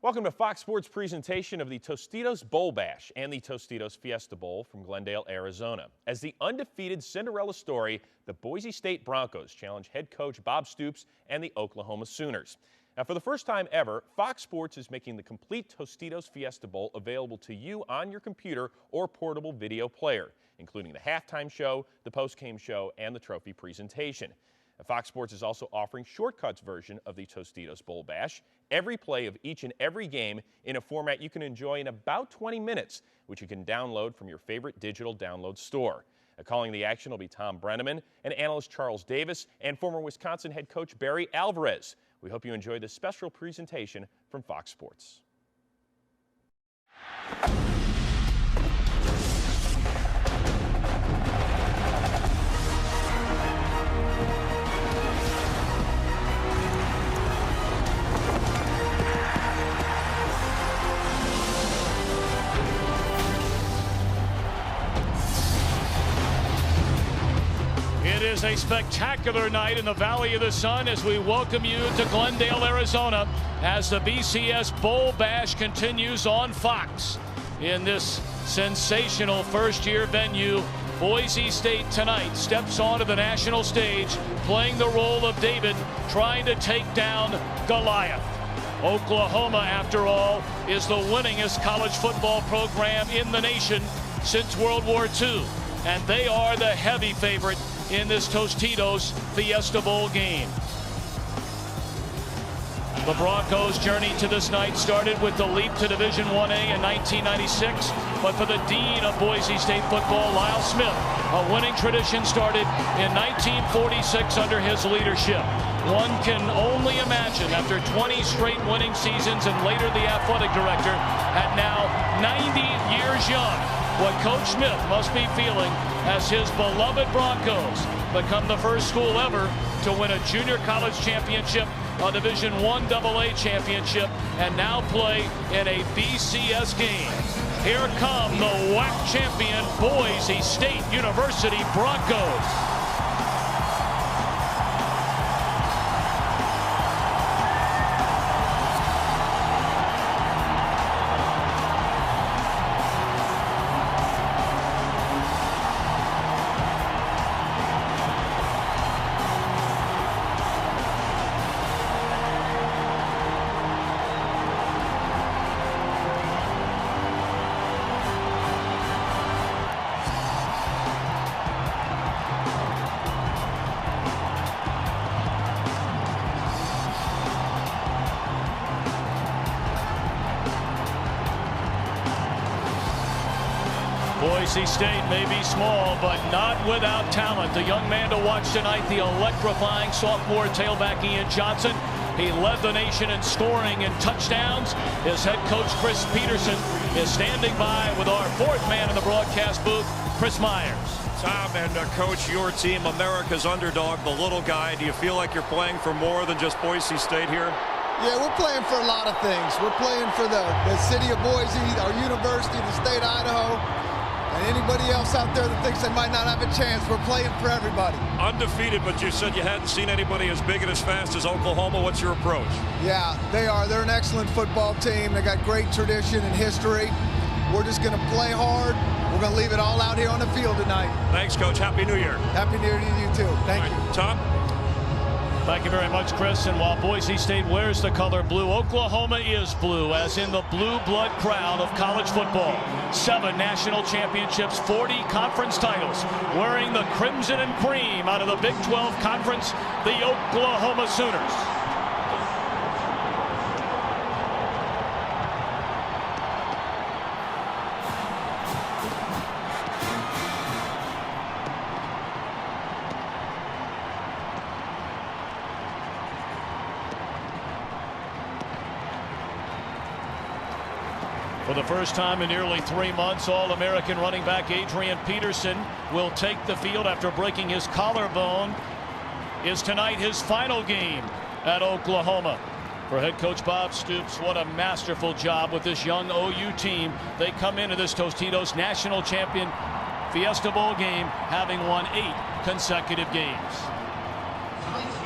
Welcome to Fox Sports' presentation of the Tostitos Bowl Bash and the Tostitos Fiesta Bowl from Glendale, Arizona. As the undefeated Cinderella story, the Boise State Broncos challenge head coach Bob Stoops and the Oklahoma Sooners. Now, for the first time ever, Fox Sports is making the complete Tostitos Fiesta Bowl available to you on your computer or portable video player, including the halftime show, the postgame show, and the trophy presentation. Fox Sports is also offering Shortcuts version of the Tostitos Bowl Bash, every play of each and every game in a format you can enjoy in about 20 minutes, which you can download from your favorite digital download store. Calling the action will be Tom Brenneman and analyst Charles Davis and former Wisconsin head coach Barry Alvarez. We hope you enjoy this special presentation from Fox Sports. It is a spectacular night in the Valley of the Sun as we welcome you to Glendale, Arizona, as the BCS Bowl Bash continues on Fox. In this sensational first-year venue, Boise State tonight steps onto the national stage, playing the role of David, trying to take down Goliath. Oklahoma, after all, is the winningest college football program in the nation since World War II, and they are the heavy favorite in this Tostitos Fiesta Bowl game. The Broncos' journey to this night started with the leap to Division I-A in 1996, but for the dean of Boise State football, Lyle Smith, a winning tradition started in 1946 under his leadership. One can only imagine, after 20 straight winning seasons and later the athletic director, at now 90 years young, what Coach Smith must be feeling as his beloved Broncos become the first school ever to win a junior college championship, a Division I AA championship, and now play in a BCS game. Here come the WAC champion Boise State University Broncos. Boise State may be small, but not without talent. The young man to watch tonight, the electrifying sophomore tailback Ian Johnson. He led the nation in scoring and touchdowns. His head coach, Chris Peterson, is standing by with our fourth man in the broadcast booth, Chris Myers. Tom and Coach, your team, America's underdog, the little guy. Do you feel like you're playing for more than just Boise State here? Yeah, we're playing for a lot of things. We're playing for the city of Boise, our university, the state of Idaho. And anybody else out there that thinks they might not have a chance, we're playing for everybody. Undefeated, but you said you hadn't seen anybody as big and as fast as Oklahoma. What's your approach? Yeah, they are. They're an excellent football team. They got great tradition and history. We're just going to play hard. We're going to leave it all out here on the field tonight. Thanks, Coach. Happy New Year. Happy New Year to you, too. Thank you. Tom? Thank you very much, Chris. And while Boise State wears the color blue, Oklahoma is blue, as in the blue blood crown of college football. 7 national championships, 40 conference titles, wearing the crimson and cream out of the Big 12 Conference, the Oklahoma Sooners. For the first time in nearly 3 months, All-American running back Adrian Peterson will take the field after breaking his collarbone. Is tonight his final game at Oklahoma. For head coach Bob Stoops, what a masterful job with this young OU team. They come into this Tostitos national champion Fiesta Bowl game having won 8 consecutive games.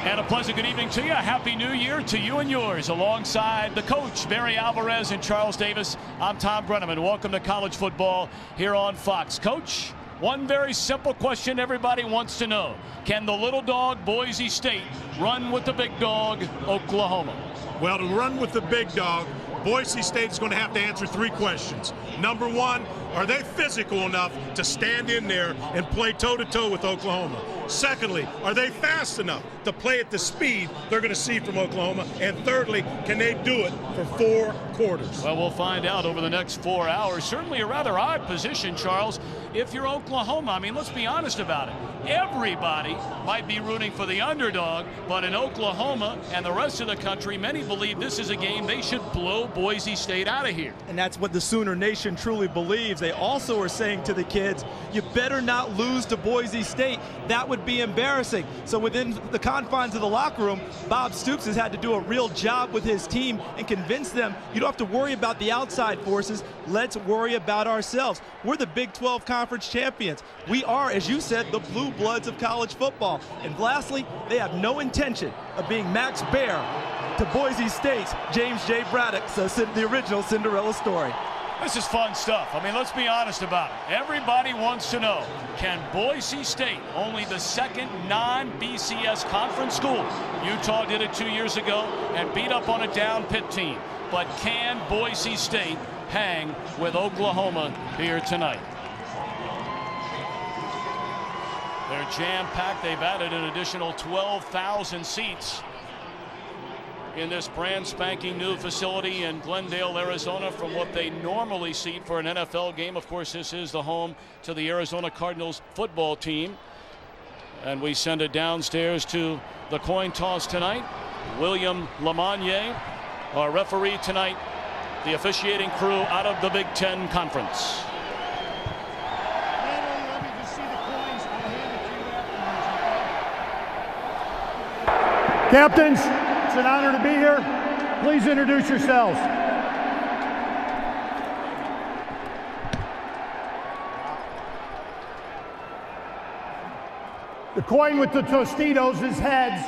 And a pleasant good evening to you. Happy New Year to you and yours. Alongside the coach, Barry Alvarez and Charles Davis, I'm Tom Brenneman. Welcome to college football here on Fox. Coach, one very simple question everybody wants to know. Can the little dog, Boise State, run with the big dog, Oklahoma? Well, to run with the big dog, Boise State's going to have to answer 3 questions. Number 1, are they physical enough to stand in there and play toe-to-toe with Oklahoma? Secondly, are they fast enough to play at the speed they're going to see from Oklahoma? And thirdly, can they do it for 4 quarters? Well, we'll find out over the next 4 hours. Certainly a rather odd position, Charles. If you're Oklahoma, I mean, let's be honest about it. Everybody might be rooting for the underdog, but in Oklahoma and the rest of the country, many believe this is a game they should blow Boise State out of here. And that's what the Sooner Nation truly believes. They also are saying to the kids, you better not lose to Boise State. That would be embarrassing. So within the confines of the locker room, Bob Stoops has had to do a real job with his team and convince them you don't have to worry about the outside forces. Let's worry about ourselves. We're the Big 12 Conference champions. We are, as you said, the blue bloods of college football. And lastly, they have no intention of being Max Baer to Boise State's James J. Braddock, the original Cinderella story. This is fun stuff. I mean, let's be honest about it. Everybody wants to know, can Boise State, only the second non-BCS conference school, Utah did it 2 years ago and beat up on a down Pitt team, but can Boise State hang with Oklahoma here tonight? They're jam-packed. They've added an additional 12,000 seats in this brand spanking new facility in Glendale, Arizona, from what they normally seat for an NFL game. Of course, this is the home to the Arizona Cardinals football team. And we send it downstairs to the coin toss tonight. William Lamagnier, our referee tonight, the officiating crew out of the Big Ten Conference. Captains, it's an honor to be here. Please introduce yourselves. The coin with the Tostitos is heads.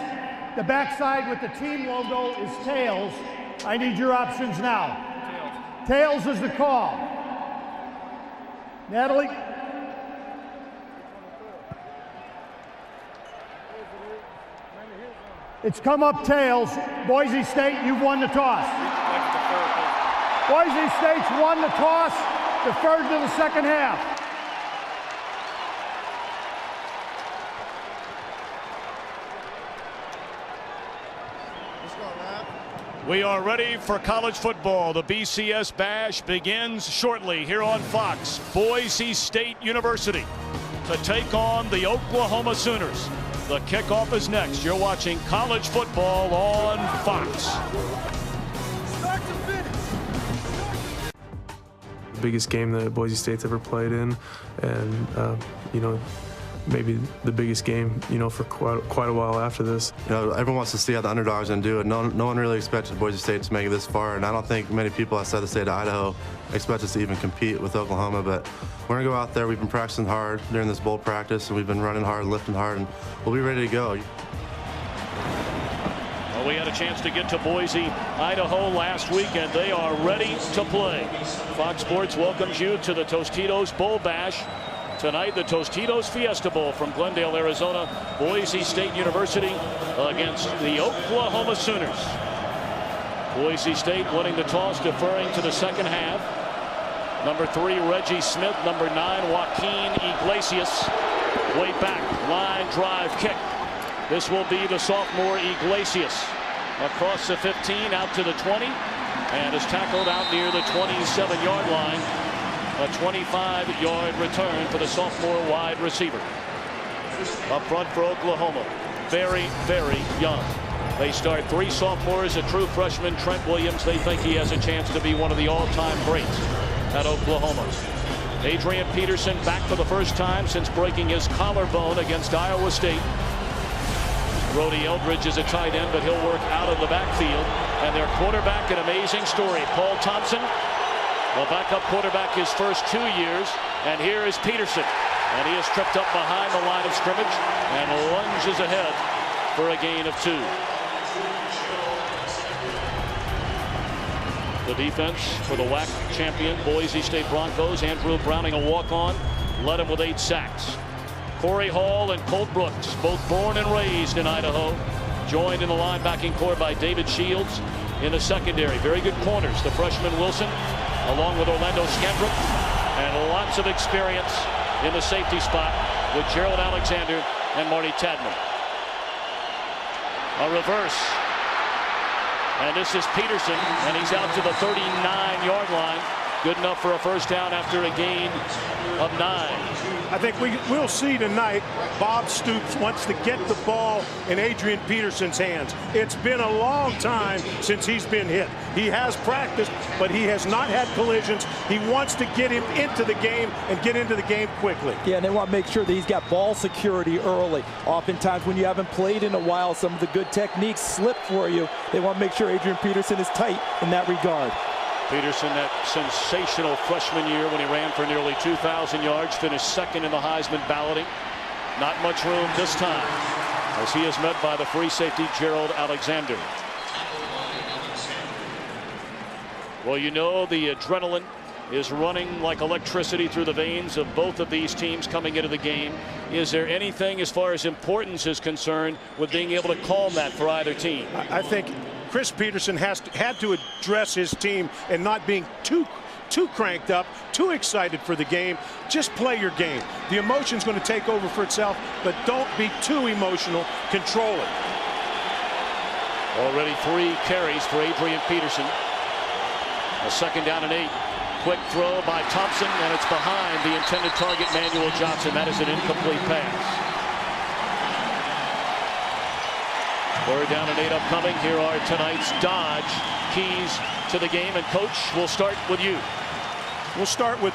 The backside with the team logo is tails. I need your options now. Tails is the call. Natalie? It's come up tails. Boise State, you've won the toss. Boise State's won the toss, deferred to the second half. We are ready for college football. The BCS Bash begins shortly here on Fox. Boise State University to take on the Oklahoma Sooners. The kickoff is next. You're watching college football on Fox. The biggest game that Boise State's ever played in, and you know, maybe the biggest game, you know, for quite a while after this. You know, everyone wants to see how the underdogs and do it. No one really expected Boise State to make it this far, and I don't think many people outside the state of Idaho expect us to even compete with Oklahoma. But we're gonna go out there. We've been practicing hard during this bowl practice, and we've been running hard, lifting hard, and we'll be ready to go. Well, we had a chance to get to Boise, Idaho last week, and they are ready to play. Fox Sports welcomes you to the Tostitos Bowl Bash. Tonight, the Tostitos Fiesta Bowl from Glendale, Arizona. Boise State University against the Oklahoma Sooners. Boise State winning the toss, deferring to the second half. Number 3, Reggie Smith. Number 9, Joaquin Iglesias. Way back, line drive kick. This will be the sophomore Iglesias. Across the 15, out to the 20, and is tackled out near the 27-yard line. A 25-yard return for the sophomore wide receiver. Up front for Oklahoma, very, very young. They start 3 sophomores, a true freshman, Trent Williams. They think he has a chance to be one of the all-time greats at Oklahoma. Adrian Peterson back for the first time since breaking his collarbone against Iowa State. Brody Eldridge is a tight end, but he'll work out of the backfield. And their quarterback, an amazing story, Paul Thompson. The backup quarterback his first 2 years, and here is Peterson, and he is tripped up behind the line of scrimmage and lunges ahead for a gain of 2. The defense for the WAC champion Boise State Broncos. Andrew Browning, a walk-on, led him with 8 sacks. Corey Hall and Colt Brooks, both born and raised in Idaho, joined in the linebacking core by David Shields in the secondary. Very good corners. The freshman Wilson, along with Orlando Skendrick, and lots of experience in the safety spot with Gerald Alexander and Marty Tadman. A reverse. And this is Peterson, and he's out to the 39-yard line. Good enough for a first down after a gain of 9. I think we'll see tonight Bob Stoops wants to get the ball in Adrian Peterson's hands. It's been a long time since he's been hit. He has practiced, but he has not had collisions. He wants to get him into the game and get into the game quickly. Yeah, and they want to make sure that he's got ball security early. Oftentimes when you haven't played in a while, some of the good techniques slip for you. They want to make sure Adrian Peterson is tight in that regard. Peterson, that sensational freshman year when he ran for nearly 2,000 yards, finished second in the Heisman balloting. Not much room this time as he is met by the free safety Gerald Alexander. Well, you know the adrenaline is running like electricity through the veins of both of these teams coming into the game. Is there anything as far as importance is concerned with being able to calm that for either team? I think Chris Peterson had to address his team and not being too cranked up, too excited for the game. Just play your game. The emotion's going to take over for itself, but don't be too emotional. Control it. Already 3 carries for Adrian Peterson. A second down and 8. Quick throw by Thompson, and it's behind the intended target, Manuel Johnson. That is an incomplete pass. 3rd down and 8 upcoming. Here are tonight's Dodge keys to the game. And Coach, we'll start with you. We'll start with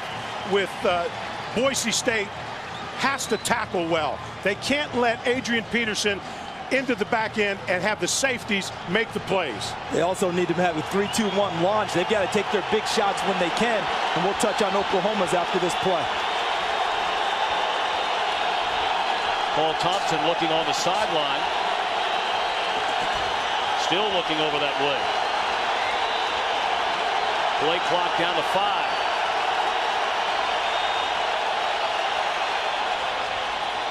Boise State has to tackle well. They can't let Adrian Peterson into the back end and have the safeties make the plays. They also need to have a 3-2-1 launch. They've got to take their big shots when they can, and we'll touch on Oklahoma's after this play. Paul Thompson looking on the sideline. Still looking over that way. Play clock down to 5.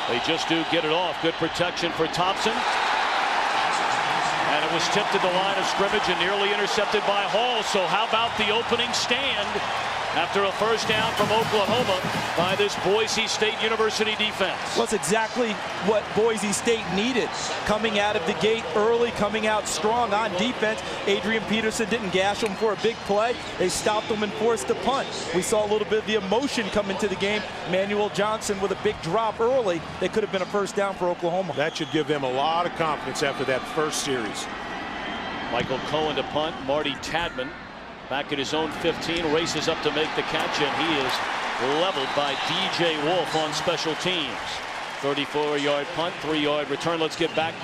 They just do get it off. Good protection for Thompson. And it was tipped at the line of scrimmage and nearly intercepted by Hall. So how about the opening stand after a first down from Oklahoma by this Boise State University defense? Well, that's exactly what Boise State needed. Coming out of the gate early, coming out strong on defense. Adrian Peterson didn't gash them for a big play. They stopped them and forced a punt. We saw a little bit of the emotion come into the game. Manuel Johnson with a big drop early. They could have been a first down for Oklahoma. That should give them a lot of confidence after that first series. Michael Cohen to punt. Marty Tadman back at his own 15, races up to make the catch, and he is leveled by DJ Wolf on special teams. 34-yard punt, 3-yard return. Let's get back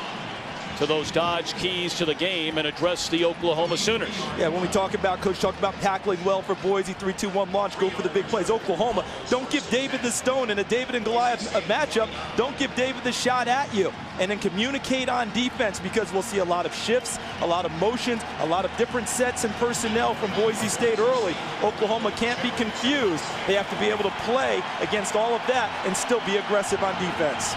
to those Dodge keys to the game and address the Oklahoma Sooners. Yeah, when we talk about, Coach, talk about tackling well for Boise, 3-2-1 launch, go for the big plays. Oklahoma, don't give David the stone in a David and Goliath matchup. Don't give David the shot at you. And then communicate on defense, because we'll see a lot of shifts, a lot of motions, a lot of different sets and personnel from Boise State early. Oklahoma can't be confused. They have to be able to play against all of that and still be aggressive on defense.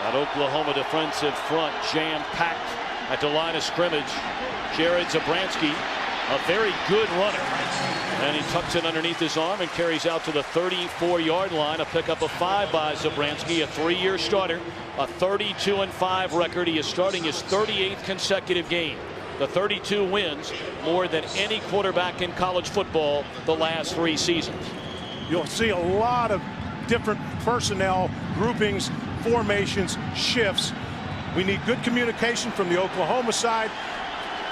That Oklahoma defensive front jam-packed at the line of scrimmage. Jared Zabransky, a very good runner. And he tucks it underneath his arm and carries out to the 34-yard line. A pickup of 5 by Zabransky, a 3-year starter, a 32-5 record. He is starting his 38th consecutive game. The 32 wins, more than any quarterback in college football the last 3 seasons. You'll see a lot of different personnel groupings, formations, shifts. We need good communication from the Oklahoma side.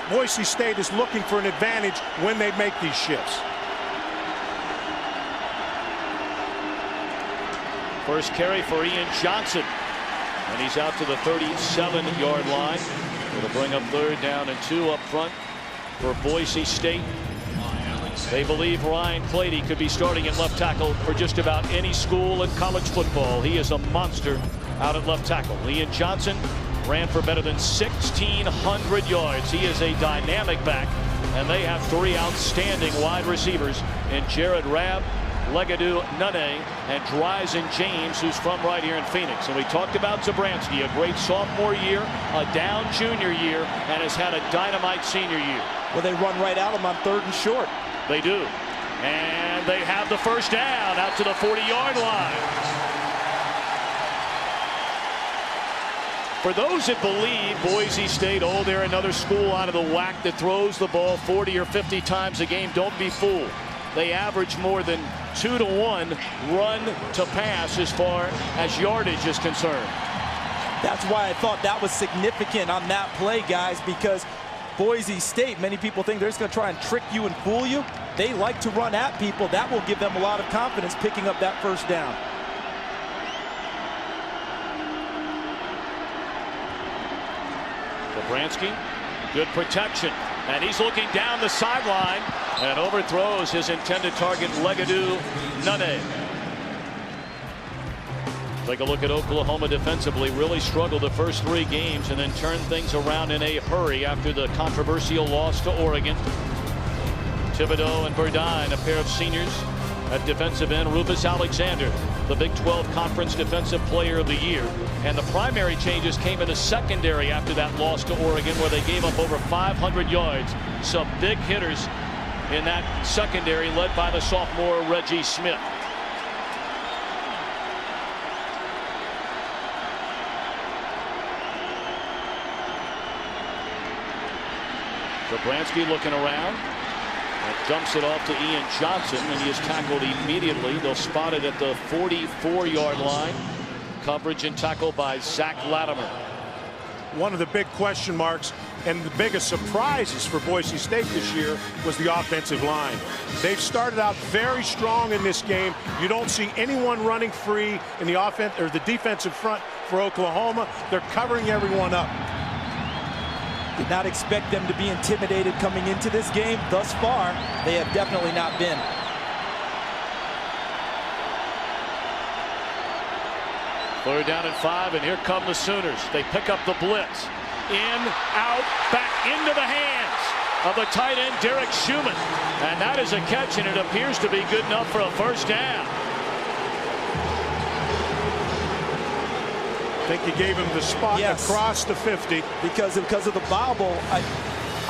Boise State is looking for an advantage when they make these shifts. First carry for Ian Johnson, and he's out to the 37-yard line. It'll bring up 3rd down and 2 up front for Boise State. They believe Ryan Clady could be starting at left tackle for just about any school in college football. He is a monster out at left tackle. Ian Johnson ran for better than 1,600 yards. He is a dynamic back, and they have 3 outstanding wide receivers in Jared Rabb, Legadou Nunez, and Dryzen James, who's from right here in Phoenix. And we talked about Zabransky, a great sophomore year, a down junior year, and has had a dynamite senior year. Well, they run right at him on 3rd and short. They do. And they have the first down out to the 40-yard line. For those that believe Boise State, oh, they're another school out of the WAC that throws the ball 40 or 50 times a game, don't be fooled. They average more than 2 to 1 run to pass as far as yardage is concerned. That's why I thought that was significant on that play, guys, because Boise State, many people think they're just going to try and trick you and fool you. They like to run at people. That will give them a lot of confidence picking up that first down. Zabransky, good protection, and he's looking down the sideline and overthrows his intended target, Legadou Nunez. Take a look at Oklahoma defensively. Really struggled the first 3 games and then turned things around in a hurry after the controversial loss to Oregon. Thibodeau and Burdine, a pair of seniors at defensive end. Rufus Alexander, the Big 12 Conference Defensive Player of the Year. And the primary changes came in the secondary after that loss to Oregon, where they gave up over 500 yards. Some big hitters in that secondary, led by the sophomore Reggie Smith. Zabransky looking around and dumps it off to Ian Johnson, and he is tackled immediately. They'll spot it at the 44-yard line. Coverage and tackle by Zach Latimer. One of the big question marks and the biggest surprises for Boise State this year was the offensive line. They've started out very strong in this game. You don't see anyone running free in the offense or the defensive front for Oklahoma. They're covering everyone up. Did not expect them to be intimidated coming into this game. Thus far, they have definitely not been. Third down and 5, and here come the Sooners. They pick up the blitz. In, out, back into the hands of the tight end, Derek Schumann. And that is a catch, and it appears to be good enough for a first down. I think he gave him the spot across the 50. Because of the bobble,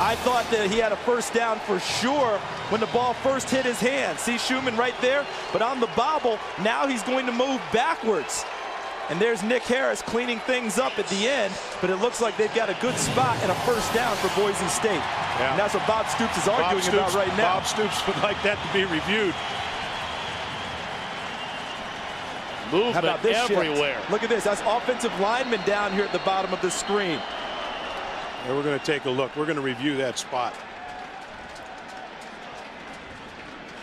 I thought that he had a first down for sure when the ball first hit his hand. See Schumann right there? But on the bobble, now he's going to move backwards. And there's Nick Harris cleaning things up at the end, but it looks like they've got a good spot and a first down for Boise State. Yeah. And that's what Bob Stoops is arguing about right now. Bob Stoops would like that to be reviewed. Movement everywhere. Shift? Look at this. That's offensive lineman down here at the bottom of the screen. And we're going to take a look. We're going to review that spot.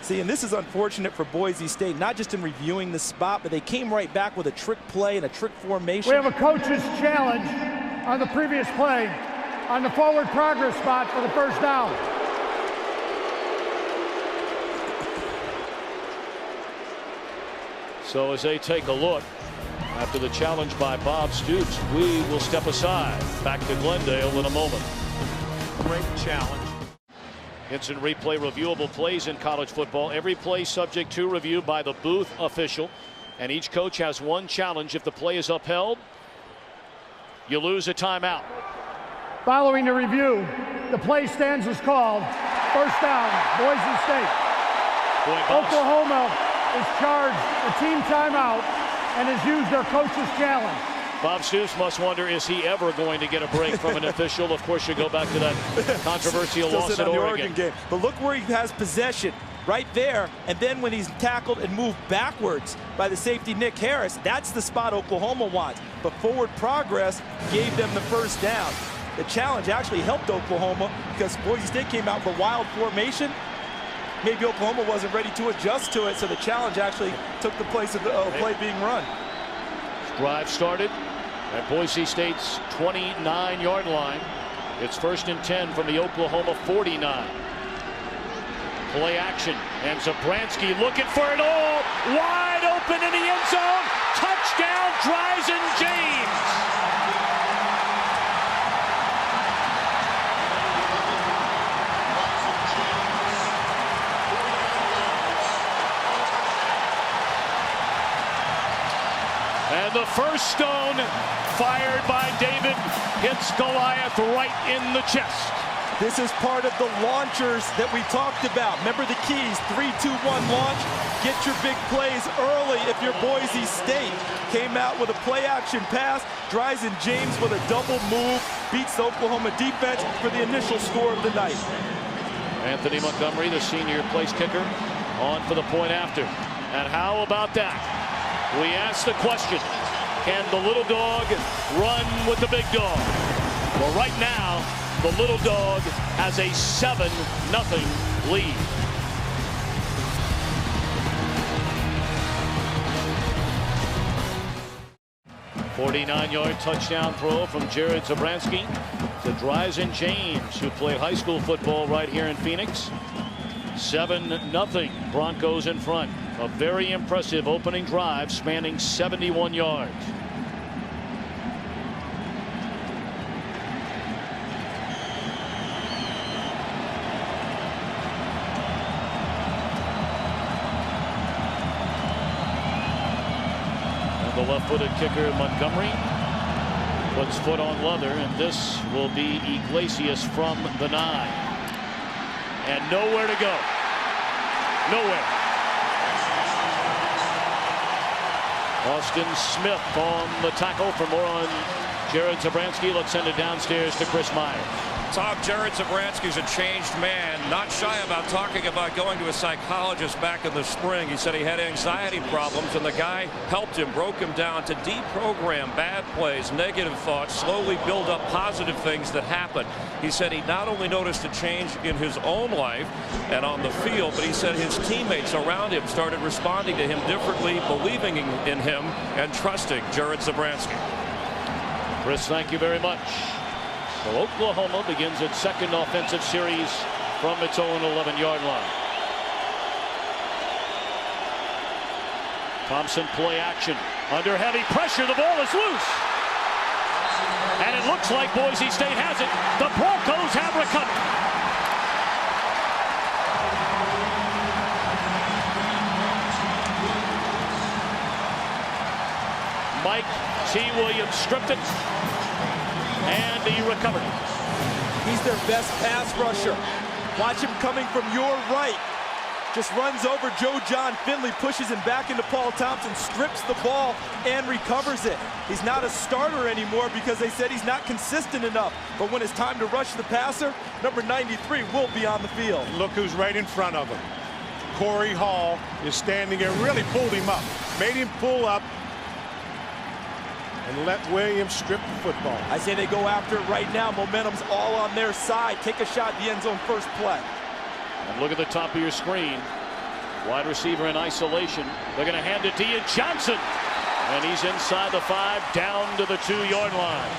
See, and this is unfortunate for Boise State, not just in reviewing the spot, but they came right back with a trick play and a trick formation. We have a coach's challenge on the previous play on the forward progress spot for the first down. So as they take a look, after the challenge by Bob Stoops, we will step aside. Back to Glendale in a moment. Great challenge. Instant replay reviewable plays in college football. Every play subject to review by the booth official. And each coach has one challenge. If the play is upheld, you lose a timeout. Following the review, the play stands as called. First down, Boise State. Oklahoma is charged a team timeout and has used their coach's challenge. Bob Stoops must wonder, is he ever going to get a break from an official? Of course, you go back to that controversial loss at Oregon game. But look where he has possession, right there. And then when he's tackled and moved backwards by the safety Nick Harris, that's the spot Oklahoma wants. But forward progress gave them the first down. The challenge actually helped Oklahoma because Boise State came out for wild formation. Maybe Oklahoma wasn't ready to adjust to it, so the challenge actually took the place of the play being run. Drive started at Boise State's 29-yard line. It's 1st and 10 from the Oklahoma 49. Play action, and Zabransky looking for it all. Wide open in the end zone. Touchdown, Dryzen James. And the first stone fired by David hits Goliath right in the chest. This is part of the launchers that we talked about. Remember the keys, 3, 2, 1 launch. Get your big plays early if you're Boise State. Came out with a play action pass. Dryzen James with a double move. Beats the Oklahoma defense for the initial score of the night. Anthony Montgomery, the senior place kicker, on for the point after. And how about that? We asked the question, can the little dog run with the big dog? Well, right now, the little dog has a 7-0 lead. A 49-yard touchdown throw from Jared Zabransky to Dryzen James, who played high school football right here in Phoenix. 7-0 Broncos in front. A very impressive opening drive spanning 71 yards. The left-footed kicker Montgomery puts foot on leather, and this will be Iglesias from the 9. And nowhere to go. Nowhere. Austin Smith on the tackle. For more on Jared Zabransky, let's send it downstairs to Chris Myers. Tom, Jared Zabransky's a changed man, not shy about talking about going to a psychologist back in the spring. He said he had anxiety problems, and the guy helped him, broke him down to deprogram bad plays, negative thoughts, slowly build up positive things that happen. He said he not only noticed a change in his own life and on the field, but he said his teammates around him started responding to him differently, believing in him, and trusting Jared Zabransky. Chris, thank you very much. Well, Oklahoma begins its second offensive series from its own 11-yard line. Thompson play action. Under heavy pressure, the ball is loose. And it looks like Boise State has it. The Broncos have recovered. Mike T. Williams stripped it. And he recovered it. He's their best pass rusher. Watch him coming from your right. Just runs over Joe John Finley, pushes him back into Paul Thompson, strips the ball, and recovers it. He's not a starter anymore because they said he's not consistent enough. But when it's time to rush the passer, number 93 will be on the field. Look who's right in front of him. Corey Hall is standing there, really pulled him up, made him pull up, and let Williams strip the football. I say they go after it right now. Momentum's all on their side. Take a shot at the end zone first play. And look at the top of your screen. Wide receiver in isolation. They're going to hand it to Ian Johnson. And he's inside the 5, down to the 2-yard line.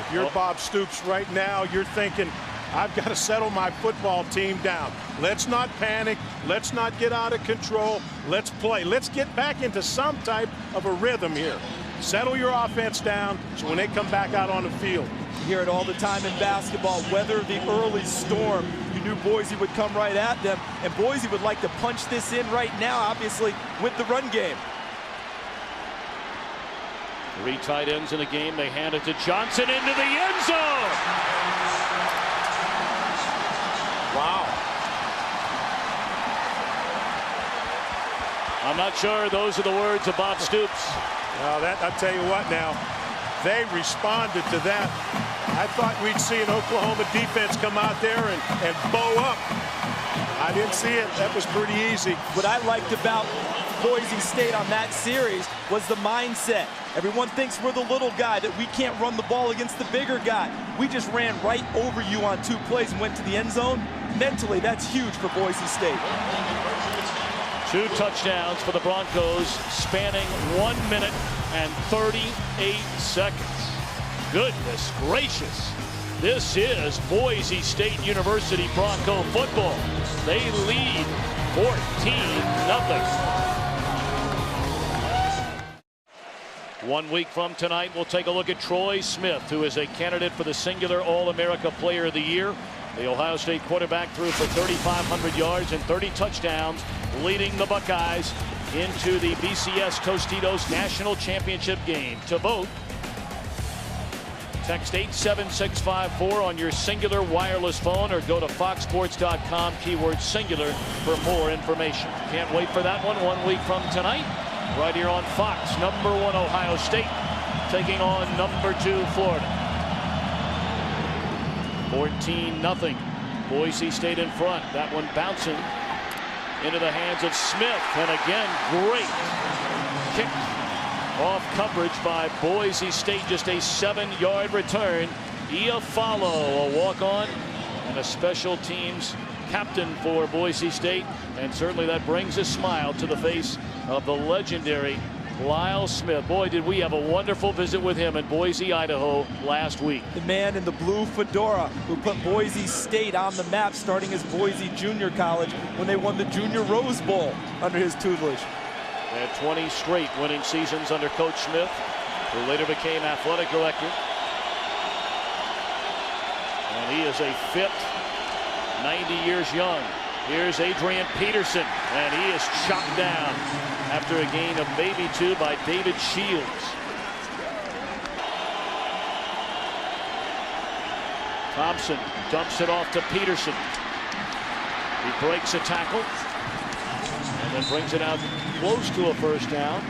If you're Bob Stoops right now, you're thinking, I've got to settle my football team down. Let's not panic. Let's not get out of control. Let's play. Let's get back into some type of a rhythm here. Settle your offense down so when they come back out on the field. You hear it all the time in basketball. Weather the early storm. You knew Boise would come right at them, and Boise would like to punch this in right now, obviously, with the run game. 3 tight ends in the game. They hand it to Johnson into the end zone. Wow. I'm not sure those are the words of Bob Stoops. Well, I'll tell you what now, they responded to that. I thought we'd see an Oklahoma defense come out there and bow up. I didn't see it. That was pretty easy. What I liked about Boise State on that series was the mindset. Everyone thinks we're the little guy, that we can't run the ball against the bigger guy. We just ran right over you on 2 plays and went to the end zone. Mentally, that's huge for Boise State. 2 touchdowns for the Broncos, spanning 1 minute and 38 seconds. Goodness gracious. This is Boise State University Bronco football. They lead 14-0. 1 week from tonight, we'll take a look at Troy Smith, who is a candidate for the singular All-America Player of the Year. The Ohio State quarterback threw for 3,500 yards and 30 touchdowns, leading the Buckeyes into the BCS Tostitos National Championship game. To vote, text 87654 on your singular wireless phone or go to foxsports.com, keyword singular, for more information. Can't wait for that one 1 week from tonight, right here on Fox. Number 1 Ohio State taking on number 2 Florida. 14-0. Boise State in front. That one bouncing into the hands of Smith. And again, great kick off coverage by Boise State. Just a 7-yard return. Iafallo, a walk-on and a special teams captain for Boise State. And certainly that brings a smile to the face of the legendary Lyle Smith. Boy, did we have a wonderful visit with him in Boise, Idaho last week. The man in the blue fedora who put Boise State on the map starting as Boise Junior College when they won the Junior Rose Bowl under his tutelage. They had 20 straight winning seasons under Coach Smith, who later became athletic director. And he is a fit, 90 years young. Here's Adrian Peterson, and he is chopped down after a gain of maybe 2 by David Shields. Thompson dumps it off to Peterson. He breaks a tackle and then brings it out close to a first down.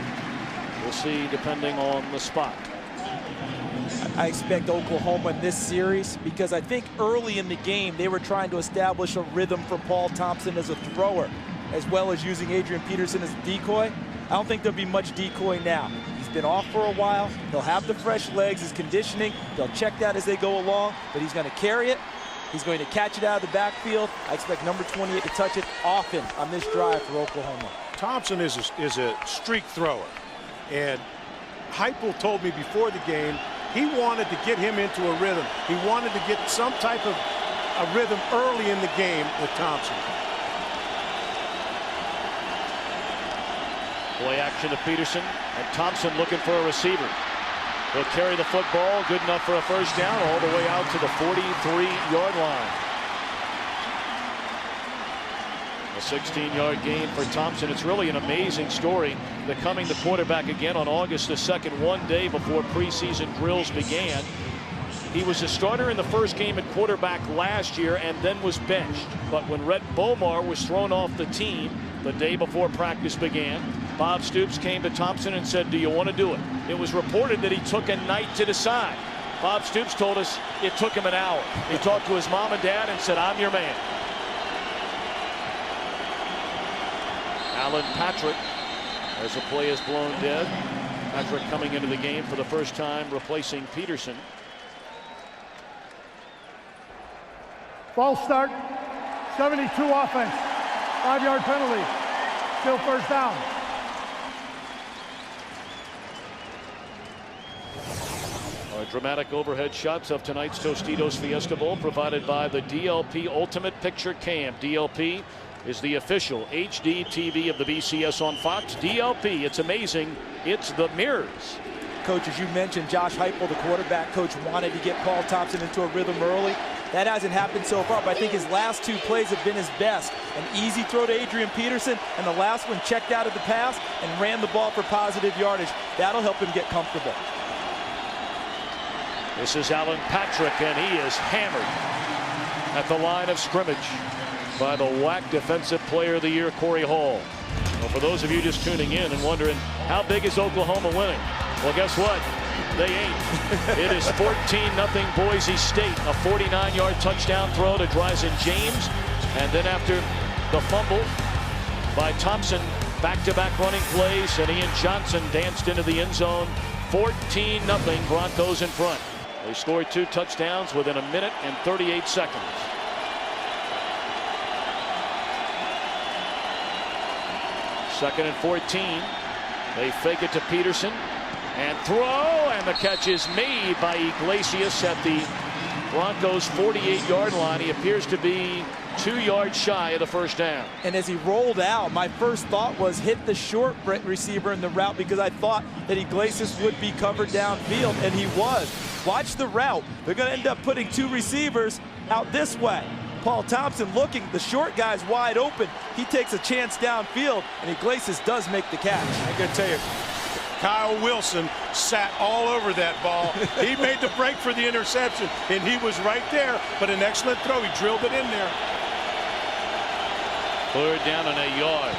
We'll see depending on the spot. I expect Oklahoma in this series because I think early in the game they were trying to establish a rhythm for Paul Thompson as a thrower, as well as using Adrian Peterson as a decoy. I don't think there'll be much decoy now. He's been off for a while. He'll have the fresh legs, his conditioning. They'll check that as they go along, but he's going to carry it. He's going to catch it out of the backfield. I expect number 28 to touch it often on this drive for Oklahoma. Thompson is a streak thrower, and Heupel told me before the game he wanted to get him into a rhythm. He wanted to get some type of a rhythm early in the game with Thompson. Play action to Peterson, and Thompson looking for a receiver. He'll carry the football, good enough for a first down, all the way out to the 43-yard line. A 16-yard gain for Thompson. It's really an amazing story, becoming the quarterback again on August the 2nd, 1 day before preseason drills began. He was a starter in the first game at quarterback last year and then was benched. But when Rhett Bomar was thrown off the team the day before practice began, Bob Stoops came to Thompson and said, "Do you want to do it?" It was reported that he took a night to decide. Bob Stoops told us it took him an hour. He talked to his mom and dad and said, "I'm your man." Alan Patrick, as the play is blown dead. Patrick coming into the game for the first time, replacing Peterson. False start, 72 offense, 5-yard penalty, still first down. Our dramatic overhead shots of tonight's Tostitos Fiesta Bowl provided by the DLP Ultimate Picture Cam. DLP is the official HD TV of the BCS on Fox. DLP, it's amazing. It's the mirrors. Coach, as you mentioned, Josh Heupel, the quarterback coach, wanted to get Paul Thompson into a rhythm early. That hasn't happened so far, but I think his last 2 plays have been his best. An easy throw to Adrian Peterson, and the last one checked out of the pass and ran the ball for positive yardage. That'll help him get comfortable. This is Alan Patrick, and he is hammered at the line of scrimmage by the WAC Defensive Player of the Year, Corey Hall. Well, for those of you just tuning in and wondering, how big is Oklahoma winning? Well, guess what? They ain't. It is 14-0 Boise State. A 49-yard touchdown throw to Dryson James. And then after the fumble by Thompson, back-to-back running plays, and Ian Johnson danced into the end zone. 14-0 Broncos in front. They scored 2 touchdowns within a minute and 38 seconds. Second and 14. They fake it to Peterson and throw, and the catch is made by Iglesias at the Broncos 48-yard line. He appears to be 2 yards shy of the first down. And as he rolled out, my first thought was hit the short receiver in the route, because I thought that Iglesias would be covered downfield, and he was. Watch the route. They're going to end up putting 2 receivers out this way. Paul Thompson looking, the short guy's wide open. He takes a chance downfield, and Iglesias does make the catch. I can tell you, Kyle Wilson sat all over that ball. He made the break for the interception, and he was right there, but an excellent throw. He drilled it in there. 3rd down and a yard.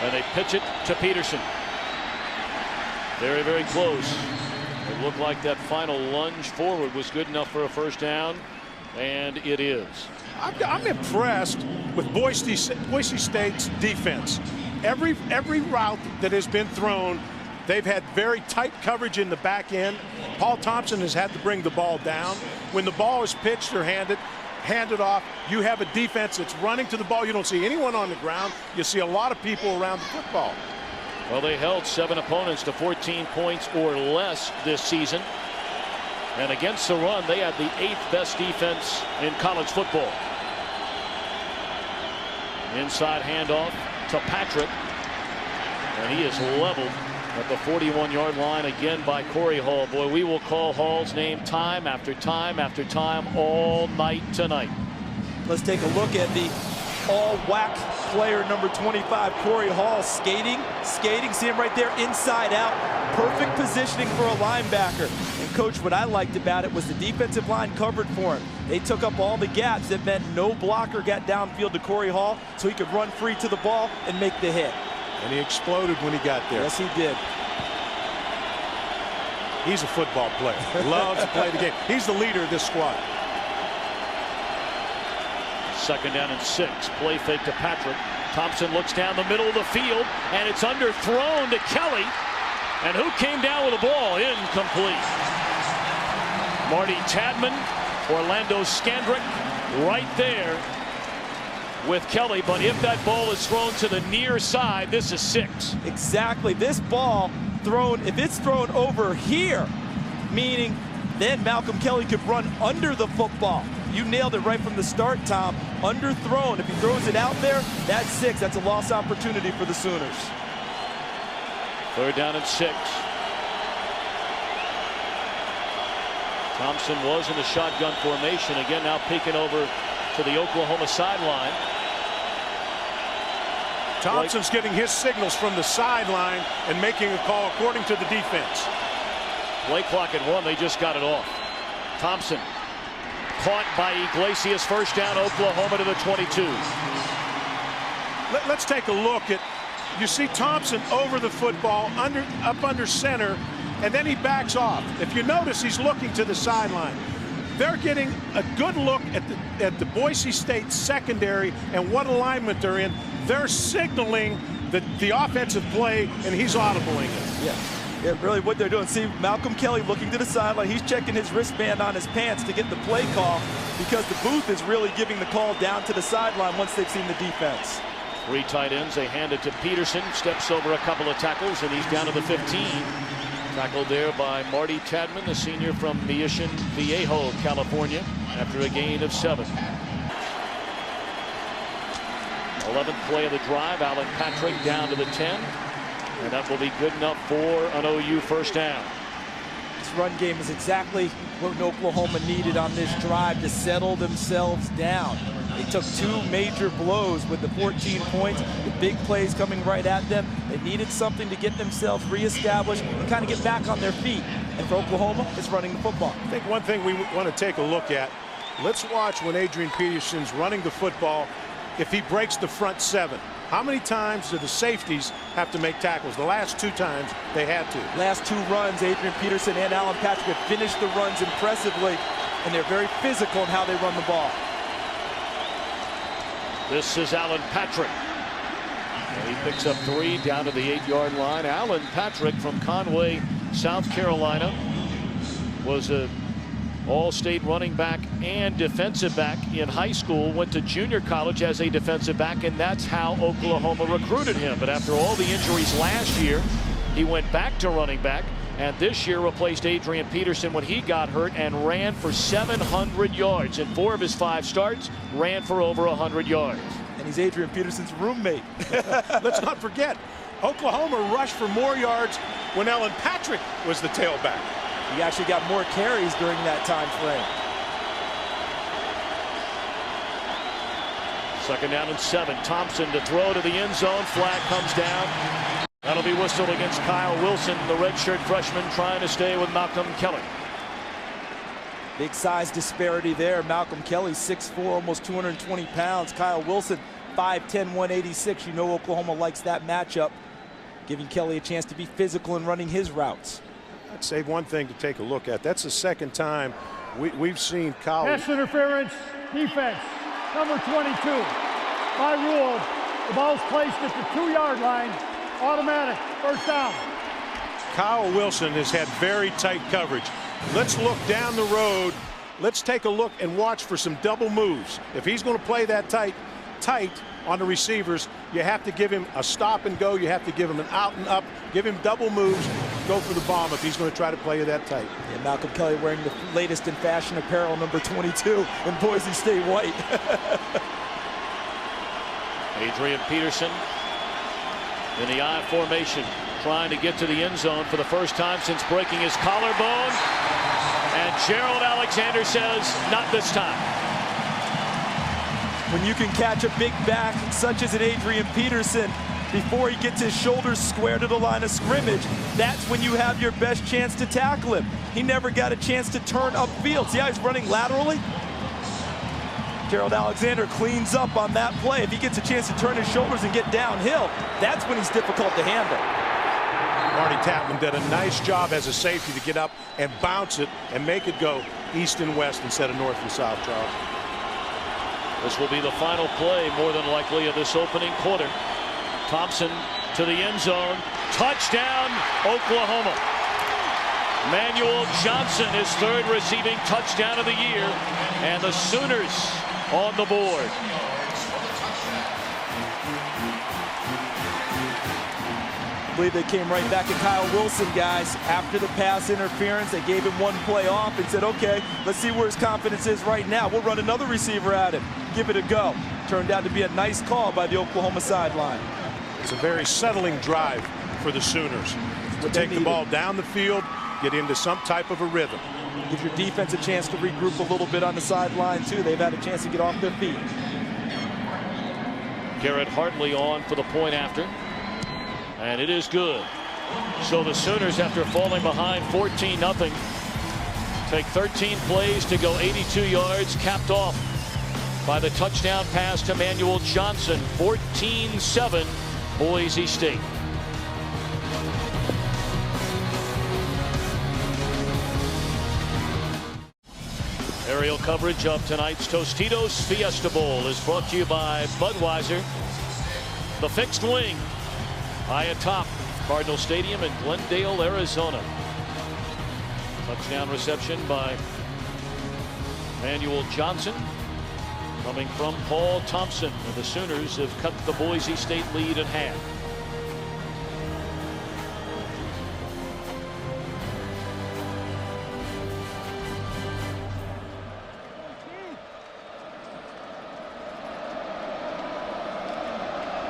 And they pitch it to Peterson. Very, very close. It looked like that final lunge forward was good enough for a first down, and it is. I'm impressed with Boise State's defense. Every route that has been thrown, they've had very tight coverage in the back end. Paul Thompson has had to bring the ball down. When the ball is pitched or handed off, you have a defense that's running to the ball. You don't see anyone on the ground. You see a lot of people around the football. Well, they held 7 opponents to 14 points or less this season. And against the run, they had the 8th best defense in college football. Inside handoff to Patrick. And he is leveled at the 41-yard line again by Corey Hall. Boy, we will call Hall's name time after time after time all night tonight. Let's take a look at the all-whack player number 25, Corey Hall, skating. See him right there, inside out. Perfect positioning for a linebacker. And coach, what I liked about it was the defensive line covered for him. They took up all the gaps. That meant no blocker got downfield to Corey Hall, so he could run free to the ball and make the hit. And he exploded when he got there. Yes, he did. He's a football player. Loves to play the game. He's the leader of this squad. 2nd down and 6. Play fake to Patrick. Thompson looks down the middle of the field, and it's underthrown to Kelly. And who came down with the ball? Incomplete. Marty Tadman, Orlando Skandrick right there with Kelly. But if that ball is thrown to the near side, this is 6. Exactly. This ball thrown, if it's thrown over here, meaning then Malcolm Kelly could run under the football. You nailed it right from the start, Tom. Underthrown. If he throws it out there, that's 6. That's a lost opportunity for the Sooners. 3rd down and 6. Thompson was in the shotgun formation. Again, now peeking over to the Oklahoma sideline. Thompson's getting his signals from the sideline and making a call according to the defense. Play clock at 1. They just got it off. Thompson caught by Iglesias. First down, Oklahoma to the 22. Let's take a look at, you see Thompson over the football, up under center, and then he backs off. If you notice, he's looking to the sideline. They're getting a good look at the Boise State secondary and what alignment they're in. They're signaling the offensive play, and he's audibling it. Yeah, really what they're doing. See Malcolm Kelly looking to the sideline. He's checking his wristband on his pants to get the play call, because the booth is really giving the call down to the sideline once they've seen the defense. 3 tight ends. They hand it to Peterson. Steps over a couple of tackles, and he's down to the 15. Tackled there by Marty Tadman, the senior from Mission Viejo, California, after a gain of 7. 11th play of the drive. Alan Patrick down to the 10. And that will be good enough for an OU first down. This run game is exactly what Oklahoma needed on this drive to settle themselves down. They took 2 major blows with the 14 points, the big plays coming right at them. They needed something to get themselves reestablished and kind of get back on their feet. And for Oklahoma, it's running the football. I think one thing we want to take a look at, let's watch when Adrian Peterson's running the football, if he breaks the front 7. How many times do the safeties have to make tackles? The last 2 times they had to. Last 2 runs, Adrian Peterson and Alan Patrick have finished the runs impressively, and they're very physical in how they run the ball. This is Alan Patrick. And he picks up 3 down to the 8-yard line. Alan Patrick from Conway, South Carolina, was a all-state running back and defensive back in high school, went to junior college as a defensive back, and that's how Oklahoma recruited him. But after all the injuries last year, he went back to running back, and this year replaced Adrian Peterson when he got hurt and ran for 700 yards. In 4 of his 5 starts, ran for over 100 yards. And he's Adrian Peterson's roommate. Let's not forget, Oklahoma rushed for more yards when Ellen Patrick was the tailback. He actually got more carries during that time frame. 2nd down and 7. Thompson to throw to the end zone. Flag comes down. That'll be whistled against Kyle Wilson, the redshirt freshman, trying to stay with Malcolm Kelly. Big size disparity there. Malcolm Kelly, 6'4", almost 220 pounds. Kyle Wilson, 5'10", 186. You know Oklahoma likes that matchup, giving Kelly a chance to be physical and running his routes. I'd say one thing to take a look at. That's the second time we've seen Kyle. Pass interference, defense, number 22. By rule, the ball's placed at the 2-yard line. Automatic, first down. Kyle Wilson has had very tight coverage. Let's look down the road. Let's take a look and watch for some double moves. If he's going to play that tight on the receivers, you have to give him a stop and go. You have to give him an out and up. Give him double moves. Go for the bomb if he's going to try to play you that tight. Yeah, Malcolm Kelly wearing the latest in fashion apparel, number 22 in Boise State white. Adrian Peterson in the I formation, trying to get to the end zone for the first time since breaking his collarbone. And Gerald Alexander says, not this time. When you can catch a big back such as an Adrian Peterson before he gets his shoulders square to the line of scrimmage, that's when you have your best chance to tackle him. He never got a chance to turn upfield. See how he's running laterally? Gerald Alexander cleans up on that play. If he gets a chance to turn his shoulders and get downhill, that's when he's difficult to handle. Marty Tapman did a nice job as a safety to get up and bounce it and make it go east and west instead of north and south, Charles. This will be the final play, more than likely, of this opening quarter. Thompson to the end zone. Touchdown, Oklahoma. Manuel Johnson, his 3rd receiving touchdown of the year, and the Sooners on the board. I believe they came right back at Kyle Wilson, guys. After the pass interference, they gave him 1 play off and said, okay, let's see where his confidence is right now. We'll run another receiver at him. Give it a go. Turned out to be a nice call by the Oklahoma sideline. It's a very settling drive for the Sooners to take the ball down the field, get into some type of a rhythm. Give your defense a chance to regroup a little bit on the sideline, too. They've had a chance to get off their feet. Garrett Hartley on for the point after. And it is good. So the Sooners, after falling behind 14-0, take 13 plays to go 82 yards, capped off by the touchdown pass to Manuel Johnson. 14-7, Boise State. Aerial coverage of tonight's Tostitos Fiesta Bowl is brought to you by Budweiser. The fixed wing, high atop Cardinal Stadium in Glendale, Arizona. Touchdown reception by Manuel Johnson, coming from Paul Thompson. And the Sooners have cut the Boise State lead in half.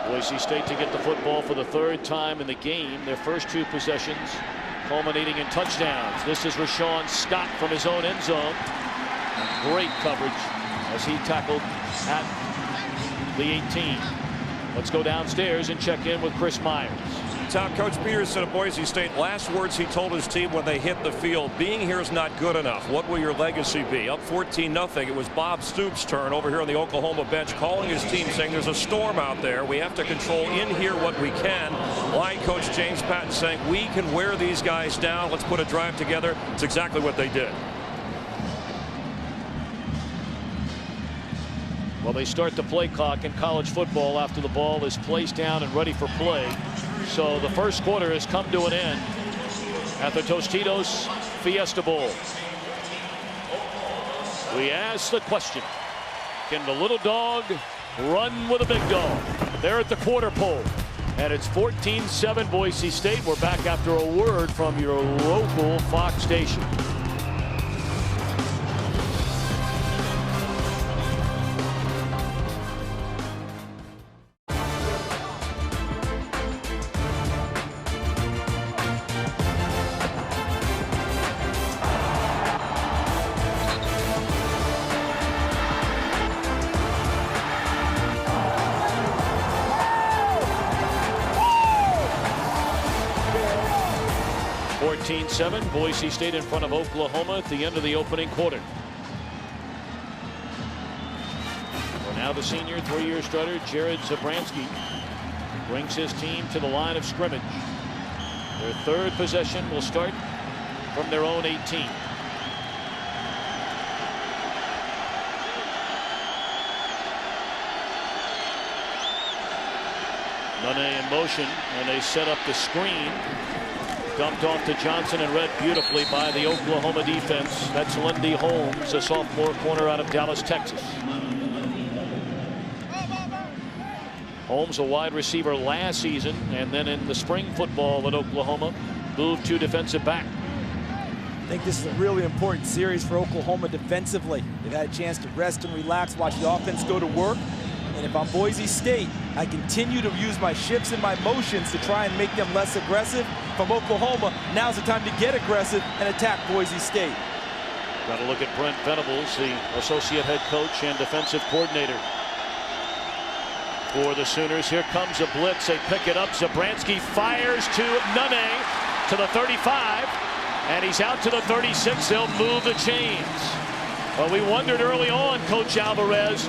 Boise State to get the football for the 3rd time in the game. Their first 2 possessions culminating in touchdowns. This is Rashawn Scott from his own end zone. Great coverage as he tackled at the 18. Let's go downstairs and check in with Chris Myers. Tom, Coach Peterson of Boise State, last words he told his team when they hit the field: being here is not good enough. What will your legacy be? Up 14-0. It was Bob Stoops' turn over here on the Oklahoma bench, calling his team, saying there's a storm out there. We have to control in here what we can. Line coach James Patton saying we can wear these guys down. Let's put a drive together. It's exactly what they did. Well, they start the play clock in college football after the ball is placed down and ready for play. So the first quarter has come to an end at the Tostitos Fiesta Bowl. We ask the question, can the little dog run with a big dog? They're at the quarter pole. And it's 14-7 Boise State. We're back after a word from your local Fox station. Boise State in front of Oklahoma at the end of the opening quarter. Well, now the senior three-year starter Jared Zabransky brings his team to the line of scrimmage. Their third possession will start from their own 18. Nunne in motion, and they set up the screen. Dumped off to Johnson and read beautifully by the Oklahoma defense. That's Lindy Holmes, a sophomore corner out of Dallas, Texas. Holmes, a wide receiver last season, and then in the spring football at Oklahoma, moved to defensive back. I think this is a really important series for Oklahoma defensively. They've had a chance to rest and relax, watch the offense go to work. And if I'm Boise State, I continue to use my shifts and my motions to try and make them less aggressive. From Oklahoma, now's the time to get aggressive and attack Boise State. Got to look at Brent Venables, the associate head coach and defensive coordinator for the Sooners. Here comes a blitz. They pick it up. Zabransky fires to Nunne to the 35, and he's out to the 36. They'll move the chains. Well, we wondered early on, Coach Alvarez,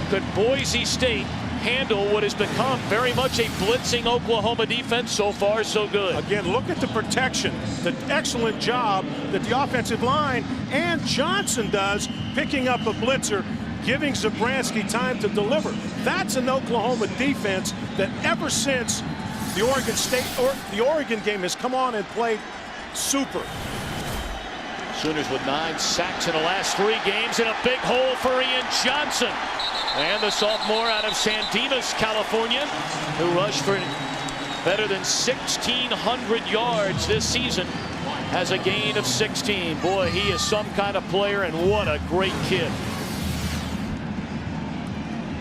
could Boise State handle what has become very much a blitzing Oklahoma defense? So far, so good. Again, look at the protection, the excellent job that the offensive line and Johnson does picking up a blitzer, giving Zabransky time to deliver. That's an Oklahoma defense that ever since the Oregon game has come on and played super. Sooners with 9 sacks in the last 3 games, and a big hole for Ian Johnson. And the sophomore out of San Dimas, California, who rushed for better than 1,600 yards this season, has a gain of 16. Boy, he is some kind of player, and what a great kid.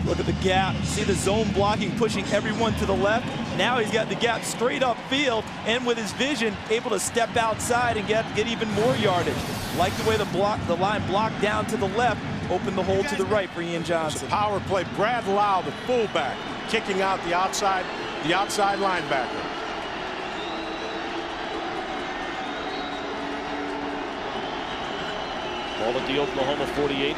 Look at the gap. See the zone blocking, pushing everyone to the left. Now he's got the gap straight up field, and with his vision, able to step outside and get even more yardage. Like the way the line blocked down to the left, open the hole to the right for Ian Johnson. It's a power play. Brad Lau, the fullback, kicking out the outside linebacker. Ball at the Oklahoma 48.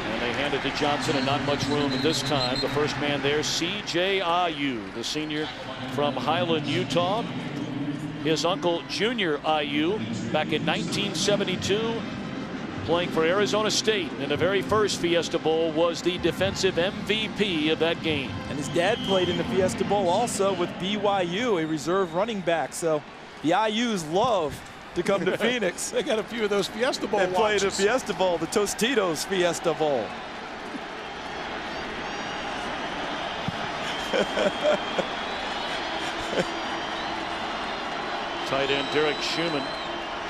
And they hand it to Johnson, and not much room this time. The first man there, C.J. Ayu, the senior from Highland, Utah. His uncle, Junior Ayu, back in 1972. Playing for Arizona State in the very first Fiesta Bowl, was the defensive MVP of that game. And his dad played in the Fiesta Bowl also with BYU, a reserve running back. So the IUs love to come to Phoenix. They got a few of those Fiesta Bowl watches. They played the Fiesta Bowl, the Tostitos Fiesta Bowl. Tight end Derek Schumann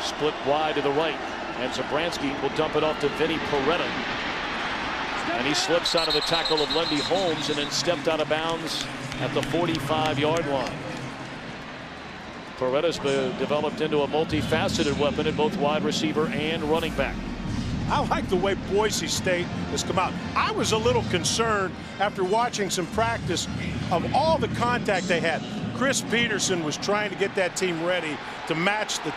split wide to the right. And Zabransky will dump it off to Vinny Peretta. And he slips out of the tackle of Lindy Holmes and then stepped out of bounds at the 45-yard line. Peretta's been developed into a multifaceted weapon at both wide receiver and running back. I like the way Boise State has come out. I was a little concerned after watching some practice of all the contact they had. Chris Peterson was trying to get that team ready to match the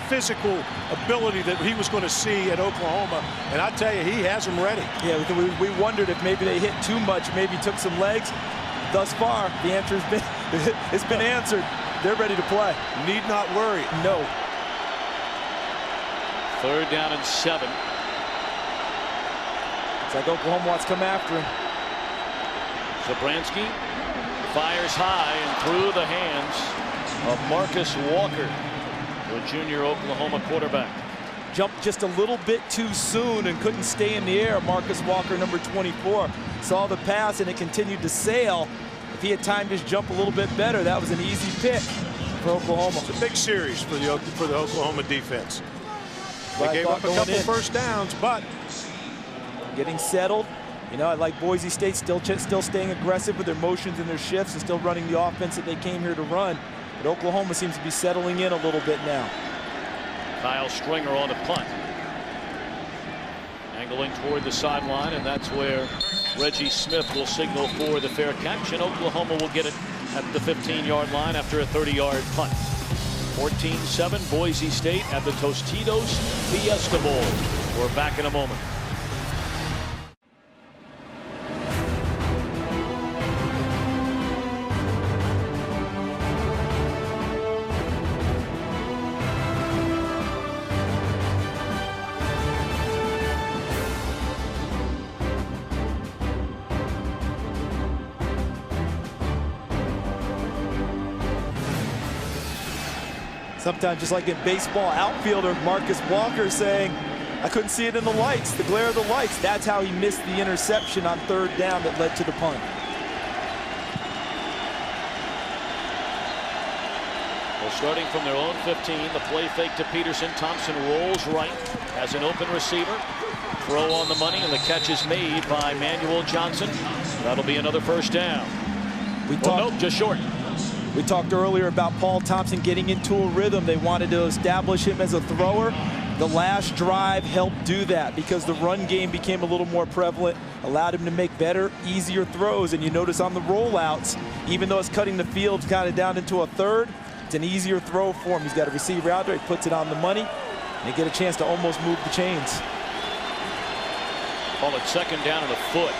physical ability that he was going to see at Oklahoma, and I tell you, he has them ready. Yeah, we wondered if maybe they hit too much, maybe took some legs. Thus far, the answer has been answered. They're ready to play. Need not worry. No. 3rd down and 7. It's like Oklahoma wants to come after him. Zabransky fires high and through the hands of Marcus Walker, the junior Oklahoma quarterback. Jumped just a little bit too soon and couldn't stay in the air. Marcus Walker, number 24, saw the pass and it continued to sail. If he had timed his jump a little bit better, that was an easy pick for Oklahoma. It's a big series for the Oklahoma defense. They gave up a couple first downs, but getting settled. You know, I like Boise State still staying aggressive with their motions and their shifts and still running the offense that they came here to run. But Oklahoma seems to be settling in a little bit now. Kyle Stringer on a punt. Angling toward the sideline, and that's where Reggie Smith will signal for the fair catch, and Oklahoma will get it at the 15-yard line after a 30-yard punt. 14-7 Boise State at the Tostitos Fiesta Bowl. We're back in a moment. Sometimes, just like in baseball, outfielder Marcus Walker saying, I couldn't see it in the lights, the glare of the lights. That's how he missed the interception on third down that led to the punt. Well, starting from their own 15, the play fake to Peterson. Thompson rolls right, has an open receiver. Throw on the money, and the catch is made by Manuel Johnson. That'll be another first down. Nope, just short. We talked earlier about Paul Thompson getting into a rhythm. They wanted to establish him as a thrower. The last drive helped do that because the run game became a little more prevalent, allowed him to make better, easier throws. And you notice on the rollouts, even though it's cutting the field kind of down into a third, it's an easier throw for him. He's got a receiver out there, he puts it on the money, and they get a chance to almost move the chains. Call it second down and a foot.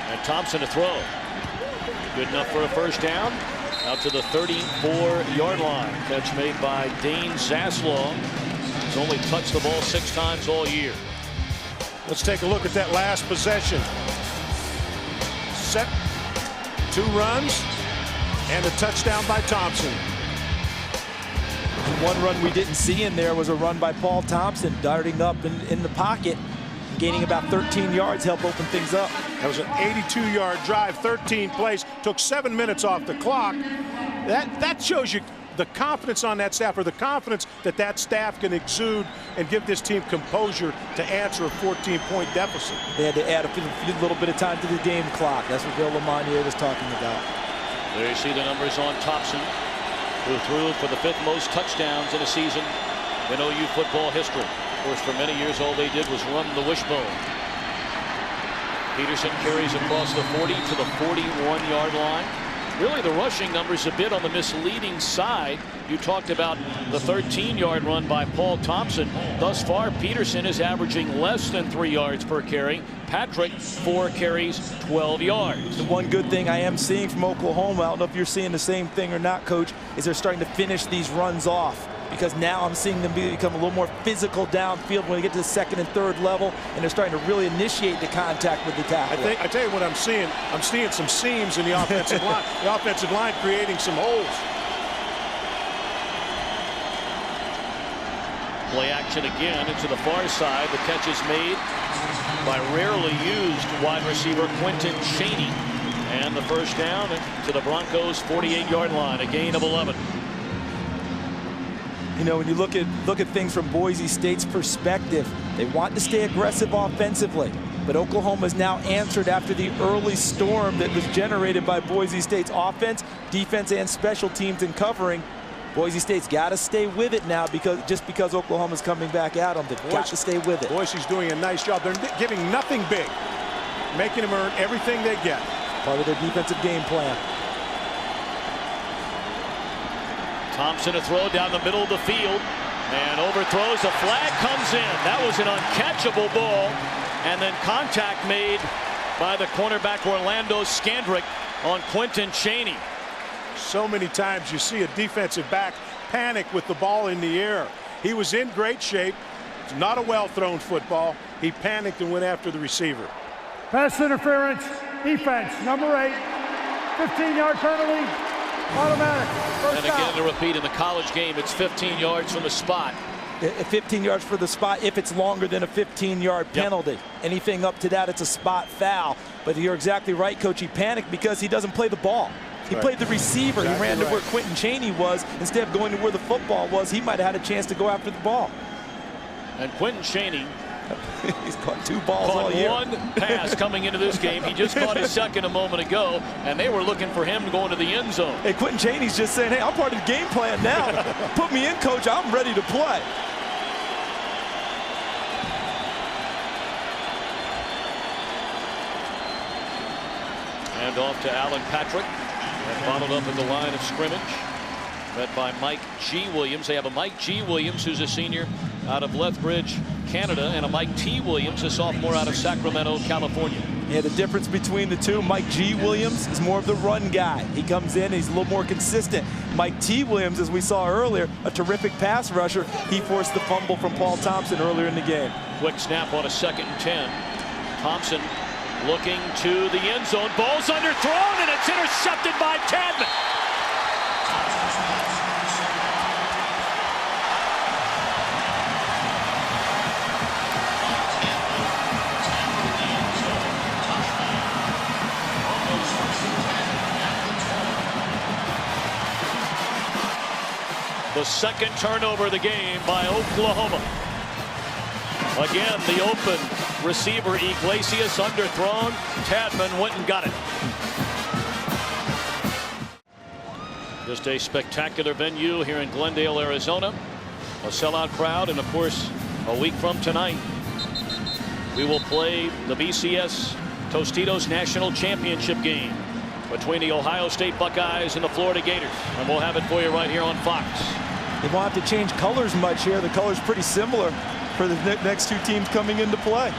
And Thompson to throw. Good enough for a first down. Out to the 34-yard line. Catch made by Dane Zaslaw. He's only touched the ball 6 times all year. Let's take a look at that last possession. Set, 2 runs, and a touchdown by Thompson. One run we didn't see in there was a run by Paul Thompson, darting up in the pocket, gaining about 13 yards, helped open things up. That was an 82-yard drive, 13 plays, took 7 minutes off the clock. That shows you the confidence on that staff, or the confidence that that staff can exude and give this team composure to answer a 14-point deficit. They had to add a little bit of time to the game clock. That's what Bill Lamonier was talking about. There you see the numbers on Thompson, who threw for the 5th most touchdowns in a season in OU football history. Of course, for many years, all they did was run the wishbone. Peterson carries across the 40 to the 41-yard line. Really, the rushing numbers a bit on the misleading side. You talked about the 13-yard run by Paul Thompson. Thus far, Peterson is averaging less than 3 yards per carry. Patrick, 4 carries, 12 yards. The one good thing I am seeing from Oklahoma, I don't know if you're seeing the same thing or not, Coach, is they're starting to finish these runs off. Because now I'm seeing them become a little more physical downfield when they get to the 2nd and 3rd level, and they're starting to really initiate the contact with the tackle. I tell you what I'm seeing. I'm seeing some seams in the offensive line. The offensive line creating some holes. Play action again into the far side. The catch is made by rarely used wide receiver Quentin Chaney. And the first down to the Broncos' 48-yard line, a gain of 11. You know, when you look at things from Boise State's perspective, they want to stay aggressive offensively. But Oklahoma's now answered after the early storm that was generated by Boise State's offense, defense, and special teams in covering. Boise State's got to stay with it now, just because Oklahoma's coming back at them. They've got to stay with it. Boise's doing a nice job. They're giving nothing big, making them earn everything they get. Part of their defensive game plan. Thompson a throw down the middle of the field and overthrows. A flag comes in. That was an uncatchable ball, and then contact made by the cornerback Orlando Scandrick on Quentin Chaney. So many times you see a defensive back panic with the ball in the air. He was in great shape. It's not a well-thrown football. He panicked and went after the receiver. Pass interference, defense, number 8, 15-yard penalty, automatic. And again, to repeat, in the college game, it's 15 yards from the spot. 15 yards for the spot if it's longer than a 15-yard penalty. Anything up to that, it's a spot foul. But you're exactly right, Coach. He panicked because he doesn't play the ball. He played the receiver. Exactly. He ran to where Quentin Chaney was instead of going to where the football was. He might have had a chance to go after the ball. And Quentin Chaney, he's caught 2 balls all year. One pass coming into this game. He just caught his second a moment ago, and they were looking for him to go into the end zone. Hey, Quentin Chaney's just saying, hey, I'm part of the game plan now. Put me in, Coach. I'm ready to play. And off to Alan Patrick. And followed up at the line of scrimmage. Led by Mike G. Williams. They have a Mike G. Williams, who's a senior out of Lethbridge, Canada, and a Mike T. Williams, a sophomore out of Sacramento, California. Yeah, the difference between the two, Mike G. Williams is more of the run guy. He comes in, he's a little more consistent. Mike T. Williams, as we saw earlier, a terrific pass rusher. He forced the fumble from Paul Thompson earlier in the game. Quick snap on a 2nd and 10. Thompson looking to the end zone. Ball's underthrown, and it's intercepted by Tadman. The 2nd turnover of the game by Oklahoma. Again, the open receiver Iglesias underthrown. Tadman went and got it. Just a spectacular venue here in Glendale, Arizona. A sellout crowd, and of course, a week from tonight, we will play the BCS Tostitos National Championship game between the Ohio State Buckeyes and the Florida Gators. And we'll have it for you right here on Fox. They won't have to change colors much here. The color's pretty similar for the next 2 teams coming into play.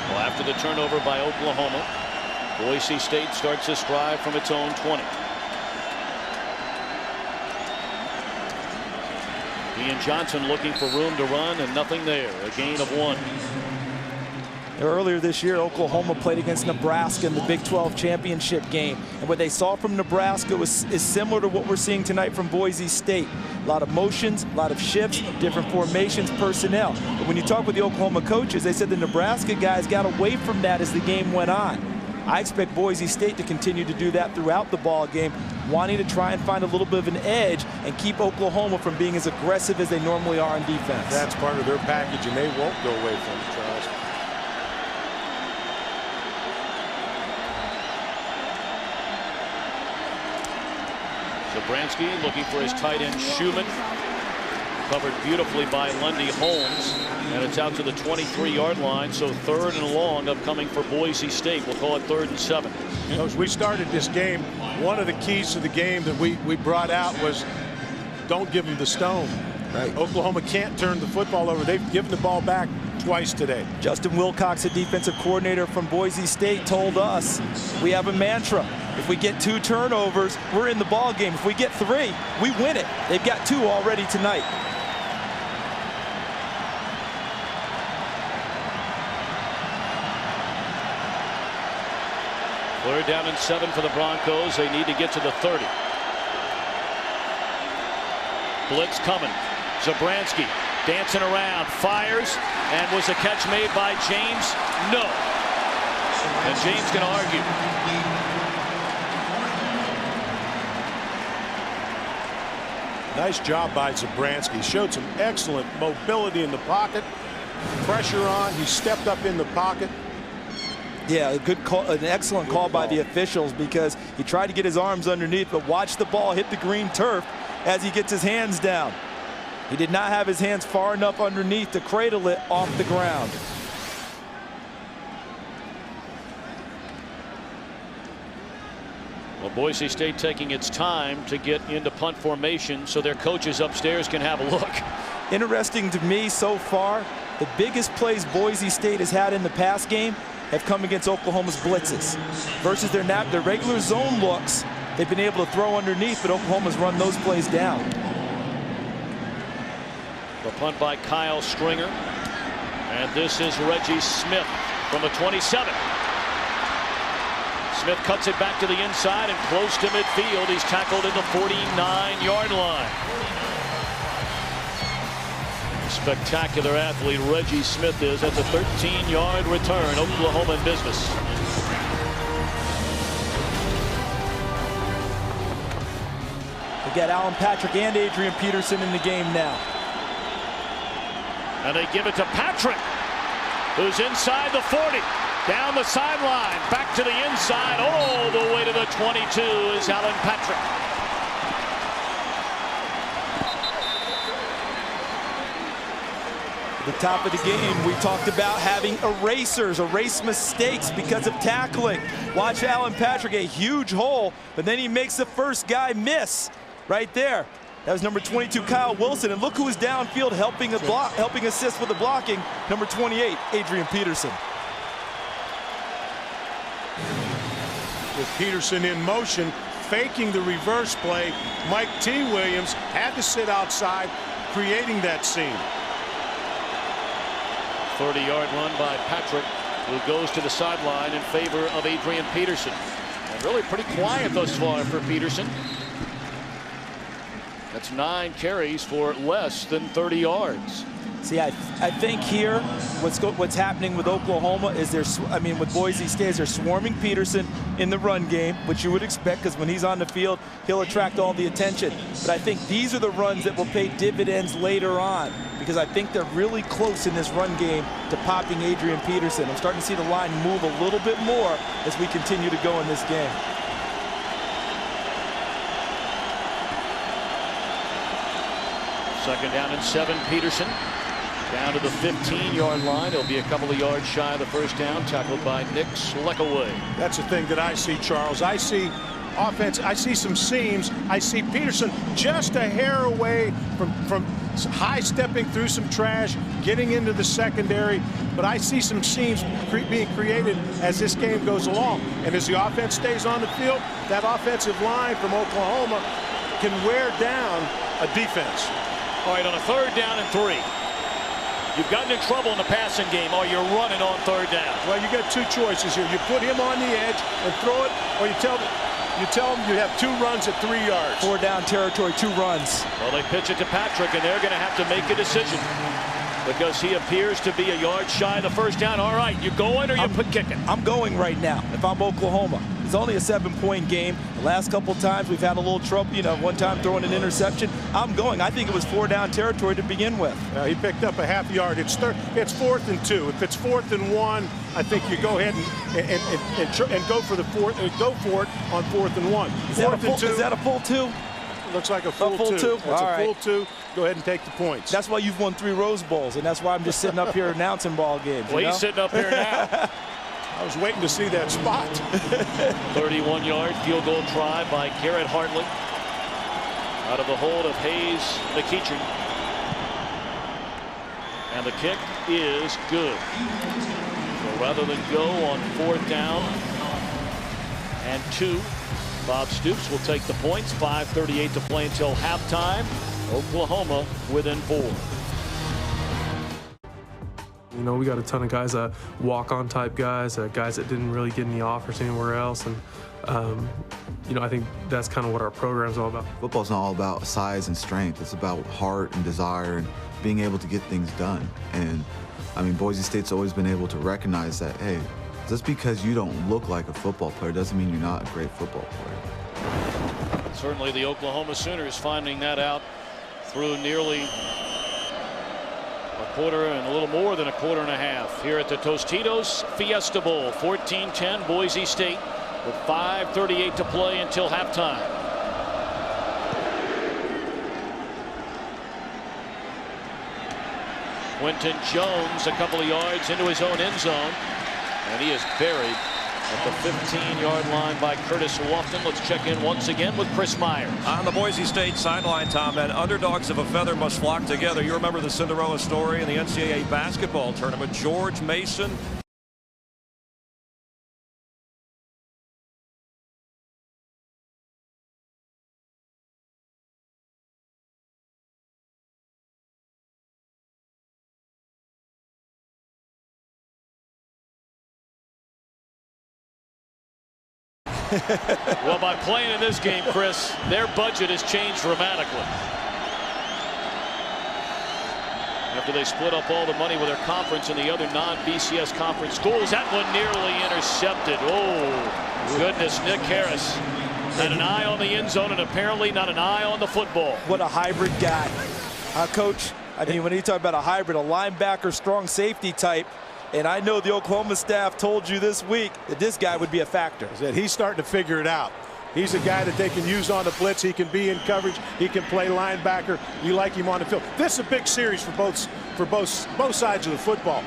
Well, after the turnover by Oklahoma, Boise State starts this drive from its own 20. Ian Johnson looking for room to run, and nothing there. A gain of 1. Earlier this year, Oklahoma played against Nebraska in the Big 12 championship game. And what they saw from Nebraska is similar to what we're seeing tonight from Boise State. A lot of motions, a lot of shifts, different formations, personnel. But when you talk with the Oklahoma coaches, they said the Nebraska guys got away from that as the game went on. I expect Boise State to continue to do that throughout the ball game, wanting to try and find a little bit of an edge and keep Oklahoma from being as aggressive as they normally are on defense. That's part of their package, and they won't go away from it, Charles. Zabransky looking for his tight end Schumann. Covered beautifully by Lundy Holmes. And it's out to the 23-yard line. So 3rd and long upcoming for Boise State. We'll call it 3rd and 7. As we started this game, one of the keys to the game that we brought out was don't give them the stone. Right. Oklahoma can't turn the football over. They've given the ball back twice today. Justin Wilcox, the defensive coordinator from Boise State, told us we have a mantra. If we get 2 turnovers, we're in the ball game. If we get 3, we win it. They've got 2 already tonight. Third down and 7 for the Broncos. They need to get to the 30. Blitz coming. Zabransky dancing around, fires, and was a catch made by James? No. And James going to argue. Nice job by Zabransky. Showed some excellent mobility in the pocket. Pressure on. He stepped up in the pocket. Yeah, a good call, an excellent call by the officials, because he tried to get his arms underneath, but watch the ball hit the green turf as he gets his hands down. He did not have his hands far enough underneath to cradle it off the ground. Well, Boise State taking its time to get into punt formation so their coaches upstairs can have a look. Interesting to me so far, the biggest plays Boise State has had in the pass game have come against Oklahoma's blitzes. Versus their regular zone looks, they've been able to throw underneath, but Oklahoma's run those plays down. The punt by Kyle Stringer. And this is Reggie Smith from the 27. Smith cuts it back to the inside and close to midfield. He's tackled at the 49-yard line. Spectacular athlete Reggie Smith is. That's a 13-yard return. Oklahoma in business. We got Alan Patrick and Adrian Peterson in the game now. And they give it to Patrick, who's inside the 40. Down the sideline, back to the inside, all the way to the 22 is Alan Patrick. At the top of the game, we talked about having erasers, erase mistakes because of tackling. Watch Alan Patrick, a huge hole, but then he makes the first guy miss right there. That was number 22, Kyle Wilson, and look who is downfield helping assist with the blocking, number 28, Adrian Peterson. With Peterson in motion, faking the reverse play, Mike T. Williams had to sit outside, creating that seam. 30-yard run by Patrick, who goes to the sideline in favor of Adrian Peterson. And really pretty quiet thus far for Peterson. That's 9 carries for less than 30 yards. See, I think here what's happening with Oklahoma is with Boise State, they're swarming Peterson in the run game, which you would expect because when he's on the field, he'll attract all the attention. But I think these are the runs that will pay dividends later on because I think they're really close in this run game to popping Adrian Peterson. I'm starting to see the line move a little bit more as we continue to go in this game. Second down and 7, Peterson. Down to the 15-yard line. He'll be a couple of yards shy of the first down, tackled by Nick Sleckaway. That's the thing that I see, Charles. I see offense. I see some seams. I see Peterson just a hair away from high stepping through some trash, getting into the secondary. But I see some seams being created as this game goes along. And as the offense stays on the field, that offensive line from Oklahoma can wear down a defense. All right, on a 3rd down and 3. You've gotten in trouble in the passing game, or you're running on 3rd down. Well, you got 2 choices here. You put him on the edge and throw it, or you tell him you have 2 runs at 3 yards. 4 down territory, 2 runs. Well, they pitch it to Patrick, and they're going to have to make a decision because he appears to be a yard shy of the first down. All right, you going or you kicking? I'm going right now if I'm Oklahoma. It's only a 7-point game. The last couple times we've had a little trouble, one time throwing an interception. I'm going. I think it was 4 down territory to begin with. He picked up a half yard. It's 4th and 2. If it's 4th and 1, I think you go ahead and go for the go for it on 4th and 1. Is that a full 2? Looks like a full 2. That's a full 2. Go ahead and take the points. That's why you've won 3 Rose Bowls, and that's why I'm just sitting up here announcing ball games. Well, he's sitting up here now. I was waiting to see that spot. 31-yard field goal try by Garrett Hartley. Out of the hold of Hayes McEachern. And the kick is good. So rather than go on 4th down and 2, Bob Stoops will take the points. 5:38 to play until halftime. Oklahoma within 4. We got a ton of guys that walk-on type guys, guys that didn't really get any offers anywhere else, and I think that's kind of what our program's all about. Football's not all about size and strength. It's about heart and desire and being able to get things done. And Boise State's always been able to recognize that, hey, just because you don't look like a football player doesn't mean you're not a great football player. Certainly the Oklahoma Sooners finding that out through nearly a quarter and a little more than a quarter and a half here at the Tostitos Fiesta Bowl. 14-10 Boise State with 5:38 to play until halftime. Quentin Jones a couple of yards into his own end zone, and he is buried at the 15-yard line by Curtis Lofton. Let's check in once again with Chris Myers. On the Boise State sideline, Tom, and underdogs of a feather must flock together. You remember the Cinderella story in the NCAA basketball tournament. George Mason Well, by playing in this game, Chris, their budget has changed dramatically. After they split up all the money with their conference and the other non-BCS conference schools, that one nearly intercepted. Oh, goodness, Nick Harris had an eye on the end zone and apparently not an eye on the football. What a hybrid guy. Coach, I mean, when you talk about a hybrid, a linebacker, strong safety type, and I know the Oklahoma staff told you this week that this guy would be a factor. That he's starting to figure it out. He's a guy that they can use on the blitz. He can be in coverage. He can play linebacker. You like him on the field. This is a big series for both sides of the football.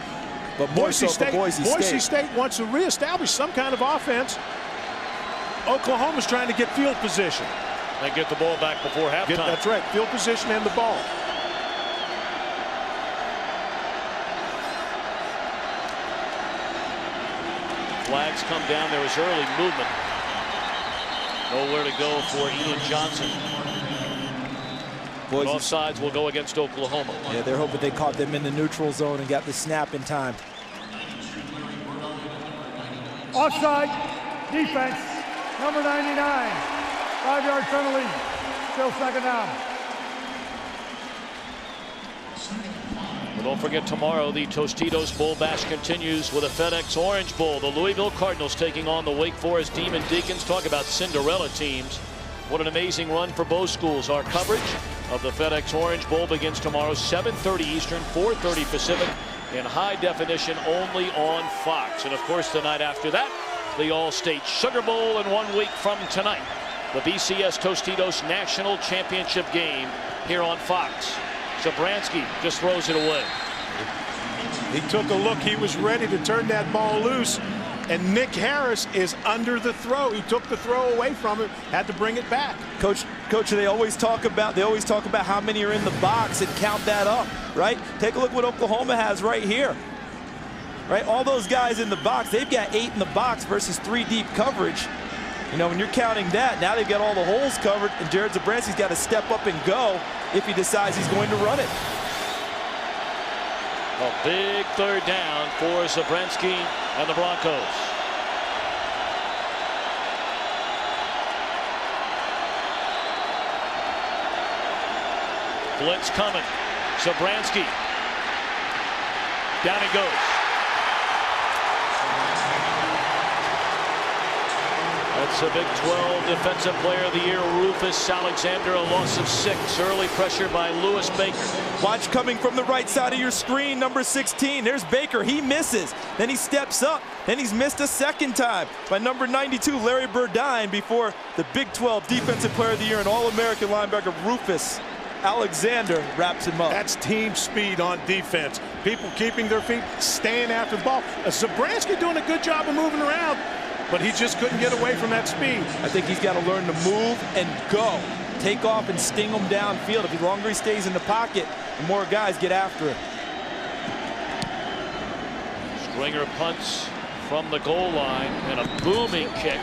But Boise State wants to reestablish some kind of offense. Oklahoma's trying to get field position. And get the ball back before halftime. That's right, field position and the ball. Flags come down. There was early movement. Nowhere to go for Ian Johnson. Offsides will go against Oklahoma. Yeah, they're hoping they caught them in the neutral zone and got the snap in time. Offside, defense, number 99. 5-yard penalty, still second down. Well, don't forget tomorrow the Tostitos Bowl Bash continues with a FedEx Orange Bowl. The Louisville Cardinals taking on the Wake Forest Demon Deacons. Talk about Cinderella teams. What an amazing run for both schools. Our coverage of the FedEx Orange Bowl begins tomorrow, 7:30 Eastern, 4:30 Pacific, in high definition only on Fox. And of course, the night after that, the All-State Sugar Bowl, and 1 week from tonight, the BCS Tostitos National Championship game here on Fox. Zabransky just throws it away. He took a look. He was ready to turn that ball loose, and Nick Harris is under the throw. He took the throw away from him, had to bring it back. Coach, they always talk about how many are in the box and count that up, right? Take a look what Oklahoma has right here. Right, all those guys in the box, they've got 8 in the box versus 3 deep coverage. You know, when you're counting that, now they've got all the holes covered, and Jared Zabransky's got to step up and go if he decides he's going to run it. A big third down for Zabransky and the Broncos. Blitz coming. Zabransky. Down he goes. That's a Big 12 Defensive Player of the Year, Rufus Alexander, a loss of 6. Early pressure by Lewis Baker. Watch coming from the right side of your screen, number 16. There's Baker. He misses. Then he steps up. Then he's missed a second time by number 92, Larry Burdine, before the Big 12 Defensive Player of the Year and All-American linebacker Rufus Alexander wraps him up. That's team speed on defense. People keeping their feet, staying after the ball. Zabransky doing a good job of moving around, but he just couldn't get away from that speed. I think he's got to learn to move and go. Take off and sting him downfield. If the longer he stays in the pocket, the more guys get after him. Stringer punts from the goal line, and a booming kick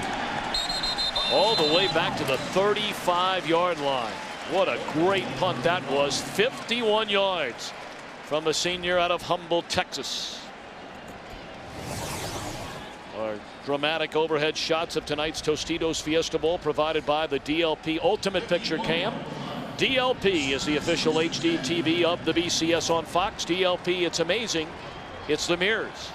all the way back to the 35-yard line. What a great punt that was. 51 yards from the senior out of Humboldt, Texas. Our dramatic overhead shots of tonight's Tostitos Fiesta Bowl provided by the DLP Ultimate Picture Cam. DLP is the official HD TV of the BCS on Fox. DLP, it's amazing. It's the mirrors.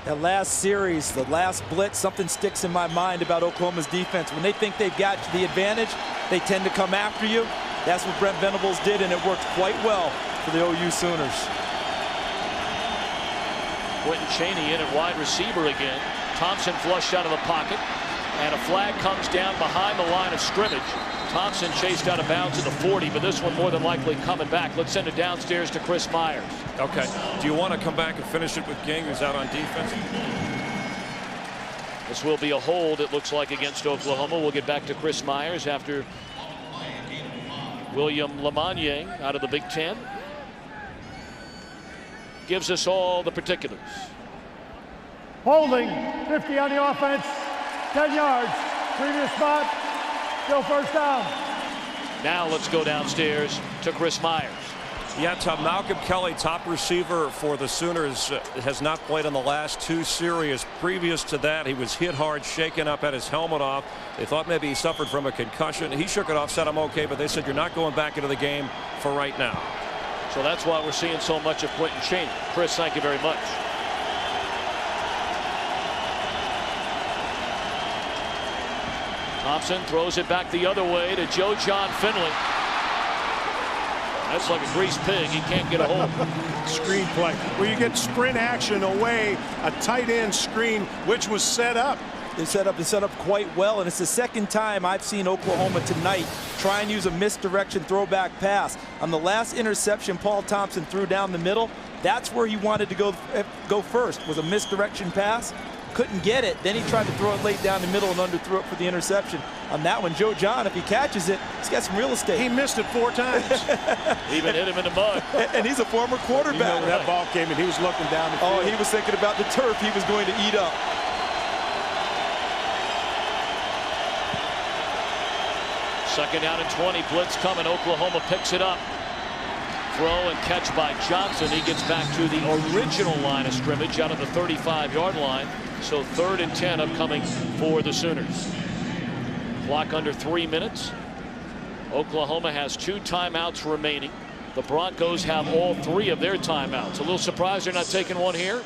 That last series, the last blitz, something sticks in my mind about Oklahoma's defense. When they think they've got the advantage, they tend to come after you. That's what Brent Venables did, and it worked quite well for the OU Sooners. Quentin Chaney in at wide receiver again. Thompson flushed out of the pocket, and a flag comes down behind the line of scrimmage. Thompson chased out of bounds at the 40, but this one more than likely coming back. Let's send it downstairs to Chris Myers. Okay. Do you want to come back and finish it with King, who's out on defense? This will be a hold, it looks like, against Oklahoma. We'll get back to Chris Myers after William Lamagnier out of the Big Ten gives us all the particulars. Holding, 50 on the offense, 10 yards, previous spot, still first down. Now let's go downstairs to Chris Myers. Yeah, Tom, Malcolm Kelly, top receiver for the Sooners, has not played in the last 2 series. Previous to that, he was hit hard, shaken up, had his helmet off. They thought maybe he suffered from a concussion. He shook it off, said, "I'm okay," but they said, "You're not going back into the game for right now." So that's why we're seeing so much of Quentin Cheney. Chris, thank you very much. Thompson throws it back the other way to Joe John Finley. That's like a greased pig. He can't get a hold. Screen play where you get sprint action away, a tight end screen, which was set up. It's set up quite well, and it's the second time I've seen Oklahoma tonight try and use a misdirection throwback pass. On the last interception Paul Thompson threw down the middle, that's where he wanted to go first, was a misdirection pass. Couldn't get it. Then he tried to throw it late down the middle and underthrew it for the interception. On that one, Joe John, if he catches it, he's got some real estate. He missed it 4 times. Even hit him in the mud. And he's a former quarterback. You know, when that ball came in, he was looking down the field. Oh, he was thinking about the turf he was going to eat up. Second down and 20. Blitz coming. Oklahoma picks it up. Throw and catch by Johnson. He gets back to the original line of scrimmage out of the 35-yard line. So 3rd and 10 upcoming for the Sooners. Clock under 3 minutes. Oklahoma has 2 timeouts remaining. The Broncos have all 3 of their timeouts. A little surprised they're not taking one here?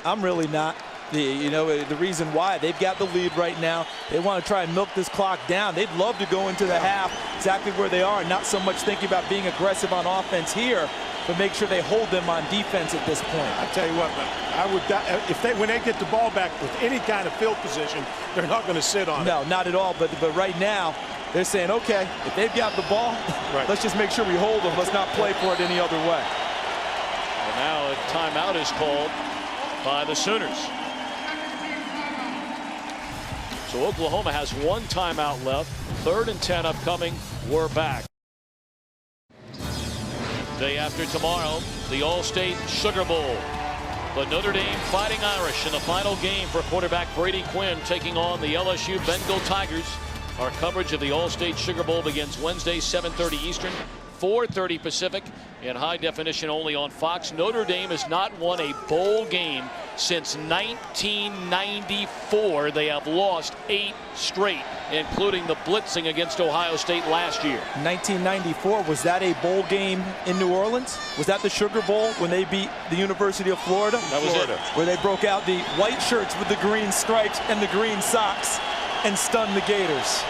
I'm really not. The reason why, they've got the lead right now. They want to try and milk this clock down. They'd love to go into the half exactly where they are, not so much thinking about being aggressive on offense here, but make sure they hold them on defense at this point. I tell you what, I would, when they get the ball back with any kind of field position, they're not going to sit on it. No, not at all. But right now, they're saying, okay, if they've got the ball, let's just make sure we hold them. Let's not play for it any other way. And now a timeout is called by the Sooners. So Oklahoma has 1 timeout left. 3rd and 10 upcoming. We're back. Day after tomorrow, the All-State Sugar Bowl. The Notre Dame Fighting Irish in the final game for quarterback Brady Quinn taking on the LSU Bengal Tigers. Our coverage of the All-State Sugar Bowl begins Wednesday, 7:30 Eastern, 4:30 Pacific, in high definition only on Fox. Notre Dame has not won a bowl game since 1994. They have lost 8 straight, including the blitzing against Ohio State last year. 1994, was that a bowl game in New Orleans? Was that the Sugar Bowl when they beat the University of Florida? That was it. Where they broke out the white shirts with the green stripes and the green socks and stunned the Gators.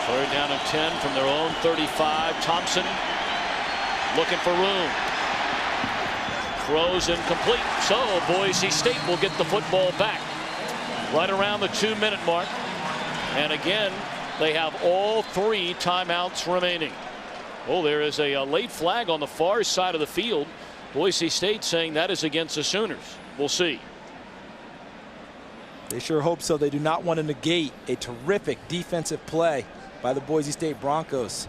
Third down and 10 from their own 35. Thompson looking for room. Throws incomplete. So Boise State will get the football back right around the 2-minute mark. And again, they have all 3 timeouts remaining. Oh, there is a late flag on the far side of the field. Boise State saying that is against the Sooners. We'll see. They sure hope so. They do not want to negate a terrific defensive play by the Boise State Broncos.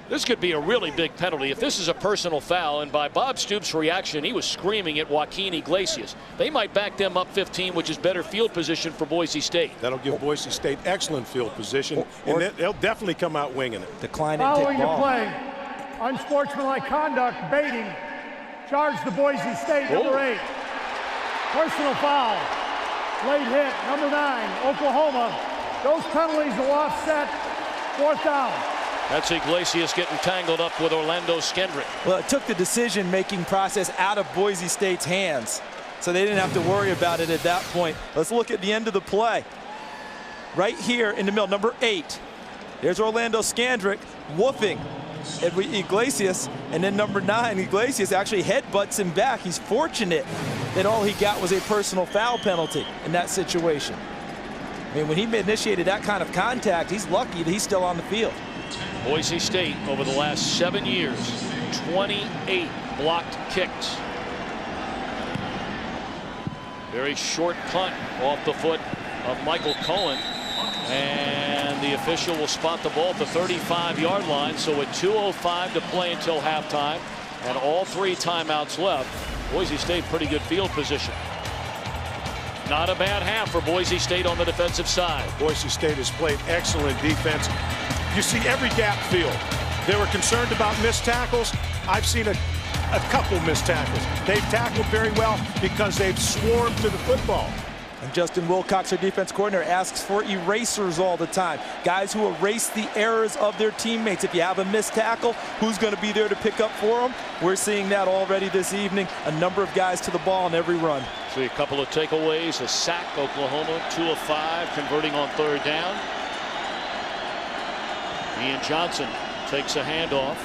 This could be a really big penalty if this is a personal foul, and by Bob Stoops' reaction, he was screaming at Joaquin Iglesias. They might back them up 15, which is better field position for Boise State. That'll give Boise State excellent field position, and they'll definitely come out winging it. Decline and take ball. Following the play, unsportsmanlike conduct, baiting, charge the Boise State, number 8. Personal foul, late hit, number 9, Oklahoma. Those penalties will offset 4th down. That's Iglesias getting tangled up with Orlando Skendrick. Well, it took the decision-making process out of Boise State's hands, so they didn't have to worry about it at that point. Let's look at the end of the play. Right here in the middle, number 8. There's Orlando Skendrick woofing at Iglesias, and then number 9, Iglesias actually headbutts him back. He's fortunate that all he got was a personal foul penalty in that situation. I mean, when he initiated that kind of contact, he's lucky that he's still on the field. Boise State, over the last 7 years, 28 blocked kicks. Very short punt off the foot of Michael Cohen. And the official will spot the ball at the 35-yard line. So with 2:05 to play until halftime and all 3 timeouts left, Boise State pretty good field position. Not a bad half for Boise State on the defensive side. Boise State has played excellent defense. You see every gap filled. They were concerned about missed tackles. I've seen a couple missed tackles. They've tackled very well because they've swarmed to the football. And Justin Wilcox, their defense coordinator, asks for erasers all the time. Guys who erase the errors of their teammates. If you have a missed tackle, who's going to be there to pick up for them? We're seeing that already this evening. A number of guys to the ball on every run. See a couple of takeaways. A sack, Oklahoma, 2 of 5, converting on 3rd down. Ian Johnson takes a handoff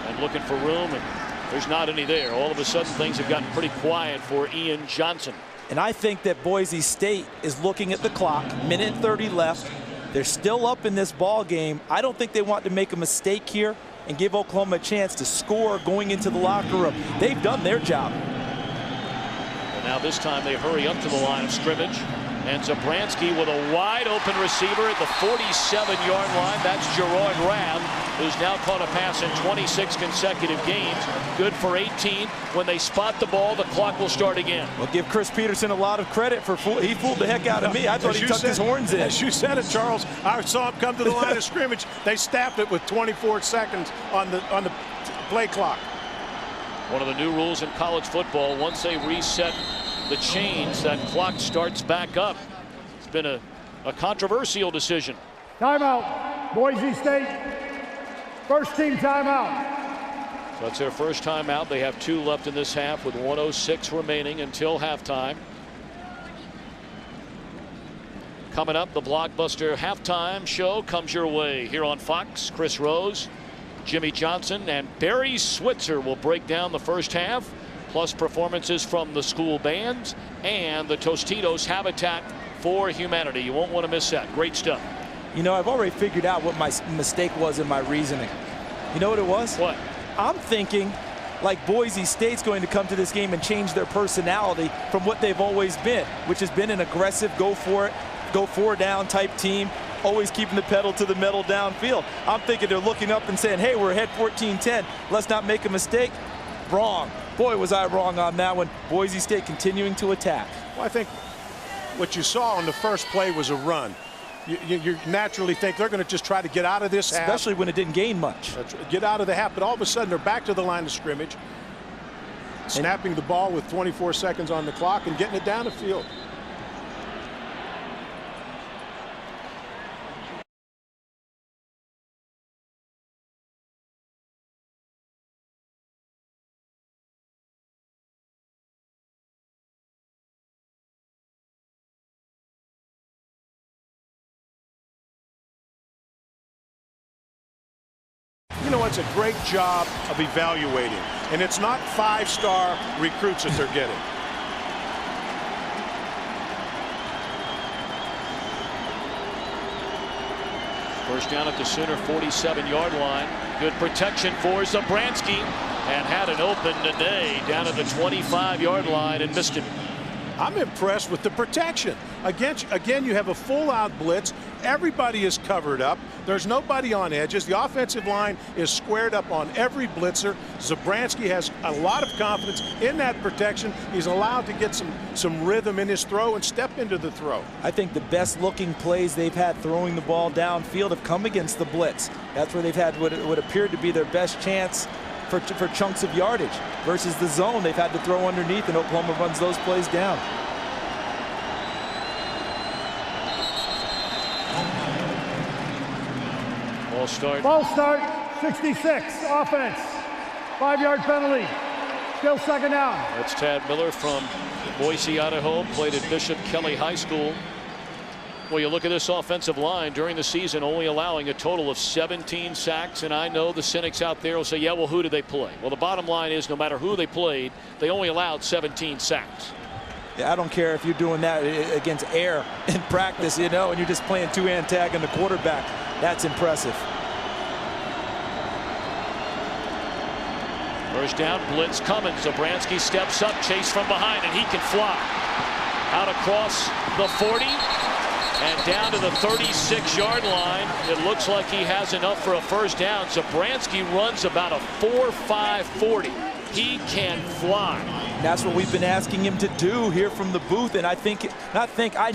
and looking for room, and there's not any there. All of a sudden, things have gotten pretty quiet for Ian Johnson. And I think that Boise State is looking at the clock, minute 30 left. They're still up in this ball game. I don't think they want to make a mistake here and give Oklahoma a chance to score going into the locker room. They've done their job. Well, now this time they hurry up to the line of scrimmage. And Zabransky with a wide open receiver at the 47-yard line. That's Gerard Rabb, who's now caught a pass in 26 consecutive games. Good for 18. When they spot the ball, the clock will start again. Well, give Chris Peterson a lot of credit for he fooled the heck out of me. I thought he tucked his horns in. As you said it, Charles, I saw him come to the line of scrimmage. They staffed it with 24 seconds on the play clock. One of the new rules in college football, once they reset the chains, that clock starts back up. It's been a controversial decision. Boise State. First team timeout. So that's their first timeout. They have 2 left in this half with 1:06 remaining until halftime. Coming up, the blockbuster halftime show comes your way here on Fox. Chris Rose, Jimmy Johnson, and Barry Switzer will break down the first half, plus performances from the school bands and the Tostitos Habitat for Humanity. You won't want to miss that. Great stuff. You know, I've already figured out what my mistake was in my reasoning. You know what it was? What? I'm thinking like Boise State's going to come to this game and change their personality from what they've always been, which has been an aggressive, go for it, go 4 down type team, always keeping the pedal to the metal downfield. I'm thinking they're looking up and saying, hey, we're ahead 14-10. Let's not make a mistake. Wrong. Boy, was I wrong on that one. Boise State continuing to attack. Well, I think what you saw on the first play was a run. You naturally think they're going to just try to get out of this half. Especially when it didn't gain much. Get out of the half, but all of a sudden they're back to the line of scrimmage, snapping the ball with 24 seconds on the clock and getting it down the field. You know, it's a great job of evaluating, and it's not 5-star recruits that they're getting. First down at the Sooner 47-yard line. Good protection for Zabransky, and had an open today down at the 25-yard line and missed him. I'm impressed with the protection. Again, you have a full-out blitz. Everybody is covered up. There's nobody on edges. The offensive line is squared up on every blitzer. Zabransky has a lot of confidence in that protection. He's allowed to get some rhythm in his throw and step into the throw. I think the best-looking plays they've had throwing the ball downfield have come against the blitz. That's where they've had what appeared to be their best chance for chunks of yardage. Versus the zone, they've had to throw underneath, and Oklahoma runs those plays down. Ball start, 66, offense. 5-yard penalty. Still second down. That's Tad Miller from Boise, Idaho, played at Bishop Kelly High School. Well, you look at this offensive line during the season, only allowing a total of 17 sacks. And I know the cynics out there will say, yeah, well, who did they play? Well, the bottom line is no matter who they played, they only allowed 17 sacks. Yeah, I don't care if you're doing that against air in practice, you know, and you're just playing two-hand tag on the quarterback. That's impressive. First down, blitz coming. Zabransky steps up, chase from behind, and he can fly. Out across the 40 and down to the 36-yard line. It looks like he has enough for a first down. Zabransky runs about a 4.5 40. He can fly. That's what we've been asking him to do here from the booth, and I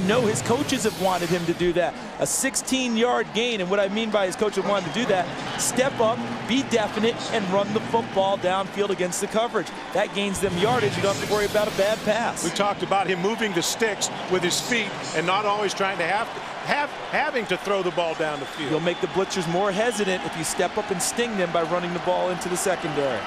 know his coaches have wanted him to do that. A 16-yard gain, and what I mean by his coaches wanted to do that, step up, be definite, and run the football downfield against the coverage. That gains them yardage. You don't have to worry about a bad pass. We talked about him moving the sticks with his feet and not always trying to having to throw the ball down the field. You'll make the blitzers more hesitant if you step up and sting them by running the ball into the secondary.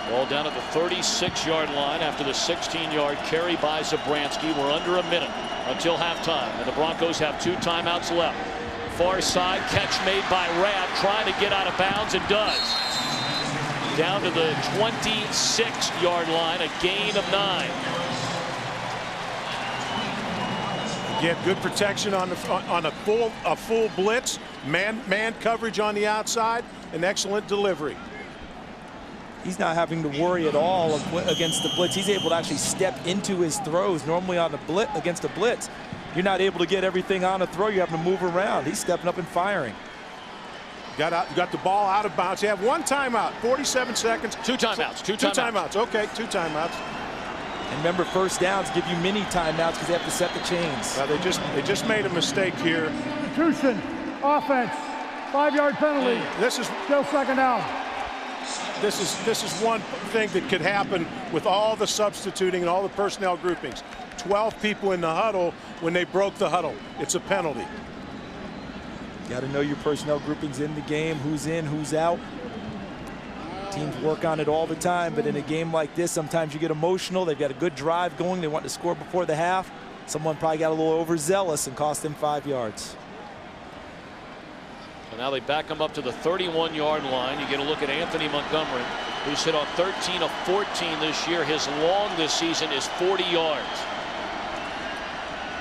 Ball down at the 36-yard line after the 16-yard carry by Zabransky. We're under a minute until halftime, and the Broncos have 2 timeouts left. Far side catch made by Rad, trying to get out of bounds, and does. Down to the 26-yard line, a gain of 9. Get good protection on a full blitz, man coverage on the outside, an excellent delivery. He's not having to worry at all against the blitz. He's able to actually step into his throws. Normally on against a blitz, you're not able to get everything on a throw. You have to move around. He's stepping up and firing. Got the ball out of bounds. You have 1 timeout, 47 seconds. 2 timeouts. 2 timeouts. Okay, 2 timeouts. And remember, first downs give you mini timeouts because they have to set the chains. They just made a mistake here. Institution, offense, 5-yard penalty. This is still second down. This is one thing that could happen with all the substituting and all the personnel groupings. 12 people in the huddle when they broke the huddle. It's a penalty. Got to know your personnel groupings in the game, who's in, who's out. Teams work on it all the time, but in a game like this, sometimes you get emotional. They've got a good drive going. They want to score before the half. Someone probably got a little overzealous and cost them 5 yards. So now they back him up to the 31-yard line. You get a look at Anthony Montgomery, who's hit on 13 of 14 this year. His long this season is 40 yards.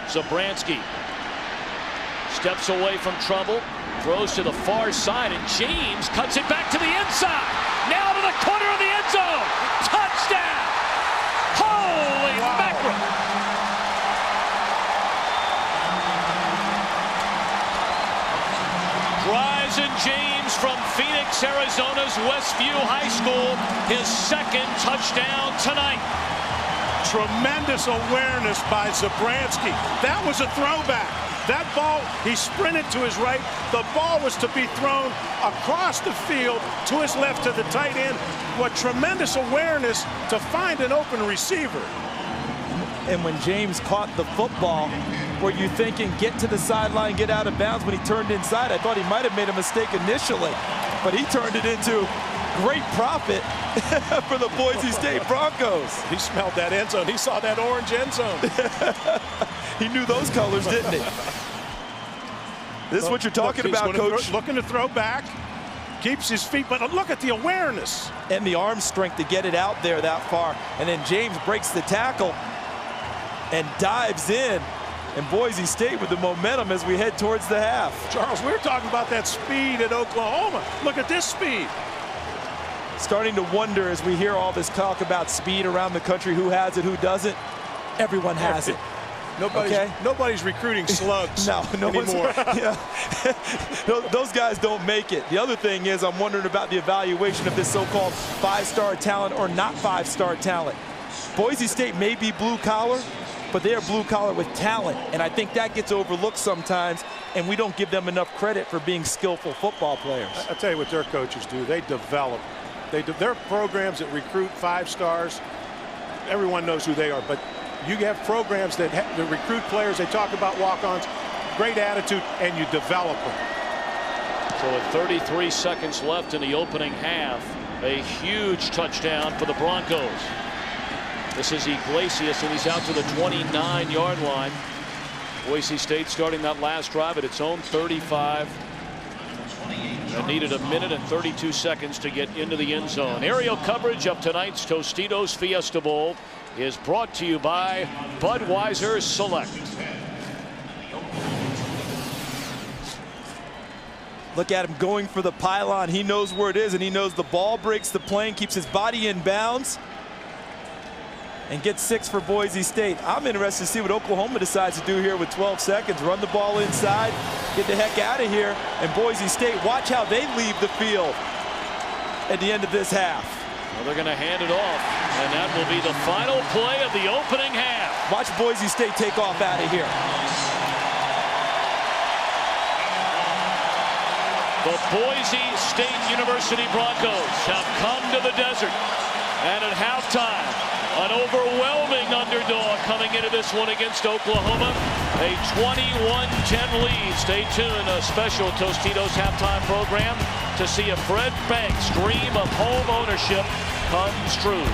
Zabransky steps away from trouble, throws to the far side, and James cuts it back to the inside. Now to the corner of the end zone. Touchdown! Holy mackerel! Bryson James from Phoenix, Arizona's Westview High School, his 2nd touchdown tonight. Tremendous awareness by Zabransky. That was a throwback. That ball, he sprinted to his right. The ball was to be thrown across the field to his left to the tight end. What tremendous awareness to find an open receiver. And when James caught the football, were you thinking get to the sideline, get out of bounds? When he turned inside, I thought he might have made a mistake initially, but he turned it into great profit for the Boise State Broncos. He smelled that end zone. He saw that orange end zone. He knew those colors, didn't he? This is what you're talking about, Coach. Looking to throw back. Keeps his feet, but look at the awareness. And the arm strength to get it out there that far. And then James breaks the tackle and dives in. And Boise State with the momentum as we head towards the half. Charles, we're talking about that speed at Oklahoma. Look at this speed. Starting to wonder as we hear all this talk about speed around the country, who has it, who doesn't. Everyone has it. Nobody's recruiting slugs anymore. Those guys don't make it. The other thing is I'm wondering about the evaluation of this so-called 5-star talent or not 5-star talent. Boise State may be blue collar, but they are blue collar with talent, and I think that gets overlooked sometimes, and we don't give them enough credit for being skillful football players. I'll tell you what their coaches do. They develop. Their programs that recruit 5 stars, everyone knows who they are, but you have programs that recruit players. They talk about walk-ons, great attitude, and you develop them. So with 33 seconds left in the opening half, a huge touchdown for the Broncos. This is Iglesias, and he's out to the 29-yard line. Boise State starting that last drive at its own 35. And needed a minute and 32 seconds to get into the end zone. Aerial coverage of tonight's Tostitos Fiesta Bowl is brought to you by Budweiser Select. Look at him going for the pylon. He knows where it is, and he knows the ball breaks the plane, keeps his body in bounds, and gets 6 for Boise State. I'm interested to see what Oklahoma decides to do here with 12 seconds. Run the ball inside, get the heck out of here. And Boise State, watch how they leave the field at the end of this half. Well, they're going to hand it off, and that will be the final play of the opening half. Watch Boise State take off out of here. The Boise State University Broncos have come to the desert, and at halftime, an overwhelming underdog coming into this one against Oklahoma. A 21-10 lead. Stay tuned. A special Tostitos halftime program to see if Fred Banks' dream of home ownership comes true.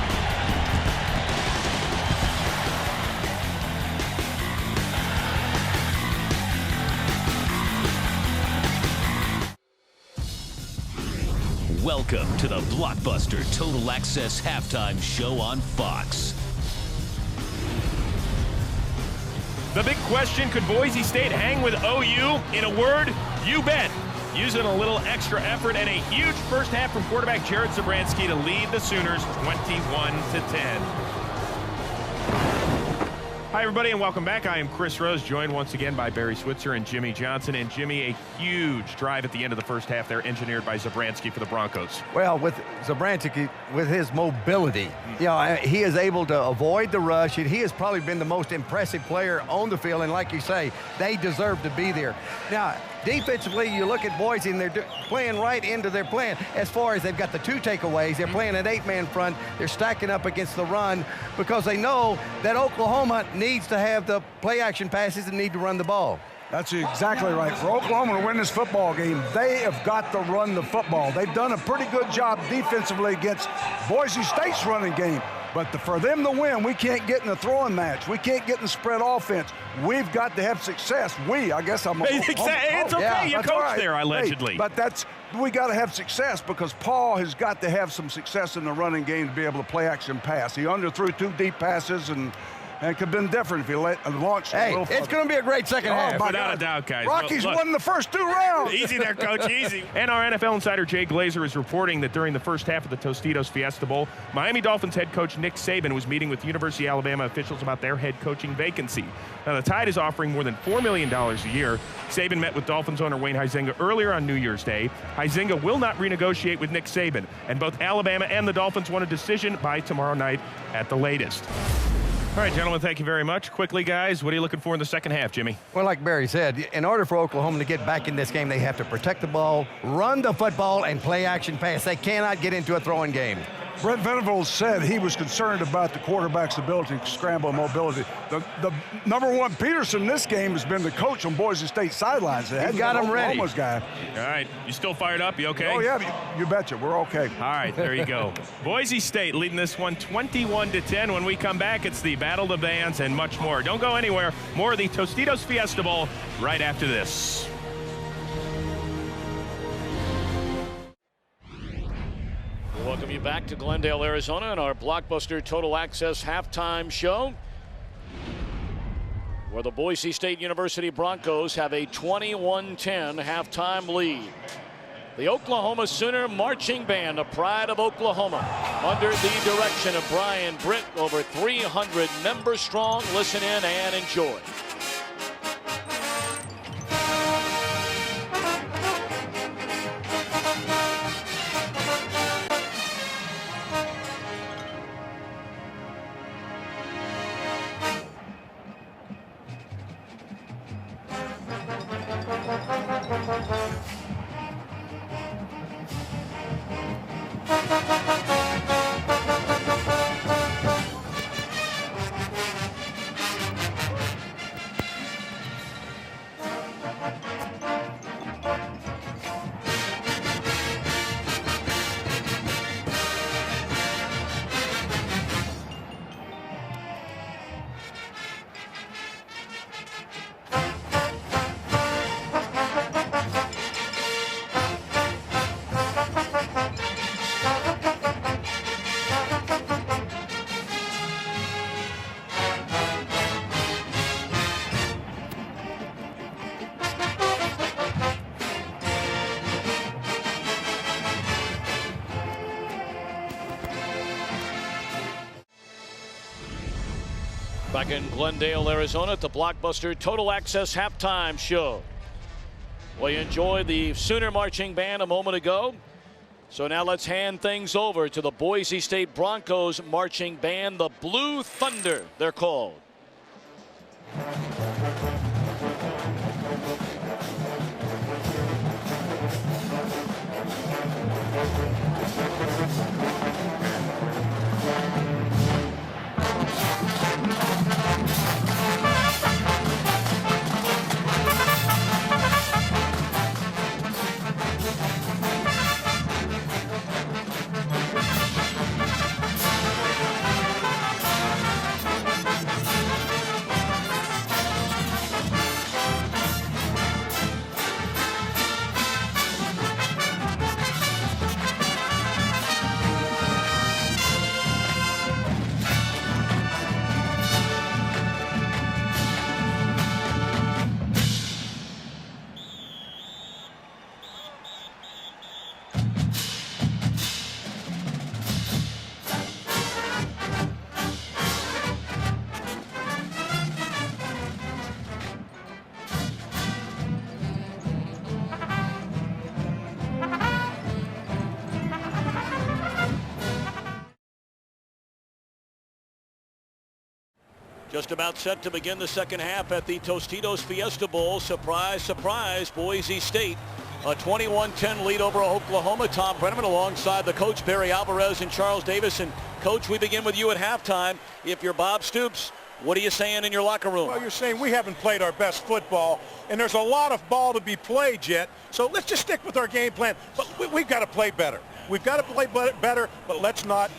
Welcome to the blockbuster Total Access halftime show on Fox. The big question, could Boise State hang with OU? In a word, you bet. Using a little extra effort and a huge first half from quarterback Jared Zabransky to lead the Sooners 21-10. Hi, everybody, and welcome back. I am Chris Rose, joined once again by Barry Switzer and Jimmy Johnson. And Jimmy, a huge drive at the end of the first half there, engineered by Zabransky for the Broncos. Well, with Zabransky, with his mobility, you know, he is able to avoid the rush. He has probably been the most impressive player on the field, and like you say, they deserve to be there. Now, defensively, you look at Boise, and they're playing right into their plan as far as they've got the two takeaways. They're playing an 8-man front. They're stacking up against the run because they know that Oklahoma needs to have the play-action passes and need to run the ball. That's exactly right. For Oklahoma to win this football game, they have got to run the football. They've done a pretty good job defensively against Boise State's running game. But for them to win, we can't get in the throwing match. We can't get in the spread offense. We've got to have success. I guess I'm... It's okay. Yeah, you coached right. there, allegedly. Hey, but we got to have success because Paul has got to have some success in the running game to be able to play action pass. He underthrew 2 deep passes and it could have been different if he launched a little further. It's going to be a great second half. Without a doubt, guys. Rockies won the first 2 rounds. Easy there, Coach, easy. And our NFL insider, Jay Glazer, is reporting that during the first half of the Tostitos Fiesta Bowl, Miami Dolphins head coach Nick Saban was meeting with University of Alabama officials about their head coaching vacancy. Now, the Tide is offering more than $4 million a year. Saban met with Dolphins owner Wayne Huizenga earlier on New Year's Day. Huizenga will not renegotiate with Nick Saban, and both Alabama and the Dolphins want a decision by tomorrow night at the latest. All right, gentlemen, thank you very much. Quickly, guys, what are you looking for in the second half, Jimmy? Well, like Barry said, in order for Oklahoma to get back in this game, they have to protect the ball, run the football, and play action pass. They cannot get into a throwing game. Brent Venables said he was concerned about the quarterback's ability to scramble mobility. The number one Peterson in this game has been the coach on Boise State sidelines. He got him ready. Guy. All right, you still fired up? You okay? Oh, yeah, you betcha. We're okay. All right, there you go. Boise State leading this one 21-10. When we come back, it's the Battle of the Bands and much more. Don't go anywhere. More of the Tostitos Fiesta Bowl right after this. Welcome you back to Glendale, Arizona, and our blockbuster Total Access halftime show, where the Boise State University Broncos have a 21-10 halftime lead. The Oklahoma Sooner Marching Band, the pride of Oklahoma, under the direction of Brian Britt, over 300 members strong. Listen in and enjoy. Back in Glendale, Arizona at the blockbuster Total Access halftime show. Well, you enjoyed the Sooner Marching Band a moment ago. So now let's hand things over to the Boise State Broncos marching band, the Blue Thunder, they're called. Just about set to begin the second half at the Tostitos Fiesta Bowl. Surprise, surprise, Boise State. A 21-10 lead over Oklahoma. Tom Brenneman alongside the coach Barry Alvarez and Charles Davis. And Coach, we begin with you at halftime. If you're Bob Stoops, what are you saying in your locker room? Well, you're saying we haven't played our best football, and there's a lot of ball to be played yet. So let's just stick with our game plan. But we've got to play better. We've got to play better, but let's not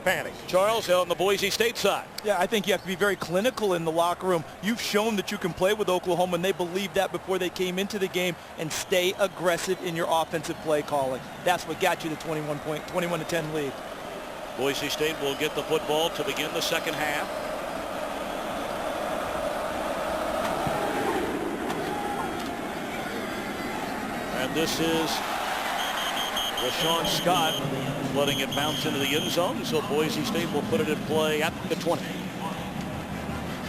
panic. Charles, on the Boise State side. Yeah, I think you have to be very clinical in the locker room. You've shown that you can play with Oklahoma, and they believed that before they came into the game, and stay aggressive in your offensive play calling. That's what got you the 21-10 lead. Boise State will get the football to begin the second half. And this is Rashawn Scott letting it bounce into the end zone, so Boise State will put it in play at the 20.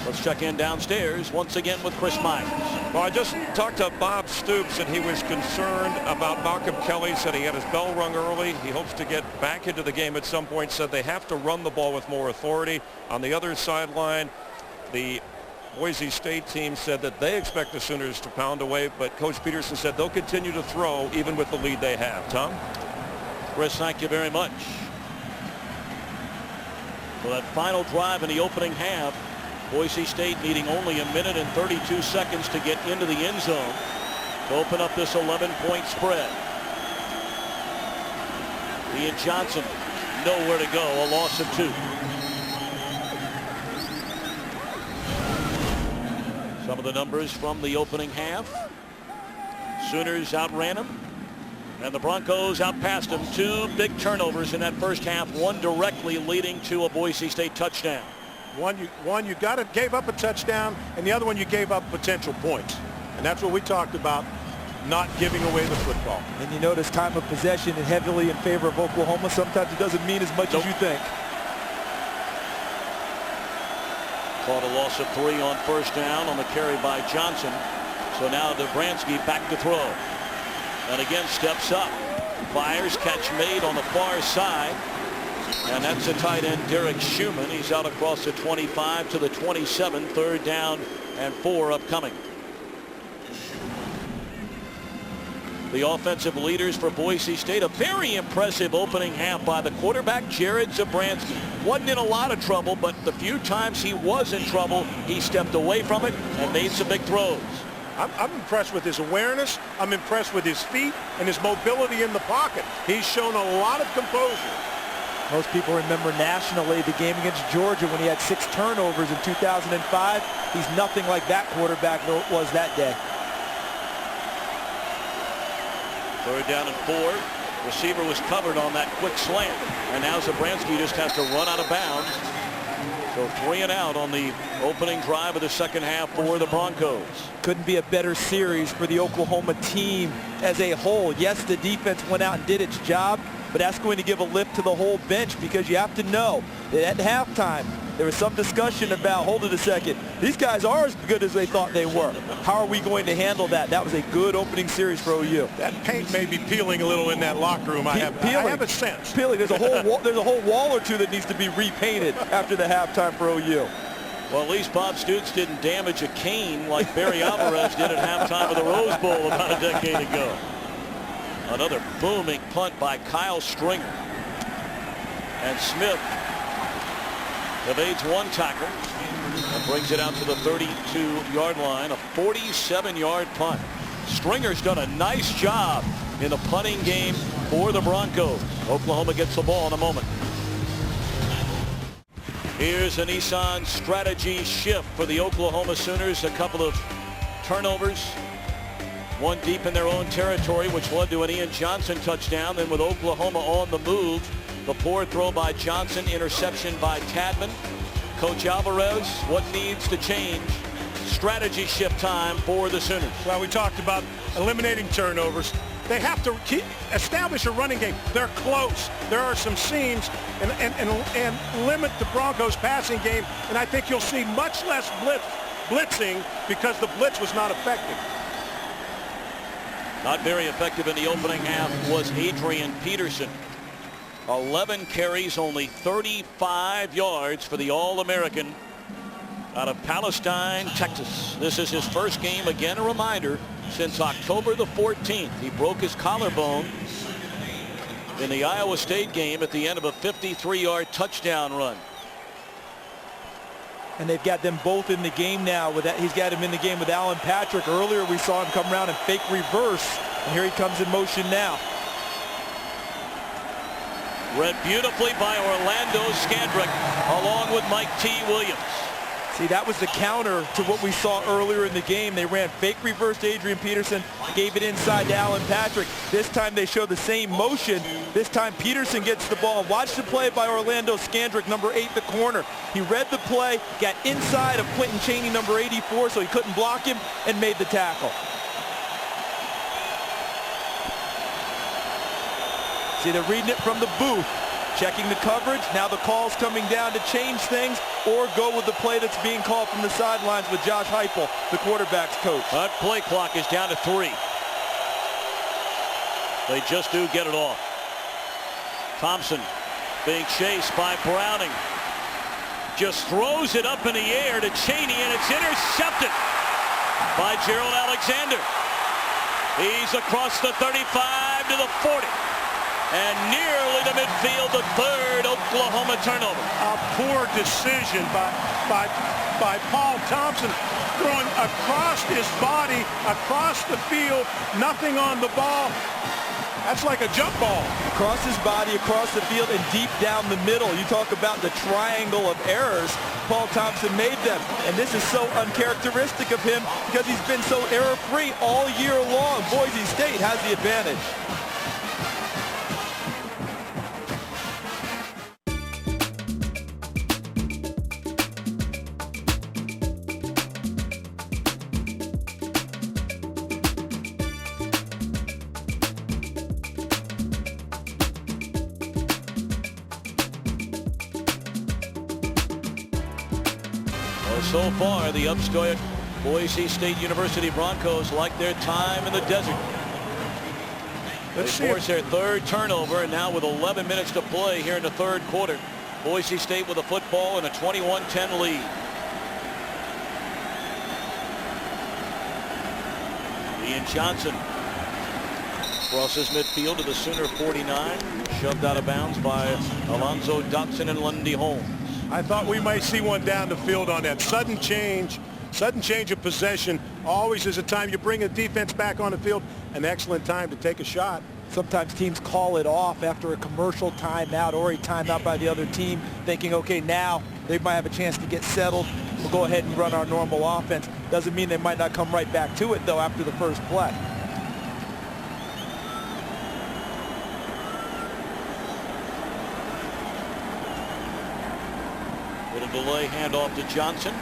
Let's check in downstairs once again with Chris Myers. Well, I just talked to Bob Stoops, and he was concerned about Malcolm Kelly. Said he had his bell rung early. He hopes to get back into the game at some point. Said they have to run the ball with more authority. On the other sideline, the Boise State team said that they expect the Sooners to pound away, but Coach Peterson said they'll continue to throw even with the lead they have. Tom? Chris, thank you very much. So that final drive in the opening half, Boise State needing only 1 minute and 32 seconds to get into the end zone to open up this 11-point spread. Ian Johnson nowhere to go, a loss of 2. Some of the numbers from the opening half. Sooners outran them, and the Broncos outpassed them. 2 big turnovers in that first half, one directly leading to a Boise State touchdown. One you gave up a touchdown, and the other one you gave up potential points. And that's what we talked about, not giving away the football. And you notice time of possession is heavily in favor of Oklahoma. Sometimes it doesn't mean as much as you think. Caught a loss of 3 on first down on the carry by Johnson. So now Dobransky back to throw. And again steps up. Fires, catch made on the far side. And that's the tight end Derek Schumann. He's out across the 25 to the 27. 3rd down and 4 upcoming. The offensive leaders for Boise State. A very impressive opening half by the quarterback, Jared Dobransky. Wasn't in a lot of trouble, but the few times he was in trouble, he stepped away from it and made some big throws. I'm impressed with his awareness. I'm impressed with his feet and his mobility in the pocket. He's shown a lot of composure. Most people remember nationally the game against Georgia when he had 6 turnovers in 2005. He's nothing like that quarterback was that day. 3rd down and 4. Receiver was covered on that quick slant. And now Dobransky just has to run out of bounds. So 3 and out on the opening drive of the second half for the Broncos. Couldn't be a better series for the Oklahoma team as a whole. Yes, the defense went out and did its job, but that's going to give a lift to the whole bench, because you have to know that at halftime, there was some discussion about, hold it a second, these guys are as good as they thought they were. How are we going to handle that? That was a good opening series for OU. That paint may be peeling a little in that locker room. I have a sense. Peeling. There's a whole wall or two that needs to be repainted after the halftime for OU. Well, at least Bob Stoops didn't damage a cane like Barry Alvarez did at halftime of the Rose Bowl about a decade ago. Another booming punt by Kyle Stringer. And Smith evades one tackle and brings it out to the 32-yard line. A 47-yard punt. Stringer's done a nice job in the punting game for the Broncos. Oklahoma gets the ball in a moment. Here's a Nissan strategy shift for the Oklahoma Sooners. A couple of turnovers. One deep in their own territory, which led to an Ian Johnson touchdown. Then with Oklahoma on the move, the poor throw by Johnson, interception by Tadman. Coach Alvarez, what needs to change? Strategy shift time for the Sooners. Well, we talked about eliminating turnovers. They have to establish a running game. They're close. There are some seams and limit the Broncos' passing game. And I think you'll see much less blitzing because the blitz was not effective. Not very effective in the opening half was Adrian Peterson. 11 carries, only 35 yards for the All-American out of Palestine, Texas. This is his first game, again a reminder, since October the 14th. He broke his collarbone in the Iowa State game at the end of a 53-yard touchdown run. And they've got them both in the game now. With that, he's got him in the game with Alan Patrick. Earlier we saw him come around and fake reverse, and here he comes in motion now. Read beautifully by Orlando Scandrick along with Mike T. Williams. See, that was the counter to what we saw earlier in the game. They ran fake reverse to Adrian Peterson, gave it inside to Alan Patrick. This time they show the same motion. This time Peterson gets the ball. Watch the play by Orlando Scandrick, number 8, the corner. He read the play, got inside of Quentin Chaney, number 84, so he couldn't block him, and made the tackle. See, they're reading it from the booth. Checking the coverage. Now the call's coming down to change things or go with the play that's being called from the sidelines with Josh Heupel, the quarterback's coach. That play clock is down to 3. They just do get it off. Thompson being chased by Browning. Just throws it up in the air to Chaney, and it's intercepted by Gerald Alexander. He's across the 35 to the 40. And nearly to midfield, the third Oklahoma turnover. A poor decision by Paul Thompson, throwing across his body, across the field, nothing on the ball. That's like a jump ball. Across his body, across the field, and deep down the middle. You talk about the triangle of errors. Paul Thompson made them. And this is so uncharacteristic of him because he's been so error-free all year long. Boise State has the advantage. So far, the upstart Boise State University Broncos like their time in the desert. They force their third turnover, and now with 11 minutes to play here in the third quarter, Boise State with a football and a 21-10 lead. Ian Johnson crosses midfield to the Sooner 49, shoved out of bounds by Alonzo Dotson and Lundy Holmes. I thought we might see one down the field on that sudden change of possession. Always is a time you bring a defense back on the field, an excellent time to take a shot. Sometimes teams call it off after a commercial timeout or a timeout by the other team, thinking, okay, now they might have a chance to get settled. We'll go ahead and run our normal offense. Doesn't mean they might not come right back to it, though, after the first play. Delay handoff to Johnson,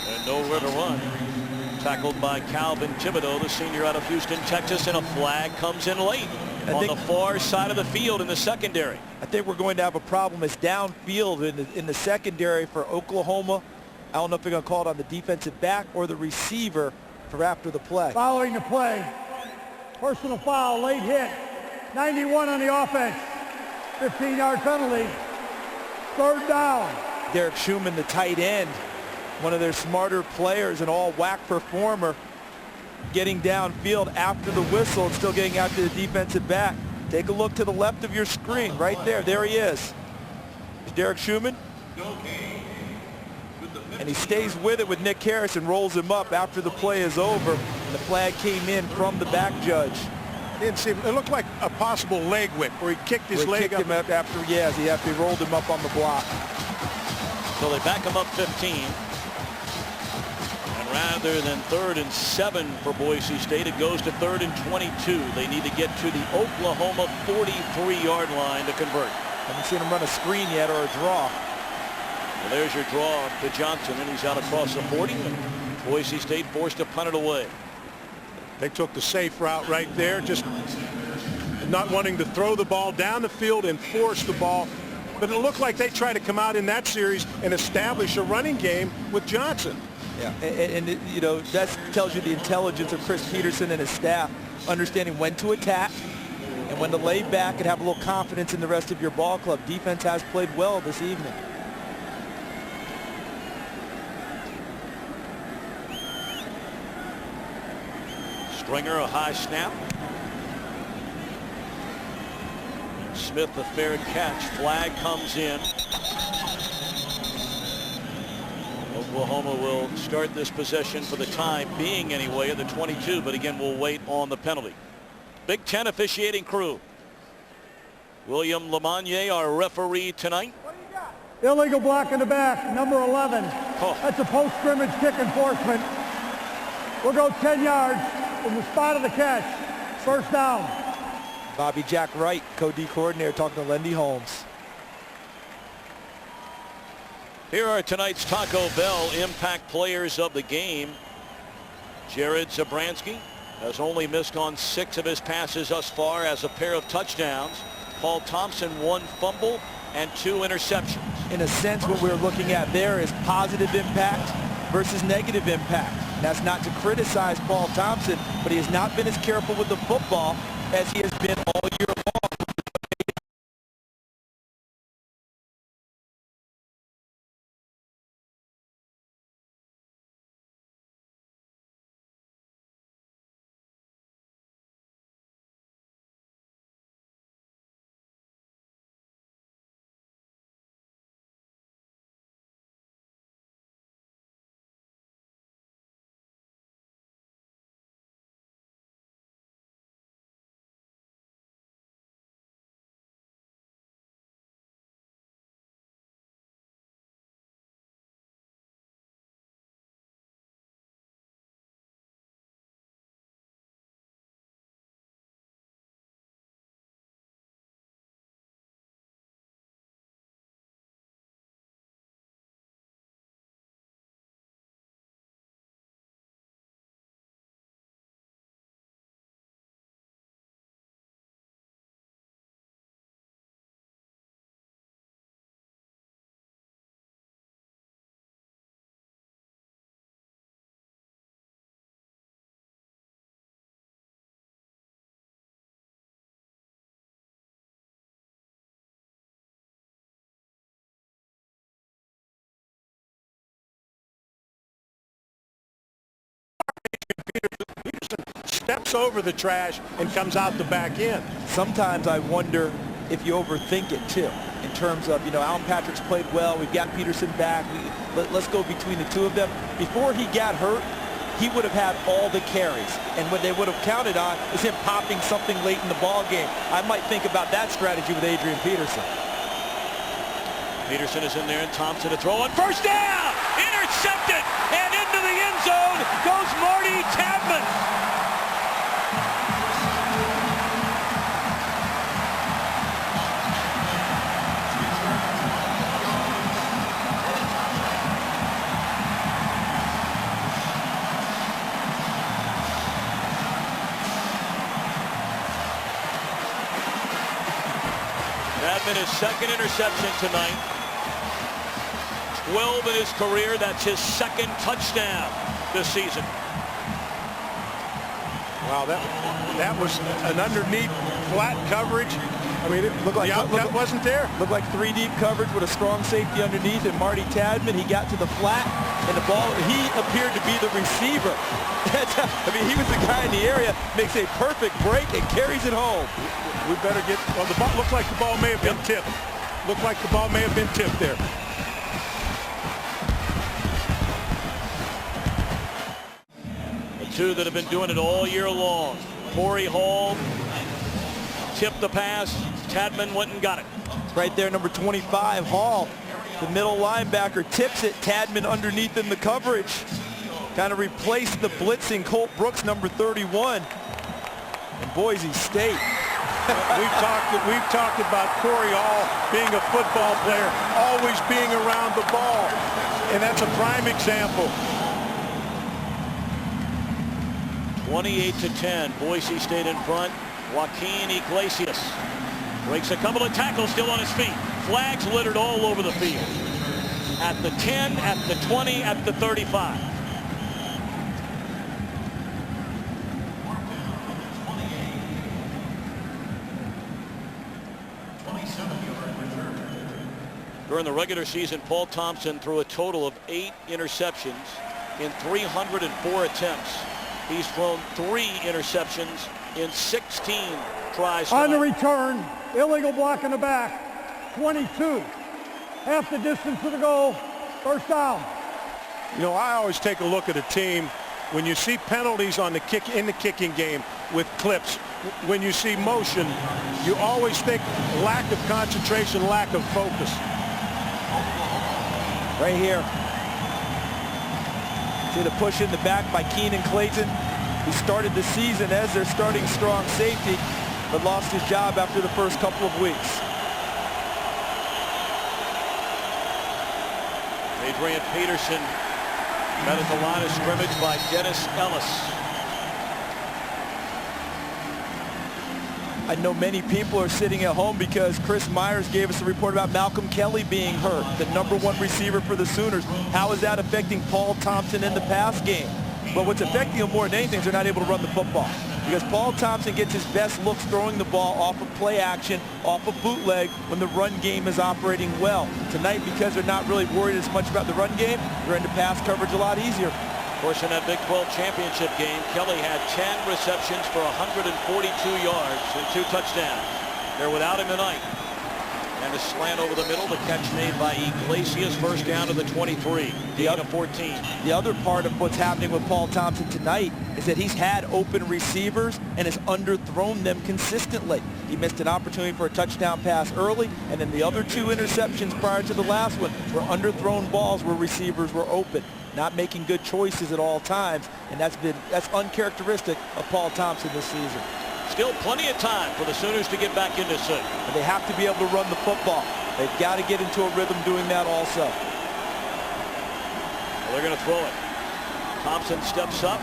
and nowhere to run. Tackled by Calvin Thibodeau, the senior out of Houston, Texas, and a flag comes in late. on the far side of the field in the secondary. I think we're going to have a problem. It's downfield in the secondary for Oklahoma. I don't know if they're going to call it on the defensive back or the receiver for after the play. Following the play, personal foul, late hit, 91 on the offense, 15-yard penalty, third down. Derek Schumann, the tight end, one of their smarter players, an all-WAC performer, getting downfield after the whistle and still getting after the defensive back. Take a look to the left of your screen, right there. There he is. It's Derek Schumann. And he stays with it with Nick Harris and rolls him up after the play is over. And the flag came in from the back judge. It looked like a possible leg whip where he kicked his leg up. Him up after, yes, he rolled him up on the block. So they back him up 15. And rather than 3rd and 7 for Boise State, it goes to 3rd and 22. They need to get to the Oklahoma 43-yard line to convert. Haven't seen him run a screen yet or a draw. Well, there's your draw to Johnson, and he's out across the 40. And Boise State forced to punt it away. They took the safe route right there, just not wanting to throw the ball down the field and force the ball. But it looked like they tried to come out in that series and establish a running game with Johnson. Yeah, and you know, that tells you the intelligence of Chris Peterson and his staff, understanding when to attack and when to lay back and have a little confidence in the rest of your ball club. Defense has played well this evening. Stringer, a high snap. Smith, a fair catch. Flag comes in. Oklahoma will start this possession for the time being anyway at the 22, but again we'll wait on the penalty. Big Ten officiating crew. William Lamagnier, our referee tonight. Illegal block in the back, number 11. Oh. That's a post-scrimmage kick enforcement. We'll go 10 yards from the spot of the catch. First down. Bobby Jack Wright, co-D coordinator, talking to Lendy Holmes. Here are tonight's Taco Bell impact players of the game. Jared Zabransky has only missed on 6 of his passes thus far, as a pair of touchdowns. Paul Thompson, 1 fumble and 2 interceptions. In a sense, what we're looking at there is positive impact versus negative impact. That's not to criticize Paul Thompson, but he has not been as careful with the football as he has been all year long. Peterson steps over the trash and comes out the back end. Sometimes I wonder if you overthink it too, in terms of, you know, Alan Patrick's played well. We've got Peterson back. Let's go between the two of them. Before he got hurt, he would have had all the carries, and what they would have counted on is him popping something late in the ball game. I might think about that strategy with Adrian Peterson. Peterson is in there, and Thompson to throw on first down, intercepted, and into the end zone goes Marty Tadman. Tadman, his second interception tonight. 12 in his career. That's his second touchdown this season. Wow, that was an underneath flat coverage. I mean, it looked like the outcut wasn't there. Looked like 3 deep coverage with a strong safety underneath, and Marty Tadman, he got to the flat, and the ball, he appeared to be the receiver. I mean, he was the guy in the area, makes a perfect break and carries it home. We better get, well, the ball looked like the ball may have been tipped. Looked like the ball may have been tipped there. The two that have been doing it all year long. Corey Hall tipped the pass. Tadman went and got it. Right there, number 25, Hall, the middle linebacker, tips it. Tadman underneath in the coverage. Kind of replaced the blitzing Colt Brooks, number 31, in Boise State. We've talked about Corey Hall being a football player, always being around the ball, and that's a prime example. 28-10, Boise State in front. Joaquin Iglesias breaks a couple of tackles, still on his feet. Flags littered all over the field. At the 10, at the 20, at the 35. During the regular season, Paul Thompson threw a total of 8 interceptions in 304 attempts. He's thrown 3 interceptions in 16 tries. On the return, illegal block in the back, 22. Half the distance to the goal, first down. You know, I always take a look at a team when you see penalties on the kick in the kicking game with clips. When you see motion, you always think lack of concentration, lack of focus. Right here. See the push in the back by Keenan Clayton. He started the season as their starting strong safety, but lost his job after the first couple of weeks. Adrian Peterson met at the line of scrimmage by Dennis Ellis. I know many people are sitting at home because Chris Myers gave us a report about Malcolm Kelly being hurt, the #1 receiver for the Sooners. How is that affecting Paul Thompson in the pass game? But what's affecting him more than anything is they're not able to run the football. Because Paul Thompson gets his best looks throwing the ball off of play action, off of bootleg, when the run game is operating well. Tonight, because they're not really worried as much about the run game, they're into pass coverage a lot easier. Of course, in that Big 12 championship game, Kelly had 10 receptions for 142 yards and 2 touchdowns. They're without him tonight. And a slant over the middle, the catch made by Iglesias, first down to the 23, gain of 14. The other part of what's happening with Paul Thompson tonight is that he's had open receivers and has underthrown them consistently. He missed an opportunity for a touchdown pass early, and then the other 2 interceptions prior to the last one were underthrown balls where receivers were open, not making good choices at all times, and that's uncharacteristic of Paul Thompson this season. Still plenty of time for the Sooners to get back in this thing. But they have to be able to run the football. They've got to get into a rhythm doing that also. Well, they're going to throw it. Thompson steps up.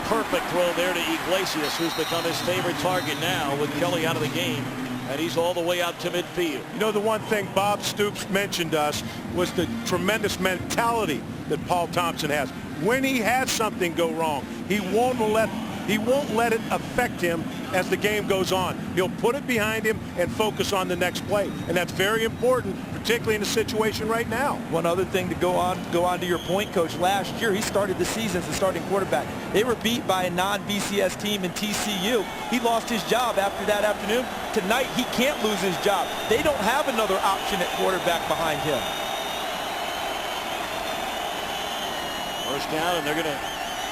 Perfect throw there to Iglesias, who's become his favorite target now with Kelly out of the game. And he's all the way out to midfield. You know, the one thing Bob Stoops mentioned to us was the tremendous mentality that Paul Thompson has. When he has something go wrong, he won't let it affect him as the game goes on. He'll put it behind him and focus on the next play. And that's very important, particularly in the situation right now. One other thing to go on to your point, Coach. Last year, he started the season as the starting quarterback. They were beat by a non-BCS team in TCU. He lost his job after that afternoon. Tonight, he can't lose his job. They don't have another option at quarterback behind him. First down, and they're going to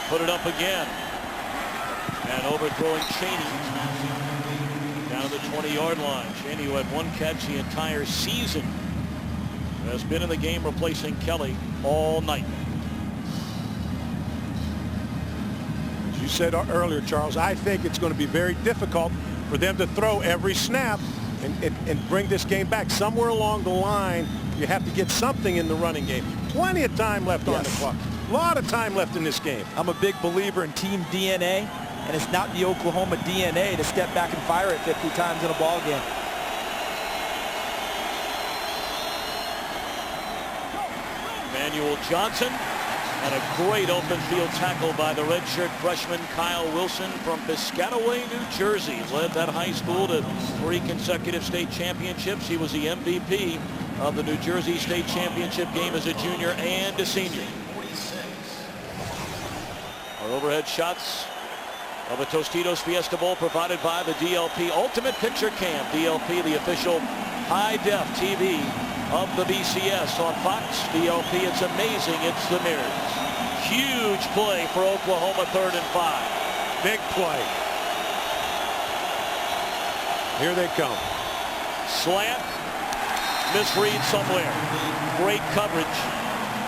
put it up again. And overthrowing Cheney down to the 20-yard line. Cheney, who had 1 catch the entire season, has been in the game replacing Kelly all night. As you said earlier, Charles, I think it's going to be very difficult for them to throw every snap and bring this game back. Somewhere along the line, you have to get something in the running game. Plenty of time left on the clock. A lot of time left in this game. I'm a big believer in team DNA. And it's not the Oklahoma DNA to step back and fire it 50 times in a ball game. Emmanuel Johnson. And a great open field tackle by the redshirt freshman Kyle Wilson from Piscataway, New Jersey. Led that high school to 3 consecutive state championships. He was the MVP of the New Jersey State Championship game as a junior and a senior. Our overhead shots of the Tostitos Fiesta Bowl provided by the DLP Ultimate Picture Cam. DLP, the official high-def TV of the BCS on Fox. DLP, it's amazing, it's the mirrors. Huge play for Oklahoma, 3rd and 5. Big play. Here they come. Slant. Misread somewhere. Great coverage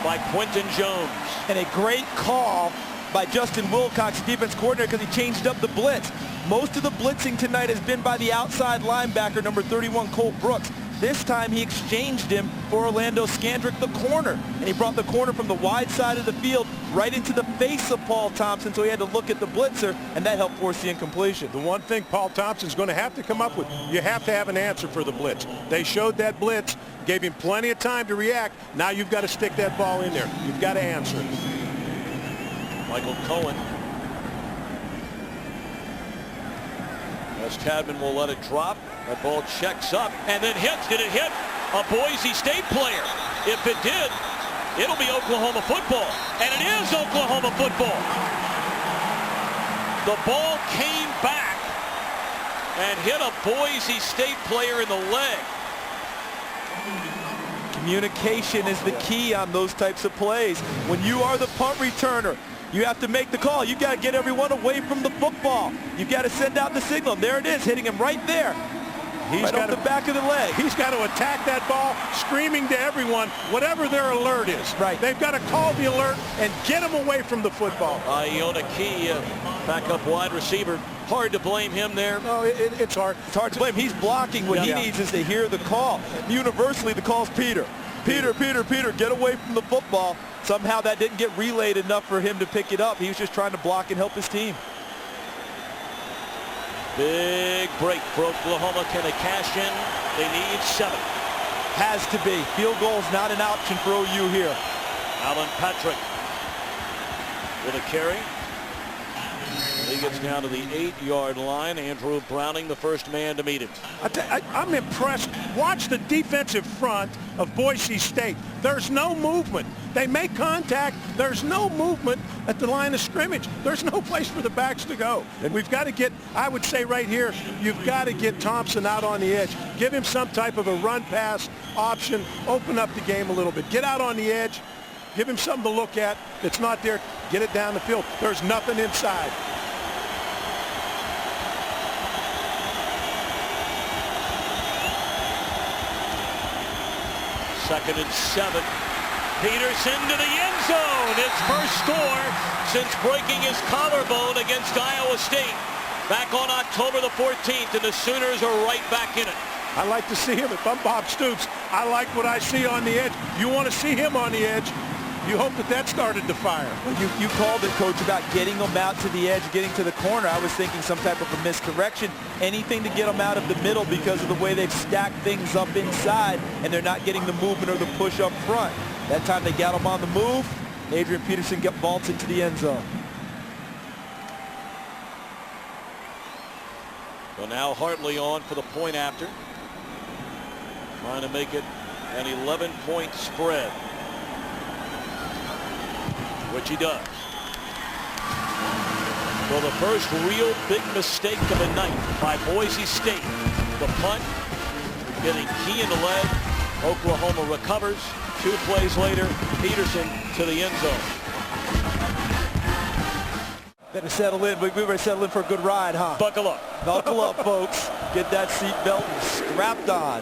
by Quentin Jones. And a great call by Justin Wilcox, defense coordinator, because he changed up the blitz. Most of the blitzing tonight has been by the outside linebacker, number 31, Colt Brooks. This time he exchanged him for Orlando Scandrick, the corner. And he brought the corner from the wide side of the field right into the face of Paul Thompson, so he had to look at the blitzer, and that helped force the incompletion. The one thing Paul Thompson's going to have to come up with, you have to have an answer for the blitz. They showed that blitz, gave him plenty of time to react. Now you've got to stick that ball in there. You've got to answer. Michael Cohen. As Tadman will let it drop. That ball checks up and then hits. Did it hit a Boise State player? If it did, it'll be Oklahoma football. And it is Oklahoma football. The ball came back and hit a Boise State player in the leg. Communication is the key on those types of plays. When you are the punt returner, you have to make the call. You got to get everyone away from the football. You got to send out the signal. There it is, hitting him right there. He's got the back of the leg. He's got to attack that ball, screaming to everyone, whatever their alert is. Right. They've got to call the alert and get him away from the football. Iona Key, backup wide receiver. Hard to blame him there. No, it's hard. It's hard to blame. He's blocking. What he needs is to hear the call. Universally, the call's Peter. Peter, get away from the football. Somehow that didn't get relayed enough for him to pick it up. He was just trying to block and help his team. Big break for Oklahoma. Can they cash in? They need 7. Has to be. Field goal is not an option for OU here. Alan Patrick with a carry. He gets down to the 8-yard line. Andrew Browning, the first man to meet him. I'm impressed. Watch the defensive front of Boise State. There's no movement. They make contact. There's no movement at the line of scrimmage. There's no place for the backs to go. And we've got to get, I would say right here, you've got to get Thompson out on the edge. Give him some type of a run-pass option. Open up the game a little bit. Get out on the edge. Give him something to look at that's not there. Get it down the field. There's nothing inside. Second and 7. Peterson to the end zone. His first score since breaking his collarbone against Iowa State back on October the 14th, and the Sooners are right back in it. I like to see him. If I'm Bob Stoops, I like what I see on the edge. You want to see him on the edge. You hope that started to fire. You called it, Coach, about getting them out to the edge, getting to the corner. I was thinking some type of a miscorrection. Anything to get them out of the middle because of the way they've stacked things up inside, and they're not getting the movement or the push up front. That time they got them on the move. Adrian Peterson vaults into the end zone. Well, now Hartley on for the point after. Trying to make it an 11-point spread, which he does. Well, the first real big mistake of the night by Boise State. The punt, getting key in the leg. Oklahoma recovers. 2 plays later, Peterson to the end zone. Better settle in. We better settle in for a good ride, huh? Buckle up. Buckle up, folks. Get that seatbelt strapped on.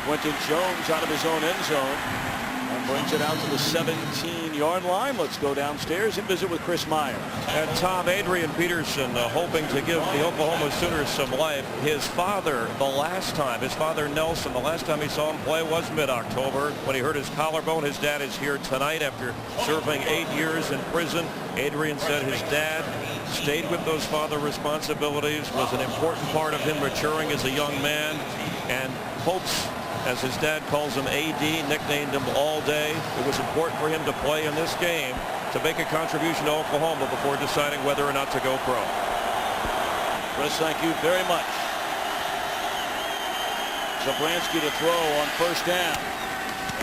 Quentin Jones out of his own end zone and brings it out to the 17-yard line. Let's go downstairs and visit with Chris Meyer. And Tom, Adrian Peterson hoping to give the Oklahoma Sooners some life. His father, his father Nelson, the last time he saw him play was mid-October when he hurt his collarbone. His dad is here tonight after serving 8 years in prison. Adrian said his dad stayed with those father responsibilities, was an important part of him maturing as a young man, and hopes, as his dad calls him, AD, nicknamed him All Day. It was important for him to play in this game to make a contribution to Oklahoma before deciding whether or not to go pro. Chris, thank you very much. Zabransky to throw on first down.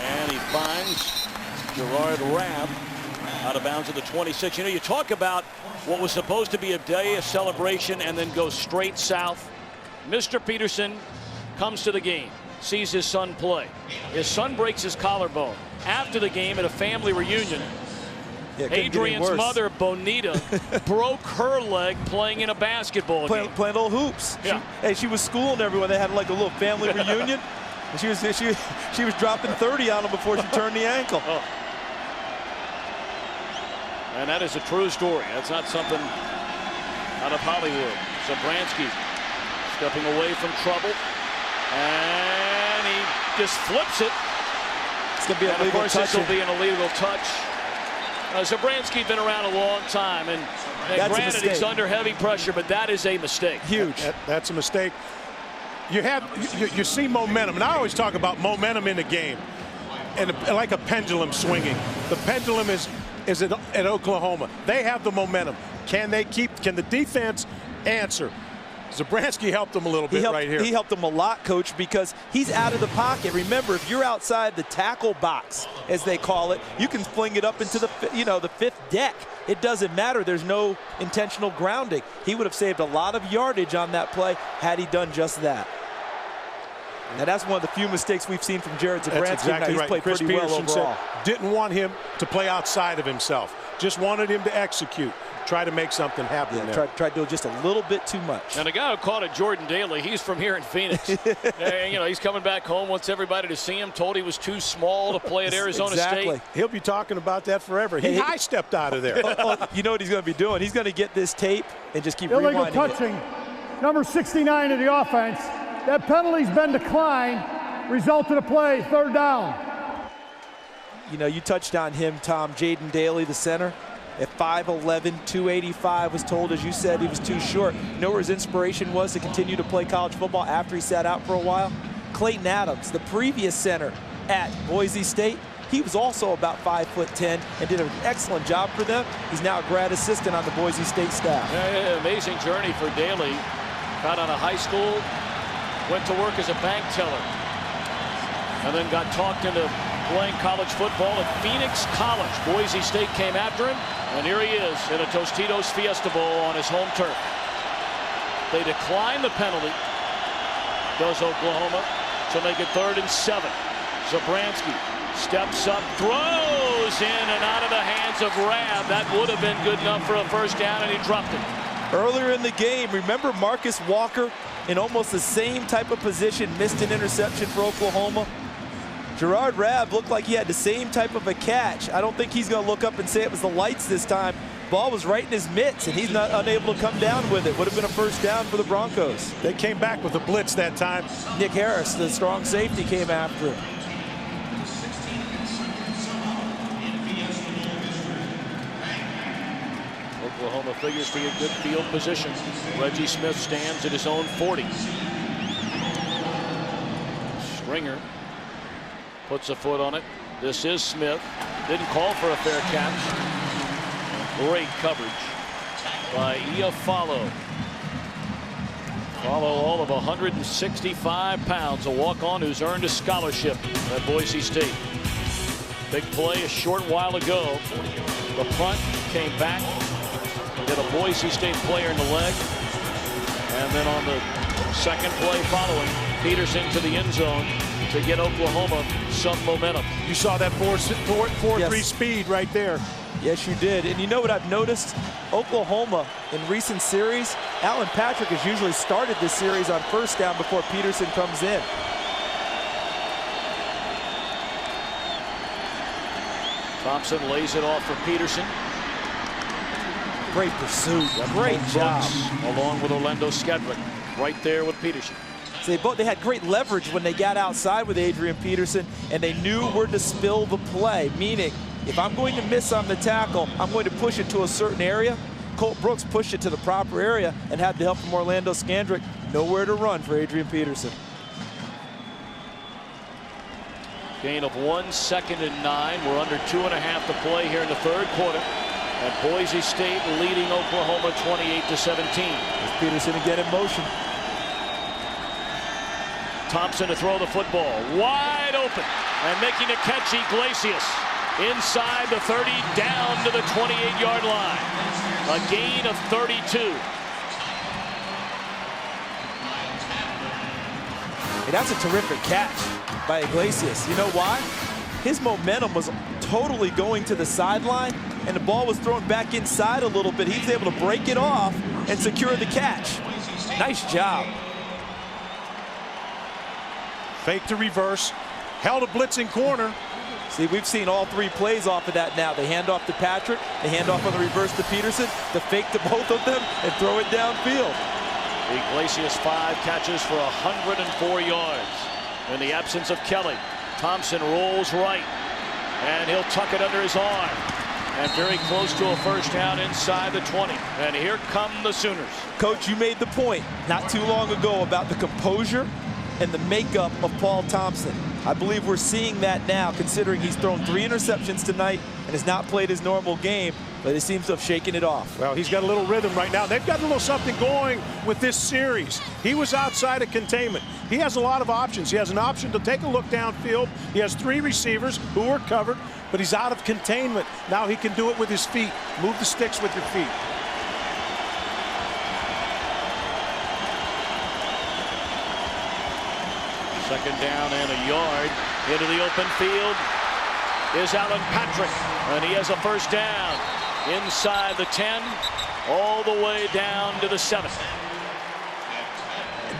And he finds Gerard Rabb out of bounds at the 26. You know, you talk about what was supposed to be a day of celebration and then go straight south. Mr. Peterson comes to the game, sees his son play. His son breaks his collarbone. After the game at a family reunion, Adrian's mother, Bonita, broke her leg playing in a basketball game. Playing little hoops. Yeah. She was schooling everyone. They had like a little family reunion. And she was dropping 30 on them before she turned the ankle. Oh. And that is a true story. That's not something out of Hollywood. Zabransky stepping away from trouble. And he just flips it. It's going to be a legal touch. Of course, this will be an illegal touch. Zabransky's been around a long time, and granted he's under heavy pressure, but that is a mistake. Huge. That's a mistake. You see momentum, and I always talk about momentum in the game, and like a pendulum swinging. The pendulum is at Oklahoma. They have the momentum. Can the defense answer? Zabransky helped them a little bit right here. He helped them a lot, Coach, because he's out of the pocket. Remember, if you're outside the tackle box, as they call it, you can fling it up into the fifth deck. It doesn't matter. There's no intentional grounding. He would have saved a lot of yardage on that play had he done just that. And that's one of the few mistakes we've seen from Jared Zabransky. That's exactly He's right. played Chris pretty well Peterson overall. Didn't want him to play outside of himself. Just wanted him to execute. Try to make something happen there. Tried to do just a little bit too much. And the guy who caught it, Jordan Daly, he's from here in Phoenix. And, he's coming back home, wants everybody to see him, told he was too small to play at Arizona State. He'll be talking about that forever. He high-stepped out of there. You know what he's going to be doing? He's going to get this tape and just keep illegal rewinding touching. it. Number 69 of the offense. That penalty's been declined. Result of the play, third down. You touched on him, Tom. Jaden Daly, the center. At 5'11", 285, was told, as you said, he was too short. You know where his inspiration was to continue to play college football after he sat out for a while? Clayton Adams, the previous center at Boise State. He was also about 5'10" and did an excellent job for them. He's now a grad assistant on the Boise State staff. Amazing journey for Daly. Got out of high school, went to work as a bank teller, and then got talked into playing college football at Phoenix College. Boise State came after him, and here he is in a Tostitos Fiesta Bowl on his home turf. They decline the penalty, does Oklahoma, to make it 3rd and 7. Zabransky steps up, throws in and out of the hands of Rabb. That would have been good enough for a first down, and he dropped it. Earlier in the game, remember Marcus Walker in almost the same type of position, missed an interception for Oklahoma. Gerard Rabb looked like he had the same type of a catch. I don't think he's going to look up and say it was the lights this time. Ball was right in his mitts, and he's not unable to come down with it. Would have been a first down for the Broncos. They came back with a blitz that time. Nick Harris, the strong safety, came after him. Oklahoma figures to get good field position. Reggie Smith stands at his own 40. Stringer puts a foot on it. This is Smith. Didn't call for a fair catch. Great coverage by Iafallo. Follow all of 165 pounds. A walk-on who's earned a scholarship at Boise State. Big play a short while ago. The punt came back. Hit a Boise State player in the leg. And then on the second play following, Peterson to the end zone to get Oklahoma some momentum. You saw that 4.3 speed right there. Yes, you did. And you know what I've noticed? Oklahoma in recent series, Alan Patrick has usually started this series on first down before Peterson comes in. Thompson lays it off for Peterson. Great pursuit. Great job. Along with Orlando Skedrick right there with Peterson. So they had great leverage when they got outside with Adrian Peterson, and they knew where to spill the play, meaning if I'm going to miss on the tackle, I'm going to push it to a certain area. Colt Brooks pushed it to the proper area and had the help from Orlando Skedrick. Nowhere to run for Adrian Peterson. Gain of 1, 2nd and 9. We're under 2.5 to play here in the third quarter. And Boise State leading Oklahoma 28-17. There's Peterson again in motion. Thompson to throw the football. Wide open. And making a catch, Iglesias. Inside the 30, down to the 28-yard line. A gain of 32. Hey, that's a terrific catch by Iglesias. You know why? His momentum was totally going to the sideline, and the ball was thrown back inside a little bit. He was able to break it off and secure the catch. Nice job. Fake to reverse. Held a blitzing corner. See, we've seen all 3 plays off of that now. They hand off to Patrick, they hand off on the reverse to Peterson, the fake to both of them, and throw it downfield. Iglesias 5 catches for 104 yards. In the absence of Kelly, Thompson rolls right, and he'll tuck it under his arm. And very close to a first down inside the 20. And here come the Sooners. Coach, you made the point not too long ago about the composure and the makeup of Paul Thompson. I believe we're seeing that now, considering he's thrown 3 interceptions tonight and has not played his normal game, but he seems to have shaken it off. Well, he's got a little rhythm right now. They've got a little something going with this series. He was outside of containment. He has a lot of options. He has an option to take a look downfield. He has 3 receivers who are covered, but he's out of containment. Now he can do it with his feet. Move the sticks with your feet. Second down and a yard. Into the open field is Alan Patrick, and he has a first down inside the 10, all the way down to the 7.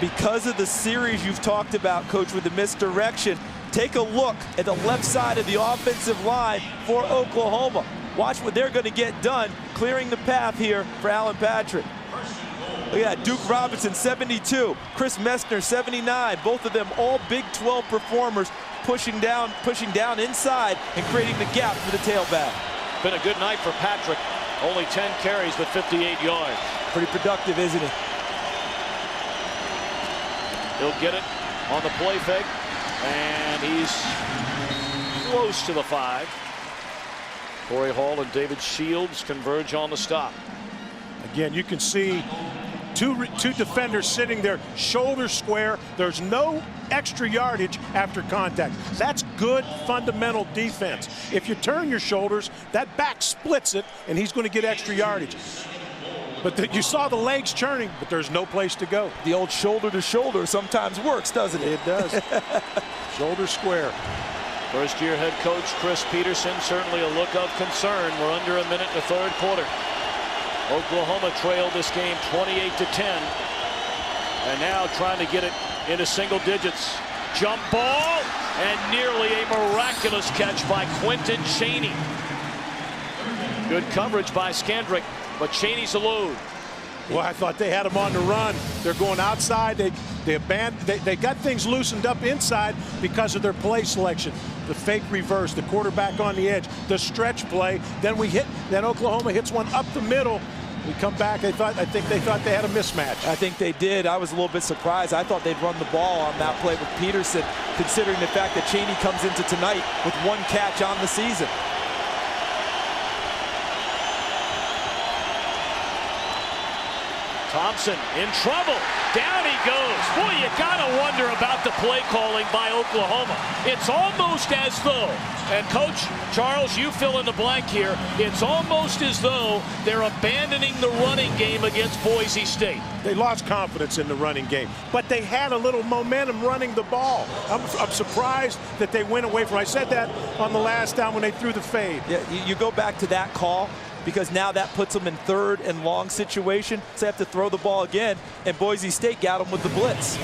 Because of the series you've talked about, Coach, with the misdirection, take a look at the left side of the offensive line for Oklahoma. Watch what they're going to get done, clearing the path here for Alan Patrick. Look at that, Duke Robinson, 72. Chris Messner, 79. Both of them all Big 12 performers, pushing down inside and creating the gap for the tailback. Been a good night for Patrick. Only 10 carries, but 58 yards. Pretty productive, isn't he? He'll get it on the play fake, and he's close to the 5. Corey Hall and David Shields converge on the stop. Again, you can see two defenders sitting there, shoulder square. There's no extra yardage after contact. That's good fundamental defense. If you turn your shoulders, that back splits it, and he's going to get extra yardage. But you saw the legs churning, but there's no place to go. The old shoulder to shoulder sometimes works, doesn't it? It does. Shoulder square. First-year head coach Chris Peterson, certainly a look of concern. We're under a minute in the third quarter. Oklahoma trailed this game 28-10, and now trying to get it into single digits. Jump ball, and nearly a miraculous catch by Quentin Chaney. Good coverage by Skandrick, but Chaney's alone. Well, I thought they had him on the run. They're going outside. They got things loosened up inside because of their play selection. The fake reverse, the quarterback on the edge, the stretch play. Then Oklahoma hits one up the middle. We come back. I think they thought they had a mismatch. I think they did. I was a little bit surprised. I thought they'd run the ball on that play with Peterson, considering the fact that Chaney comes into tonight with 1 catch on the season. Thompson in trouble. Down he goes. Boy, you gotta wonder about the play calling by Oklahoma. It's almost as though, and Coach Charles, you fill in the blank here, it's almost as though they're abandoning the running game against Boise State. They lost confidence in the running game, but they had a little momentum running the ball. I'm surprised that they went away from it. I said that on the last down when they threw the fade. Yeah, you go back to that call, because now that puts them in 3rd and long situation. So they have to throw the ball again, and Boise State got them with the blitz.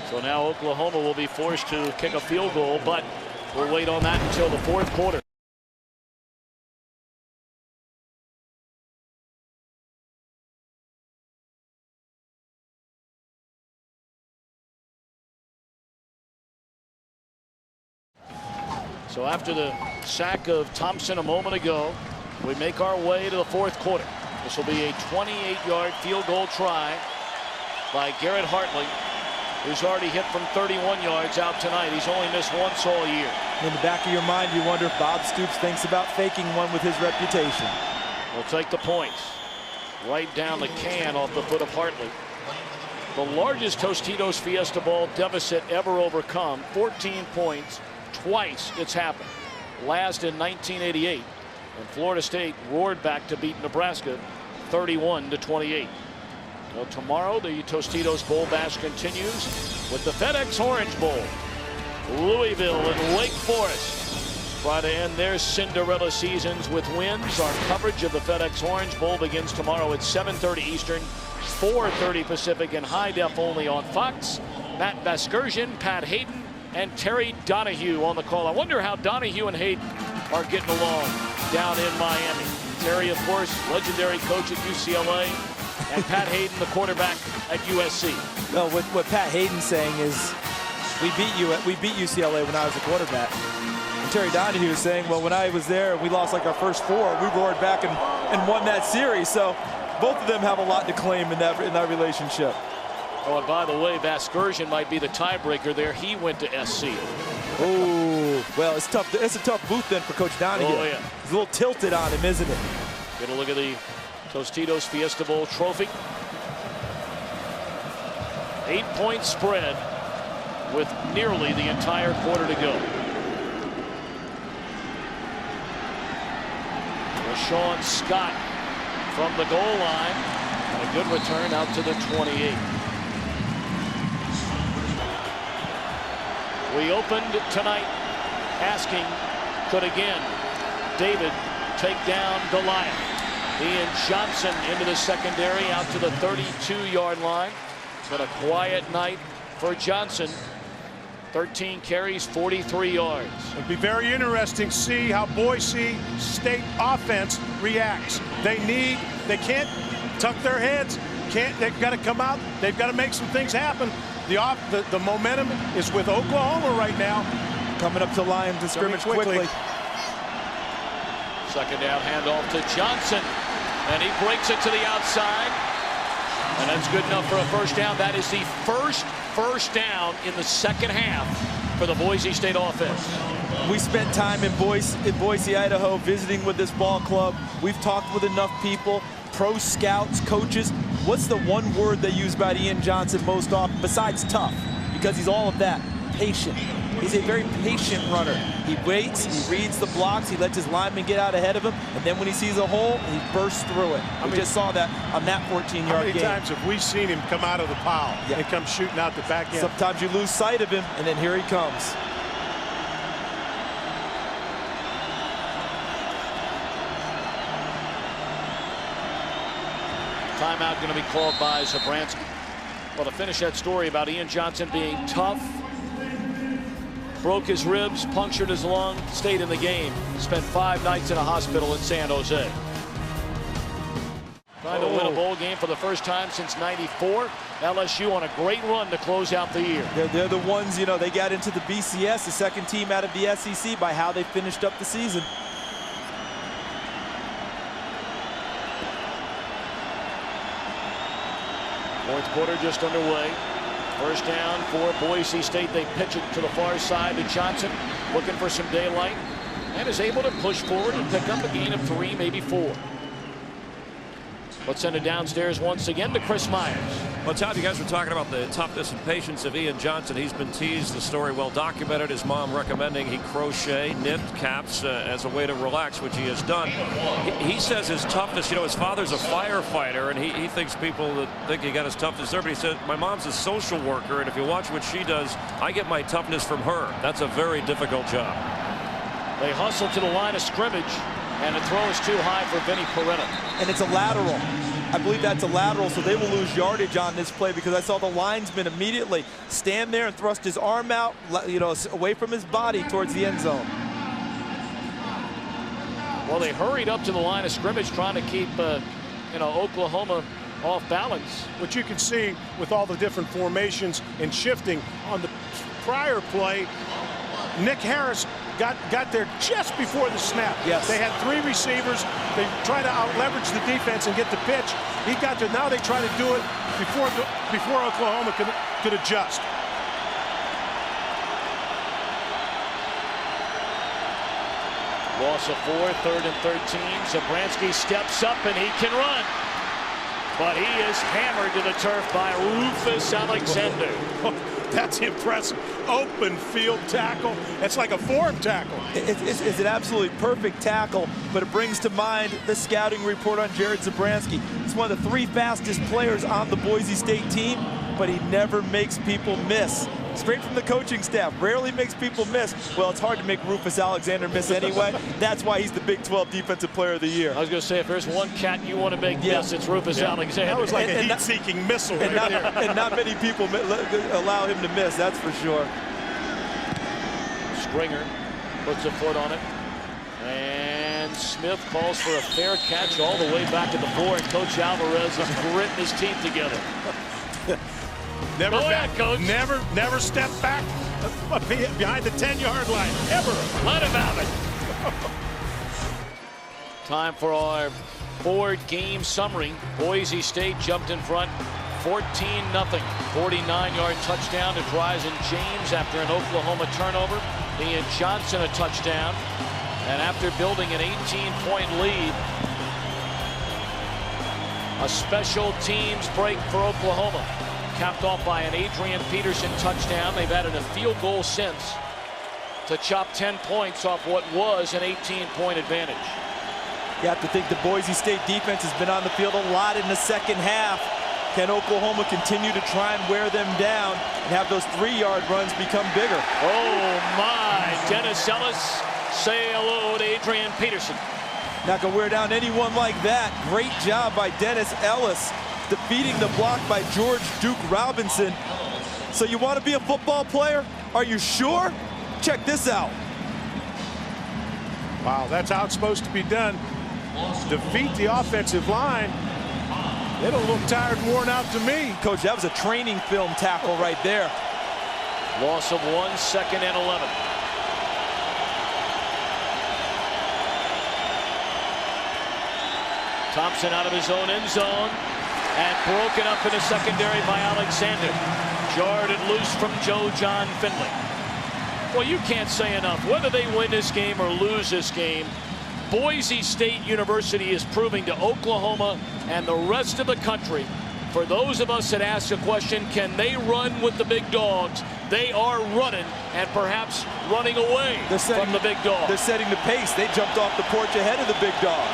So now Oklahoma will be forced to kick a field goal, but we'll wait on that until the fourth quarter. So after the sack of Thompson a moment ago, we make our way to the fourth quarter. This will be a 28-yard field goal try by Garrett Hartley. who's already hit from 31 yards out tonight. He's only missed once all year. In the back of your mind, you wonder if Bob Stoops thinks about faking one with his reputation. We'll take the points. Right down the can off the foot of Hartley. The largest Tostitos Fiesta Bowl deficit ever overcome, 14 points. Twice it's happened. Last in 1988, when Florida State roared back to beat Nebraska 31-28. Well, tomorrow the Tostitos Bowl Bash continues with the FedEx Orange Bowl. Louisville and Wake Forest try to end their Cinderella seasons with wins. Our coverage of the FedEx Orange Bowl begins tomorrow at 7:30 Eastern, 4:30 Pacific, and high def only on Fox. Matt Vasgersian, Pat Hayden, and Terry Donahue on the call. I wonder how Donahue and Hayden are getting along down in Miami. Terry, of course, legendary coach at UCLA, and Pat Hayden, the quarterback at USC. Well, what Pat Hayden's saying is, we beat UCLA when I was a quarterback. And Terry Donahue is saying, well, when I was there, we lost like our first 4. We roared back and won that series. So both of them have a lot to claim in that relationship. Oh, and by the way, Vasgersian might be the tiebreaker there. He went to SC. Oh, well, it's tough. It's a tough booth then for Coach Donahue. Oh, yeah. He's a little tilted on him, isn't it? Get a look at the Tostitos Fiesta Bowl trophy. 8-point spread with nearly the entire quarter to go. Rashawn Scott from the goal line. And a good return out to the 28. We opened tonight asking, could again David take down Goliath? Ian Johnson into the secondary out to the 32-yard line. It's been a quiet night for Johnson. 13 carries, 43 yards. It'll be very interesting to see how Boise State offense reacts. They can't tuck their heads. They've got to come out. They've got to make some things happen. The momentum is with Oklahoma right now. Coming up to line to scrimmage quickly. Second down handoff to Johnson. And he breaks it to the outside. And that's good enough for a first down. That is the first down in the second half for the Boise State offense. We spent time in Boise, Idaho, visiting with this ball club. We've talked with enough people, pro scouts, coaches. What's the one word they use about Ian Johnson most often, besides tough? Because he's all of that. Patient. He's a very patient runner. He waits, he reads the blocks, he lets his lineman get out ahead of him, and then when he sees a hole, he bursts through it. We just saw that on that 14-yard game. How many times have we seen him come out of the pile and come shooting out the back end? Sometimes you lose sight of him, and then here he comes. Timeout going to be called by Zabransky. Well, to finish that story about Ian Johnson being tough, broke his ribs, punctured his lung, stayed in the game, spent 5 nights in a hospital in San Jose. Trying to win a bowl game for the first time since '94. LSU on a great run to close out the year. They're the ones, you know, they got into the BCS, the second team out of the SEC, by how they finished up the season. Fourth quarter just underway. First down for Boise State. They pitch it to the far side to Johnson, looking for some daylight, and is able to push forward and pick up a gain of 3, maybe 4. Let's send it downstairs once again to Chris Myers. Well, Todd, you guys were talking about the toughness and patience of Ian Johnson. He's been teased, the story well documented, his mom recommending he crochet, knit caps as a way to relax, which he has done. He says his toughness, you know, his father's a firefighter, and he thinks people that think he got his toughness there, but he said, my mom's a social worker, and if you watch what she does, I get my toughness from her. That's a very difficult job. They hustle to the line of scrimmage, and the throw is too high for Vinny Peretta. And it's a lateral. I believe that's a lateral, so they will lose yardage on this play, because I saw the linesman immediately stand there and thrust his arm out, you know, away from his body towards the end zone. Well, they hurried up to the line of scrimmage trying to keep, you know, Oklahoma off balance. What you can see with all the different formations and shifting on the prior play, Nick Harris got there just before the snap. Yes. They had 3 receivers. They tried to out-leverage the defense and get the pitch. He got there. Now they try to do it before Oklahoma could adjust. Loss of 4, 3rd and 13. Zabransky steps up and he can run. But he is hammered to the turf by Rufus Alexander. That's impressive. Open field tackle. It's like a form tackle. It's an absolutely perfect tackle, but it brings to mind the scouting report on Jared Zabransky. He's one of the 3 fastest players on the Boise State team, but he never makes people miss. Straight from the coaching staff, rarely makes people miss. Well, it's hard to make Rufus Alexander miss anyway. That's why he's the Big 12 Defensive Player of the Year. I was going to say, if there's one cat you want to make miss, it's Rufus Alexander. That was like a heat-seeking missile right there. And not many people allow him to miss, that's for sure. Stringer puts a foot on it. And Smith calls for a fair catch all the way back to the 4, and Coach Alvarez is gritting his teeth together. Never step back behind the 10-yard line, ever. Let him have it. Time for our board game summary. Boise State jumped in front 14-0. 49-yard touchdown to Dryzen James after an Oklahoma turnover. Ian Johnson a touchdown. And after building an 18-point lead, a special teams break for Oklahoma, capped off by an Adrian Peterson touchdown. They've added a field goal since to chop 10 points off what was an 18-point advantage. You have to think the Boise State defense has been on the field a lot in the second half. Can Oklahoma continue to try and wear them down and have those 3-yard runs become bigger? Oh my, Dennis Ellis, say hello to Adrian Peterson. Not gonna wear down anyone like that. Great job by Dennis Ellis, defeating the block by George Duke Robinson. So you want to be a football player? Are you sure? Check this out. Wow, that's how it's supposed to be done. Defeat the offensive line. They don't look tired and worn out to me. Coach, that was a training film tackle right there. Loss of 1, 2nd and 11. Thompson out of his own end zone and broken up in the secondary by Alexander. Jarred it loose from Joe John Finley. Well, you can't say enough. Whether they win this game or lose this game, Boise State University is proving to Oklahoma and the rest of the country, for those of us that ask the question, can they run with the big dogs? They are running, and perhaps running away from the big dog. They're setting the pace. They jumped off the porch ahead of the big dog.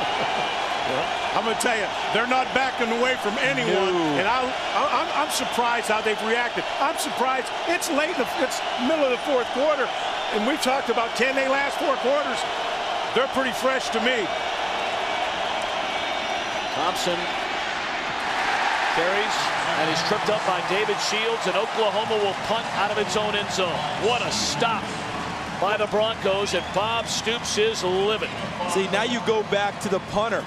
I'm going to tell you, they're not backing away from anyone, and I'm surprised how they've reacted. I'm surprised. It's late, it's middle of the 4th quarter, and we've talked about can they last 4 quarters. They're pretty fresh to me. Thompson carries, and he's tripped up by David Shields, and Oklahoma will punt out of its own end zone. What a stop by the Broncos, and Bob Stoops is livid. See, now you go back to the punter,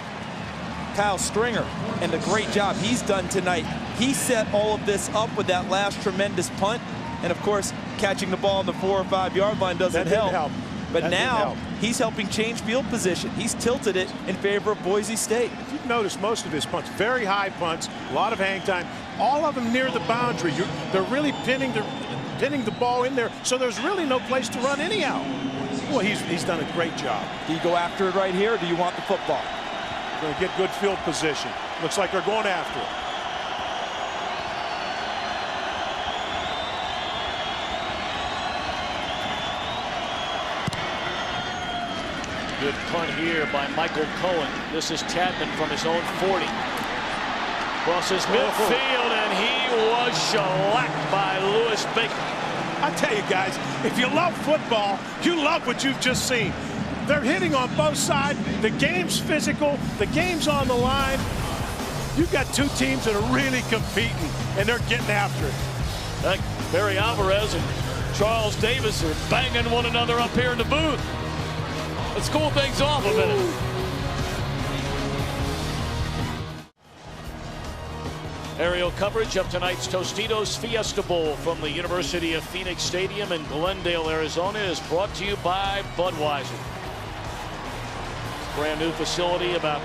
Kyle Stringer, and the great job he's done tonight. He set all of this up with that last tremendous punt, and of course, catching the ball on the 4 or 5 yard line doesn't help. But now he's helping change field position. He's tilted it in favor of Boise State. If you've noticed, most of his punts, very high punts, a lot of hang time, all of them near the boundary. They're really pinning the ball in there, so there's really no place to run anyhow. Well, he's done a great job. Do you go after it right here, or do you want the football? Going to get good field position. Looks like they're going after it. Good punt here by Michael Cohen. This is Tadman from his own 40. Crosses midfield, and he was shellacked by Lewis Baker. I tell you guys, if you love football, you love what you've just seen. They're hitting on both sides. The game's physical. The game's on the line. You've got 2 teams that are really competing, and they're getting after it. Barry Alvarez and Charles Davis are banging one another up here in the booth. Let's cool things off a minute. Aerial coverage of tonight's Tostitos Fiesta Bowl from the University of Phoenix Stadium in Glendale, Arizona is brought to you by Budweiser. Brand new facility about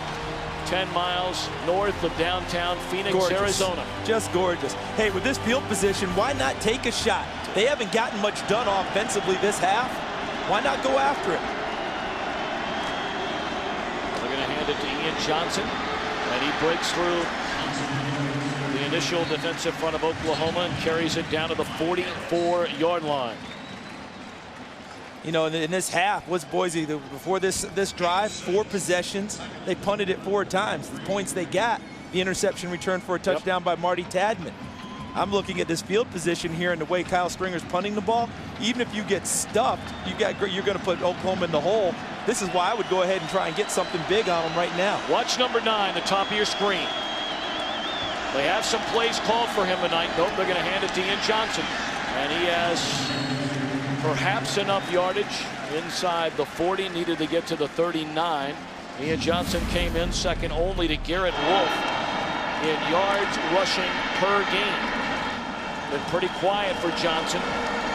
10 miles north of downtown Phoenix, gorgeous. Arizona. Just gorgeous. Hey, with this field position, why not take a shot? They haven't gotten much done offensively this half. Why not go after it? They're going to hand it to Ian Johnson, and he breaks through the initial defensive front of Oklahoma and carries it down to the 44-yard line. You know, in this half, what's Boise, before this drive, 4 possessions. They punted it 4 times. The points they got, the interception return for a touchdown by Marty Tadman. I'm looking at this field position here and the way Kyle Stringer's punting the ball. Even if you get stuffed, you're going to put Oklahoma in the hole. This is why I would go ahead and try and get something big on them right now. Watch number 9, the top of your screen. They have some plays called for him tonight. Nope, they're going to hand it to Ian Johnson. And he has perhaps enough yardage inside the 40, needed to get to the 39. Ian Johnson came in second only to Garrett Wolf in yards rushing per game. Been pretty quiet for Johnson,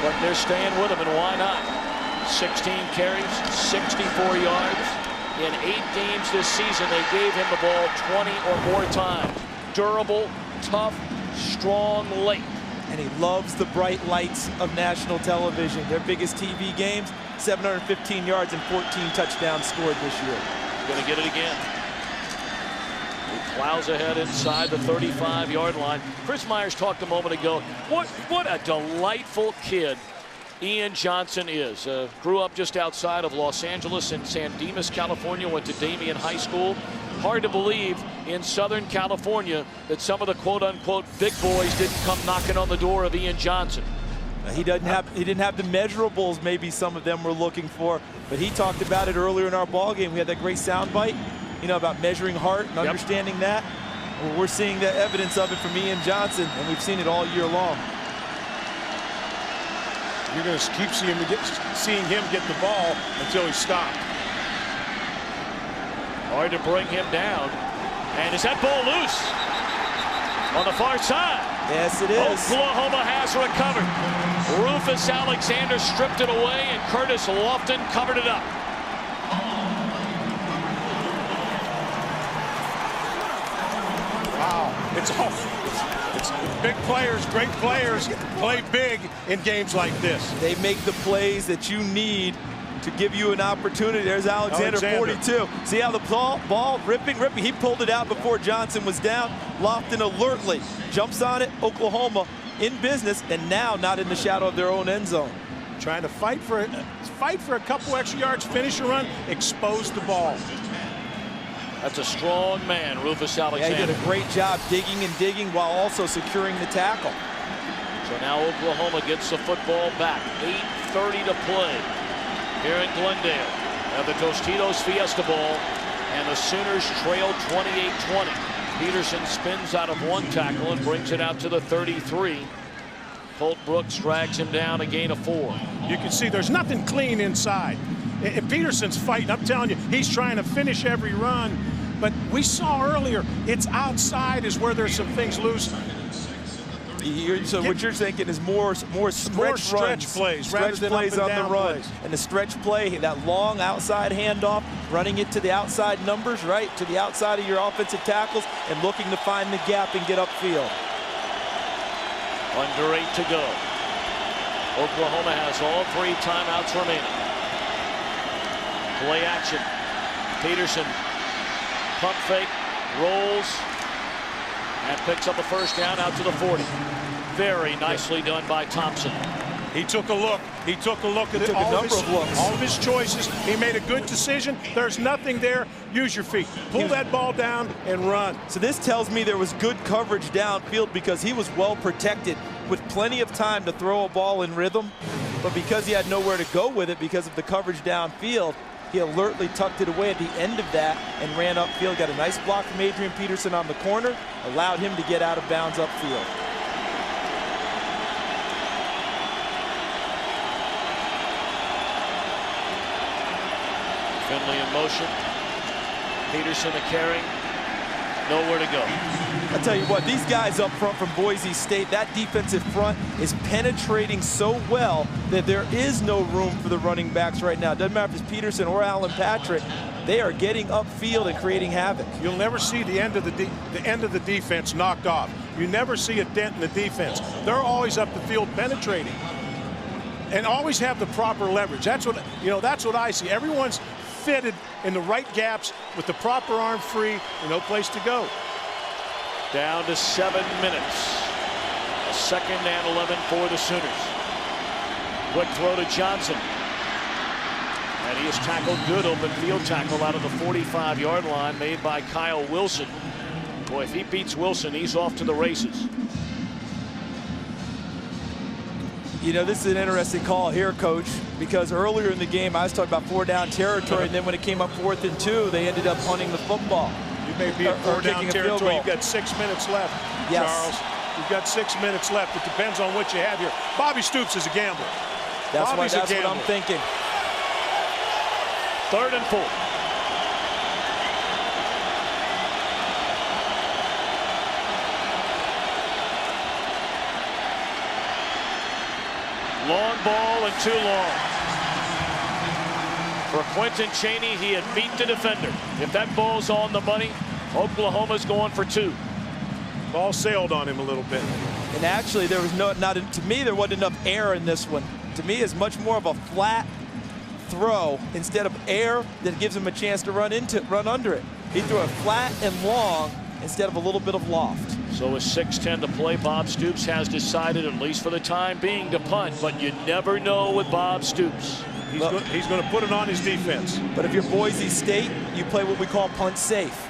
but they're staying with him, and why not? 16 carries, 64 yards. In 8 games this season, they gave him the ball 20 or more times. Durable, tough, strong, late. And he loves the bright lights of national television. Their biggest TV games, 715 yards and 14 touchdowns scored this year. Going to get it again. He plows ahead inside the 35-yard line. Chris Myers talked a moment ago. What a delightful kid Ian Johnson is. Grew up just outside of Los Angeles in San Dimas, California. Went to Damien High School. Hard to believe in Southern California that some of the quote-unquote big boys didn't come knocking on the door of Ian Johnson. He didn't have the measurables maybe some of them were looking for, but he talked about it earlier in our ball game. We had that great sound bite, you know, about measuring heart and understanding that. Well, we're seeing the evidence of it from Ian Johnson, and we've seen it all year long. You're going to keep seeing him get the ball until he's stopped. Hard to bring him down. And is that ball loose? On the far side. Yes, it is. Oklahoma has recovered. Rufus Alexander stripped it away, and Curtis Lofton covered it up. Wow. It's big players, great players play big in games like this. They make the plays that you need to give you an opportunity. There's Alexander. 42. See how the ball ripping. He pulled it out before Johnson was down. Lofton alertly jumps on it. Oklahoma in business, and now not in the shadow of their own end zone. Trying to fight for a couple extra yards, finish a run, expose the ball. That's a strong man, Rufus Alexander. Yeah, he did a great job digging and digging while also securing the tackle. So now Oklahoma gets the football back. 8:30 to play here in Glendale at the Tostitos Fiesta Bowl, and the Sooners trail 28-20. Peterson spins out of 1 tackle and brings it out to the 33. Colt Brooks drags him down, a gain of 4. You can see there's nothing clean inside. And Peterson's fighting. I'm telling you, he's trying to finish every run. But we saw earlier, it's outside is where there's some things loose. So what you're thinking is more stretch plays, stretch plays on the run, plays. And the stretch play, that long outside handoff, running it to the outside numbers, right to the outside of your offensive tackles, and looking to find the gap and get upfield. Under 8 to go. Oklahoma has all 3 timeouts remaining. Play action. Peterson, pump fake, rolls, and picks up a first down out to the 40. Very nicely done by Thompson. He took a look. He took a look at all of his choices. He made a good decision. There's nothing there. Use your feet. Pull that ball down and run. So this tells me there was good coverage downfield because he was well protected with plenty of time to throw a ball in rhythm. But because he had nowhere to go with it because of the coverage downfield, he alertly tucked it away at the end of that and ran upfield. Got a nice block from Adrian Peterson on the corner. Allowed him to get out of bounds upfield. Finley in motion. Peterson a carry. nowhere to go. I tell you what, these guys up front from Boise State, that defensive front is penetrating so well that there is no room for the running backs right now. Doesn't matter if it's Peterson or Alan Patrick. They are getting upfield and creating havoc. You'll never see the end of the defense knocked off. You never see a dent in the defense. They're always up the field penetrating, and always have the proper leverage. That's what That's what I see. Everyone's fitted in the right gaps with the proper arm free and no place to go. Down to 7 minutes. A 2nd and 11 for the Sooners. Quick throw to Johnson. And he is tackled. Good open field tackle out of the 45-yard line made by Kyle Wilson. Boy, if he beats Wilson, he's off to the races. You know, this is an interesting call here, Coach, because earlier in the game I was talking about 4-down territory, and then when it came up 4th and 2, they ended up punting the football. You may be at 4-down territory. You've got 6 minutes left, yes. Charles. You've got 6 minutes left. It depends on what you have here. Bobby Stoops is a gambler. That's what I'm thinking. 3rd and 4. Long ball and too long. For Quentin Chaney, he had beat the defender. If that ball's on the money, Oklahoma's going for 2. Ball sailed on him a little bit. And actually, there was to me, there wasn't enough air in this one. To me, it's much more of a flat throw instead of air that gives him a chance to run under it. He threw it flat and long instead of a little bit of loft. So with 6:10 to play, Bob Stoops has decided, at least for the time being, to punt. But you never know with Bob Stoops. He's going to put it on his defense. But if you're Boise State, you play what we call punt safe.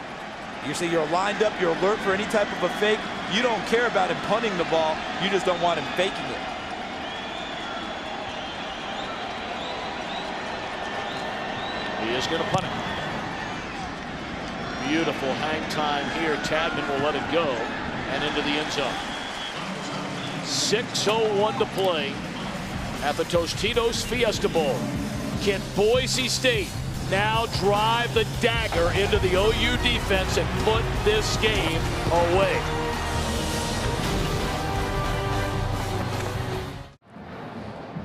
You're lined up, you're alert for any type of a fake. You don't care about him punting the ball. You just don't want him faking it. He is going to punt it. Beautiful hang time here. Tadman will let it go and into the end zone. 6:01 to play at the Tostitos Fiesta Bowl. Can Boise State now drive the dagger into the OU defense and put this game away?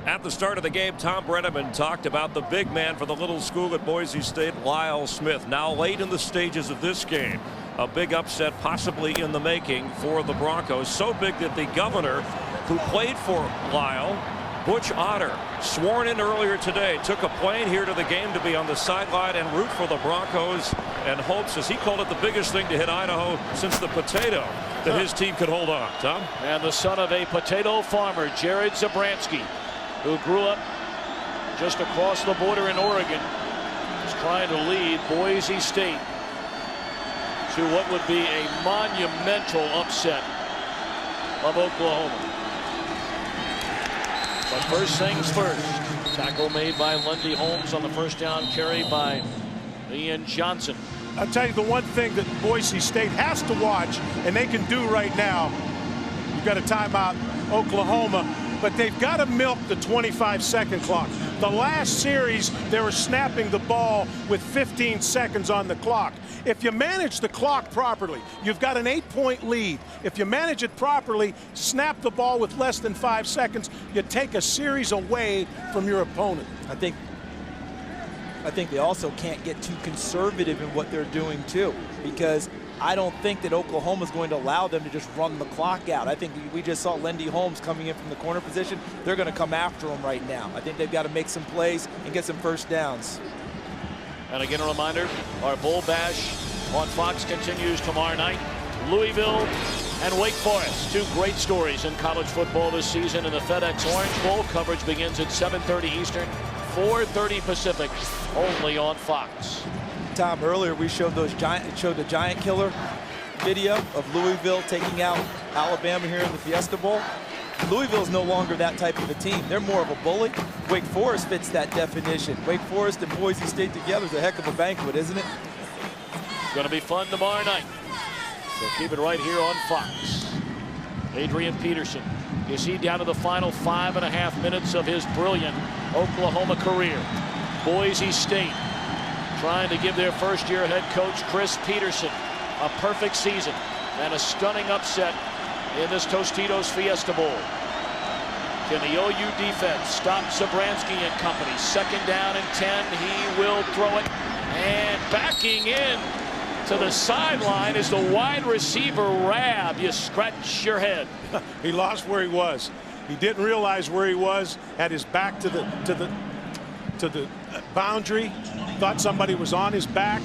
At the start of the game, Tom Brenneman talked about the big man for the little school at Boise State, Lyle Smith. Now late in the stages of this game, a big upset possibly in the making for the Broncos. So big that the governor who played for Lyle, Butch Otter, sworn in earlier today, took a plane here to the game to be on the sideline and root for the Broncos, and hopes, as he called it, the biggest thing to hit Idaho since the potato, that his team could hold on. Tom? And the son of a potato farmer, Jared Zabransky, who grew up just across the border in Oregon, is trying to lead Boise State to what would be a monumental upset of Oklahoma. But first things first. Tackle made by Lundy Holmes on the first down carry by Ian Johnson. I'll tell you the one thing that Boise State has to watch, and they can do right now. You've got a timeout, Oklahoma, but they've got to milk the 25-second clock. The last series, they were snapping the ball with 15 seconds on the clock. If you manage the clock properly, you've got an 8-point lead. If you manage it properly, snap the ball with less than 5 seconds, you take a series away from your opponent. I think they also can't get too conservative in what they're doing too, because I don't think that Oklahoma's going to allow them to just run the clock out. I think we just saw Lundy Holmes coming in from the corner position. They're going to come after him right now. I think they've got to make some plays and get some first downs. And again, a reminder, our Bowl Bash on Fox continues tomorrow night. Louisville and Wake Forest, two great stories in college football this season. And the FedEx Orange Bowl coverage begins at 7:30 Eastern, 4:30 Pacific, only on Fox. Tom, earlier we showed the giant killer video of Louisville taking out Alabama here in the Fiesta Bowl. Louisville's no longer that type of a team. They're more of a bully. Wake Forest fits that definition. Wake Forest and Boise State together is a heck of a banquet, isn't it? It's going to be fun tomorrow night. So keep it right here on Fox. Adrian Peterson, is he down to the final 5.5 minutes of his brilliant Oklahoma career? Boise State trying to give their first-year head coach Chris Peterson a perfect season and a stunning upset in this Tostitos Fiesta Bowl. Can the OU defense stop Zabransky and company? 2nd down and 10. He will throw it. And backing in to the sideline is the wide receiver Rab. You scratch your head. He lost where he was. He didn't realize where he was. Had his back to the boundary. Thought somebody was on his back.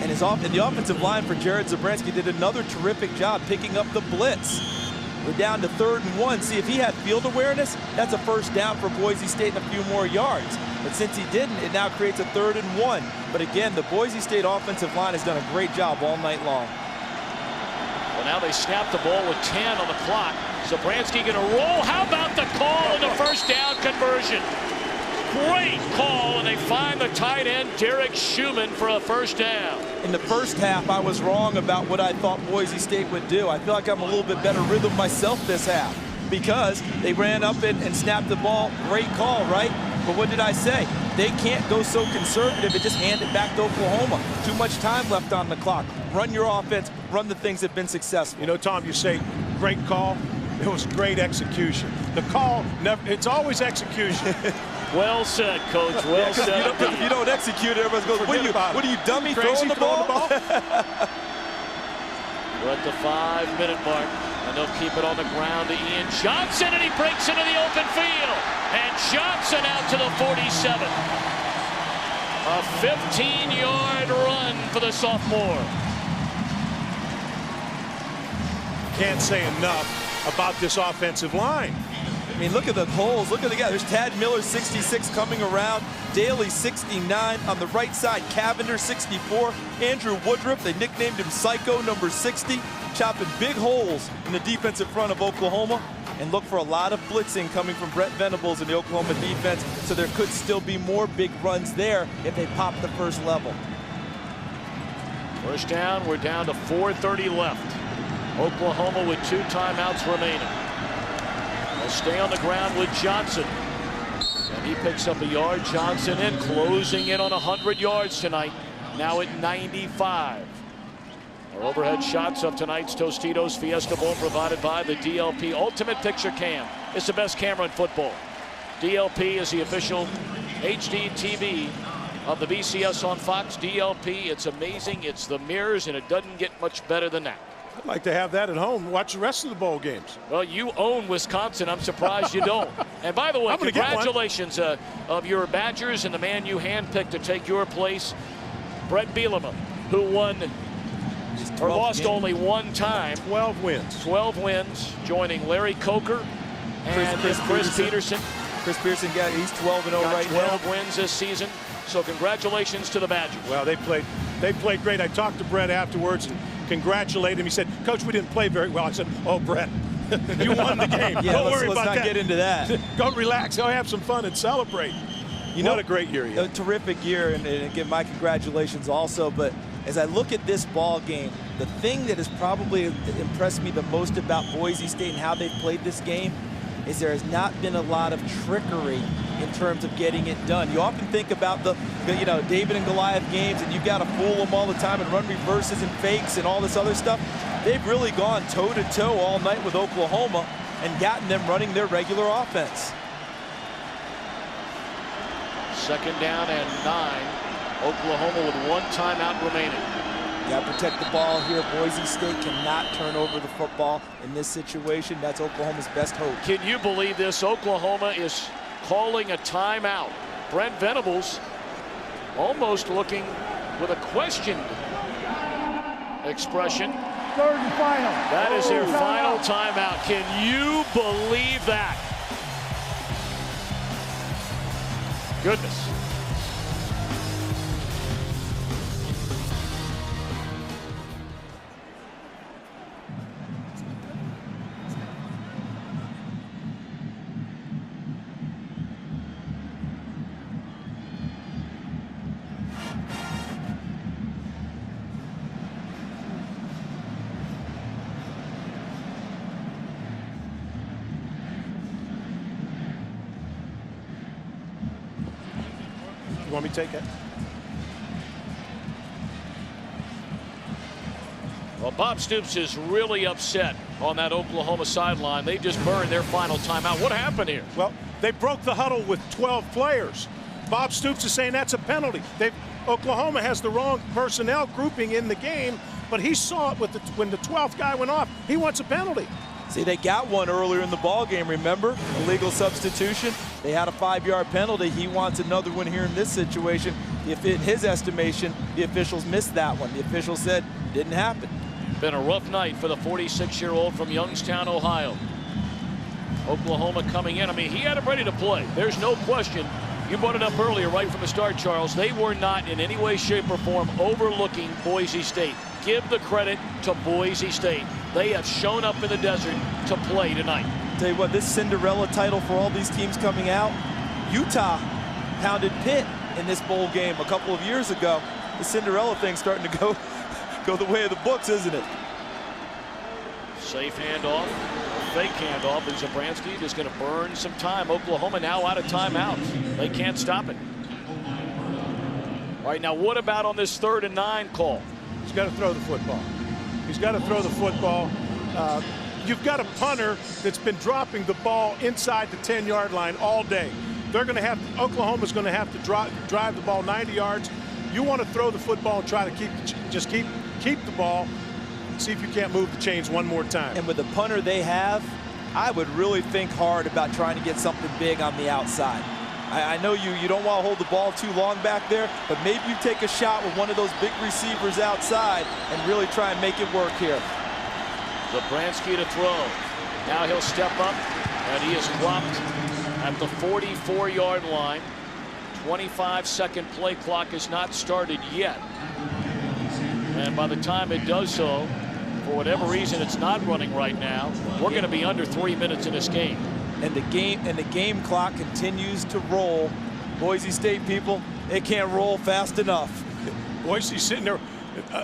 And the offensive line for Jared Zabransky did another terrific job picking up the blitz. We're down to 3rd and 1. See, if he had field awareness, that's a 1st down for Boise State and a few more yards. But since he didn't, it now creates a 3rd and 1. But again, the Boise State offensive line has done a great job all night long. Well, now they snap the ball with 10 on the clock. Zabransky going to roll. How about the call and the 1st down conversion? Great call, and they find the tight end, Derek Schumann, for a 1st down. In the first half, I was wrong about what I thought Boise State would do. I feel like I'm a little bit better rhythm myself this half because they ran up and snapped the ball. Great call, right? But what did I say? They can't go so conservative and just hand it back to Oklahoma. Too much time left on the clock. Run your offense. Run the things that have been successful. You know, Tom, you say great call. It was great execution. The call, it's always execution. Well said, Coach. Well said. If you don't execute, everybody's going, what are you, dummy, throwing the ball? We're at the 5-minute mark, and they'll keep it on the ground to Ian Johnson, and he breaks into the open field. And Johnson out to the 47. A 15-yard run for the sophomore. Can't say enough about this offensive line. I mean, look at the holes. Look at the guy. There's Tad Miller, 66, coming around. Daly, 69. On the right side, Cavender, 64. Andrew Woodruff, they nicknamed him Psycho, number 60. Chopping big holes in the defensive front of Oklahoma. And look for a lot of blitzing coming from Brett Venables in the Oklahoma defense. So there could still be more big runs there if they pop the first level. 1st down, we're down to 4:30 left. Oklahoma with 2 timeouts remaining. They'll stay on the ground with Johnson. And he picks up a yard. Johnson in, closing in on 100 yards tonight. Now at 95. Our overhead shots of tonight's Tostitos Fiesta Bowl provided by the DLP Ultimate Picture Cam. It's the best camera in football. DLP is the official HD TV of the BCS on Fox. DLP, it's amazing. It's the mirrors, and it doesn't get much better than that. I'd like to have that at home. Watch the rest of the bowl games. Well, you own Wisconsin. I'm surprised you don't. And by the way, congratulations of your Badgers and the man you handpicked to take your place, Brett Bielema, who won or lost only 1 time. 12 wins. 12 wins, joining Larry Coker and Chris Peterson. Chris Peterson he's 12-0 right now. 12 wins this season. So congratulations to the Badgers. Well, they played great. I talked to Brett afterwards and congratulated him. He said, "Coach, we didn't play very well." I said, "Oh, Brett, you won the game. Yeah, Don't worry about that. Let's not get into that. Go relax. Go have some fun and celebrate." What a great year. A terrific year, and again, my congratulations also. But as I look at this ball game, the thing that has probably impressed me the most about Boise State and how they've played this game is there has not been a lot of trickery in terms of getting it done. You often think about the David and Goliath games, and you've got to fool them all the time and run reverses and fakes and all this other stuff. They've really gone toe-to-toe all night with Oklahoma and gotten them running their regular offense. 2nd down and 9. Oklahoma with 1 timeout remaining. Got to protect the ball here. Boise State cannot turn over the football in this situation. That's Oklahoma's best hope. Can you believe this? Oklahoma is calling a timeout. Brent Venables almost looking with a questioned expression. 3rd and final. That is their final timeout. Can you believe that? Goodness. You want me to take it? Well, Bob Stoops is really upset on that Oklahoma sideline. They just burned their final timeout. What happened here? Well, they broke the huddle with 12 players. Bob Stoops is saying that's a penalty. Oklahoma has the wrong personnel grouping in the game, but he saw it when the 12th guy went off. He wants a penalty. See, they got one earlier in the ball game, remember? Illegal substitution. They had a 5-yard penalty. He wants another one here in this situation. If in his estimation, the officials missed that one. The official said it didn't happen. Been a rough night for the 46-year-old from Youngstown, Ohio. Oklahoma coming in. I mean, he had it ready to play. There's no question. You brought it up earlier right from the start, Charles. They were not in any way, shape, or form overlooking Boise State. Give the credit to Boise State. They have shown up in the desert to play tonight. Tell you what, this Cinderella title for all these teams coming out, Utah pounded Pitt in this bowl game a couple of years ago. The Cinderella thing's starting to go the way of the books, isn't it? Safe handoff, fake handoff, and Zabransky just going to burn some time. Oklahoma now out of timeouts. They can't stop it. All right, now what about on this 3rd and 9 call? He's got to throw the football. He's got to throw the football. You've got a punter that's been dropping the ball inside the 10-yard line all day. Oklahoma's going to have to drive the ball 90 yards. You want to throw the football and try to keep the ball. See if you can't move the chains one more time. And with the punter they have, I would really think hard about trying to get something big on the outside. I know you don't want to hold the ball too long back there, but maybe you take a shot with one of those big receivers outside and really try and make it work here. Zabransky to throw. Now he'll step up, and he is dropped at the 44-yard line. 25-second play clock is not started yet. And by the time it does so, for whatever reason it's not running right now, we're going to be under 3 minutes in this game. And the game clock continues to roll. Boise State people, they can't roll fast enough. Boise's sitting there.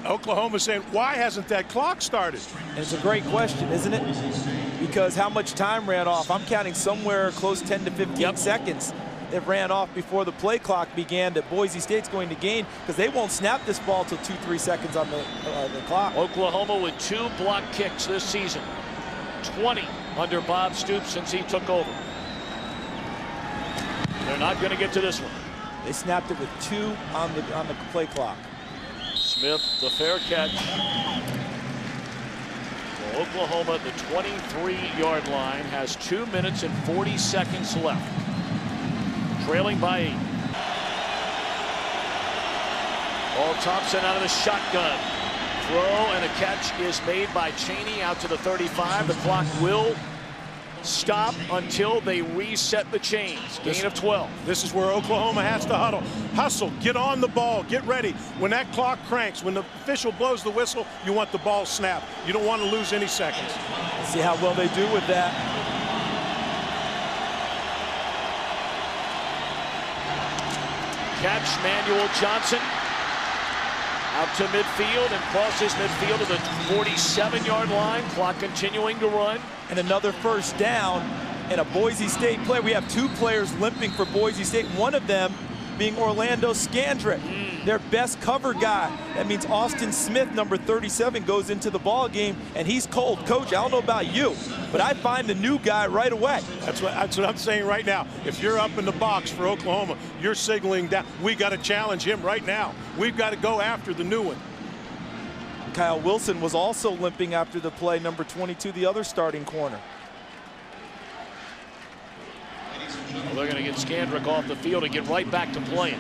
Oklahoma saying, why hasn't that clock started? And it's a great question, isn't it? Because how much time ran off? I'm counting somewhere close 10 to 15 seconds that ran off before the play clock began that Boise State's going to gain, because they won't snap this ball till 2-3 seconds on the clock. Oklahoma with 2 block kicks this season. 20 under Bob Stoops since he took over. They're not going to get to this one. They snapped it with 2 on the play clock. Smith, the fair catch. Well, Oklahoma, the 23-yard line, has 2 minutes and 40 seconds left. Trailing by 8. Paul Thompson out of the shotgun. Throw and a catch is made by Chaney out to the 35. The clock will stop until they reset the chains. Gain of 12. This is where Oklahoma has to huddle. Hustle, get on the ball, get ready. When that clock cranks, when the official blows the whistle, you want the ball snapped. You don't want to lose any seconds. See how well they do with that. Catch, Manuel Johnson out to midfield and crosses midfield to the 47-yard line. Clock continuing to run. And another first down and a Boise State play. We have 2 players limping for Boise State. One of them being Orlando Scandrick, their best cover guy. That means Austin Smith, number 37, goes into the ball game, and he's cold. Coach, I don't know about you, but I find the new guy right away. That's what I'm saying right now. If you're up in the box for Oklahoma, you're signaling that we got to challenge him right now. We've got to go after the new one. Kyle Wilson was also limping after the play, number 22, the other starting corner. Well, they're going to get Scandrick off the field and get right back to playing.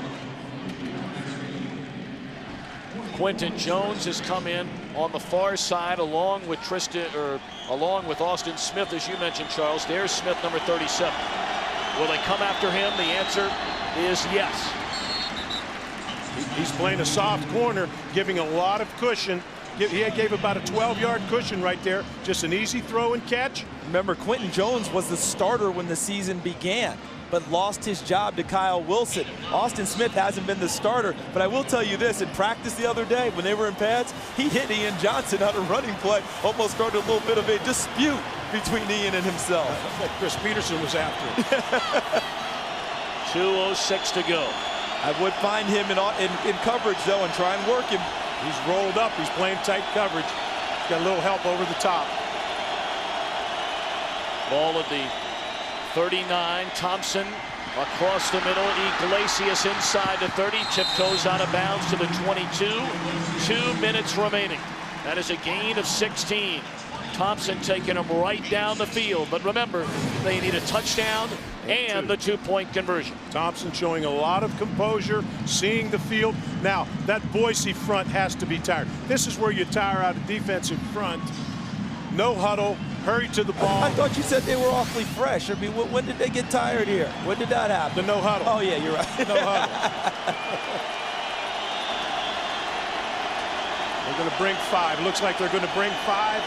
Quentin Jones has come in on the far side along with Austin Smith, as you mentioned, Charles. There's Smith, number 37. Will they come after him? The answer is yes. He's playing a soft corner, giving a lot of cushion. He gave about a 12-yard cushion right there. Just an easy throw and catch. Remember, Quentin Jones was the starter when the season began, but lost his job to Kyle Wilson. Austin Smith hasn't been the starter, but I will tell you this, in practice the other day when they were in pads, he hit Ian Johnson on a running play, almost started a little bit of a dispute between Ian and himself. Chris Peterson was after it. 2:06 to go. I would find him in coverage, though, and try and work him. He's rolled up. He's playing tight coverage. Got a little help over the top. Ball at the 39. Thompson across the middle. Iglesias inside the 30. Tiptoes out of bounds to the 22. 2 minutes remaining. That is a gain of 16. Thompson taking him right down the field. But remember, they need a touchdown and the 2-point conversion. Thompson showing a lot of composure, seeing the field. Now, that Boise front has to be tired. This is where you tire out a defensive front. No huddle, hurry to the ball. I thought you said they were awfully fresh. I mean, when did they get tired here? When did that happen? The no huddle. Oh, yeah, you're right. No huddle. They're going to bring 5. Looks like they're going to bring 5.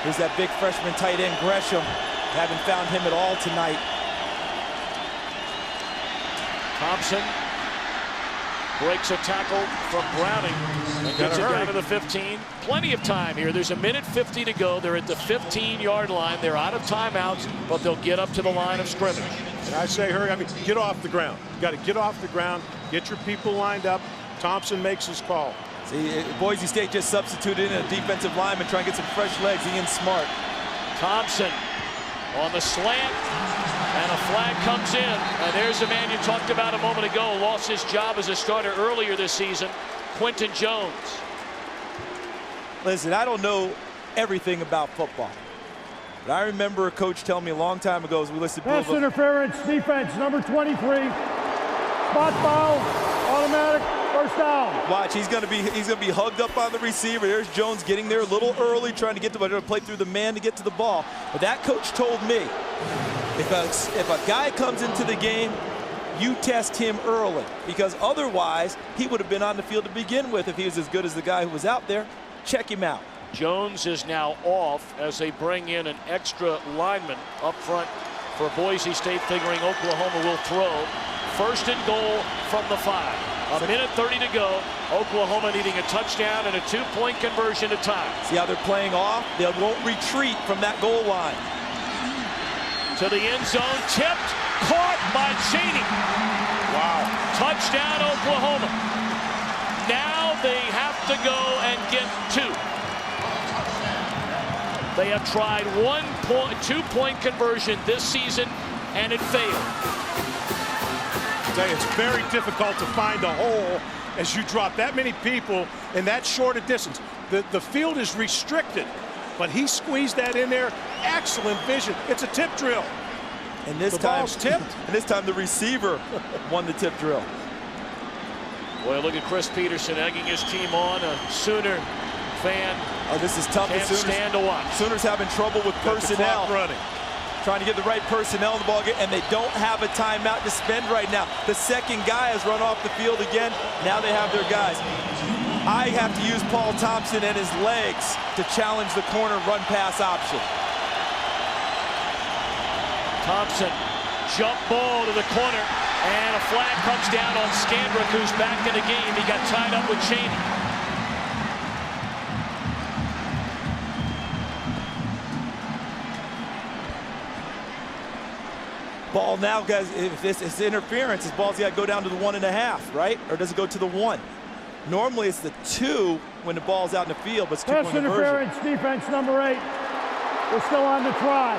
Here's that big freshman tight end, Gresham. Haven't found him at all tonight. Thompson breaks a tackle from Browning and gets it down to the 15. Plenty of time here. There's 1:50 to go. They're at the 15-yard line. They're out of timeouts, but they'll get up to the line of scrimmage. And I say hurry. I mean, get off the ground. You got to get off the ground, get your people lined up. Thompson makes his call. See, Boise State just substituted in a defensive lineman trying to get some fresh legs. Ian Smart. Thompson on the slant, and a flag comes in. And there's a man you talked about a moment ago, lost his job as a starter earlier this season, Quentin Jones. Listen, I don't know everything about football, but I remember a coach telling me a long time ago as we listed pass interference, defense, number 23. Spot foul, automatic, first down. Watch, he's gonna be hugged up on the receiver. There's Jones getting there a little early, trying to get to play through the man to get to the ball. But that coach told me, if a guy comes into the game, you test him early, because otherwise he would have been on the field to begin with if he was as good as the guy who was out there. Check him out. Jones is now off as they bring in an extra lineman up front for Boise State, figuring Oklahoma will throw. First and goal from the 5. 1:30 to go. Oklahoma needing a touchdown and a 2-point conversion to tie. See how they're playing off? They won't retreat from that goal line. To the end zone, tipped, caught by Cheney. Wow. Touchdown, Oklahoma. Now they have to go and get 2. They have tried 2-point conversion this season, and it failed. I tell you, it's very difficult to find a hole as you drop that many people in that short a distance. The field is restricted, but he squeezed that in there. Excellent vision. It's a tip drill. And this the time, ball's tipped. And this time the receiver won the tip drill. Boy, look at Chris Peterson egging his team on. A Sooner fan. Oh, this is tough. Can't stand to watch. Sooners having trouble with personnel. Running. Trying to get the right personnel in the ball game, and they don't have a timeout to spend right now. The second guy has run off the field again. Now they have their guys. I have to use Paul Thompson and his legs to challenge the corner run pass option. Thompson, jump ball to the corner, and a flag comes down on Scandrick, who's back in the game. He got tied up with Cheney. Ball now, guys, if this is interference, this ball's got to go down to the 1.5, right? Or does it go to the 1? Normally it's the 2 when the ball's out in the field, but it's 2-point pass interference, defense number 8. We're still on the try.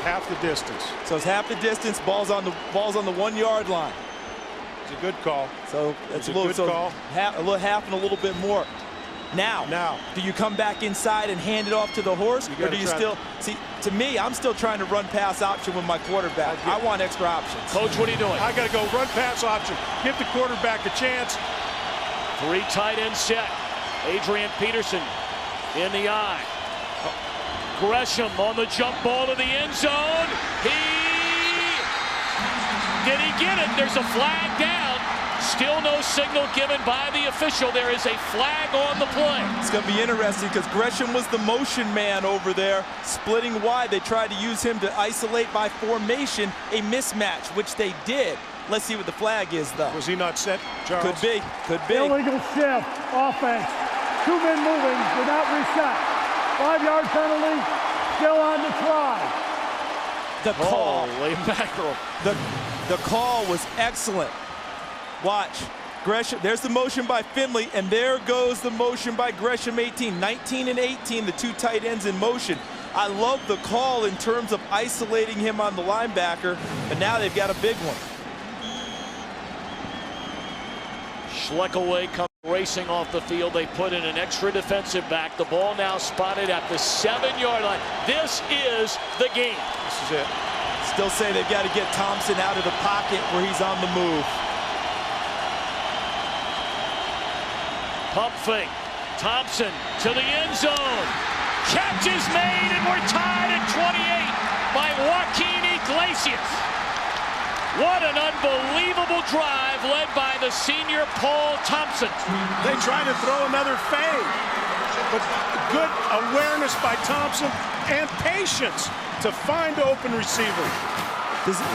Half the distance. So it's half the distance. Ball's on the 1-yard line. It's a good call. So it's a good call. Half and a little bit more. Now, do you come back inside and hand it off to the horse, or do you still see? To me, I'm still trying to run pass option with my quarterback. I want extra options. Coach, what are you doing? I got to go run pass option. Give the quarterback a chance. 3 tight end set. Adrian Peterson in the eye. Gresham on the jump ball to the end zone. Did he get it? There's a flag down. Still no signal given by the official. There is a flag on the play. It's going to be interesting because Gresham was the motion man over there, splitting wide. They tried to use him to isolate by formation, a mismatch, which they did. Let's see what the flag is, though. Was he not set, Charles? Could be. Could be. Illegal shift, offense. 2 men moving without reset. 5-yard penalty, still on the try. The call. Holy mackerel. The call was excellent. Watch. Gresham, there's the motion by Finley, and there goes the motion by Gresham 18. 19 and 18, the two tight ends in motion. I love the call in terms of isolating him on the linebacker, but now they've got a big one. Schleckaway comes racing off the field. They put in an extra defensive back. The ball now spotted at the 7-yard line. This is the game. This is it. Still say they've got to get Thompson out of the pocket where he's on the move. Pump fake. Thompson to the end zone. Catch is made, and we're tied at 28 by Joaquin Iglesias. What an unbelievable drive led by the senior Paul Thompson. They try to throw another fade, but good awareness by Thompson and patience to find open receiver.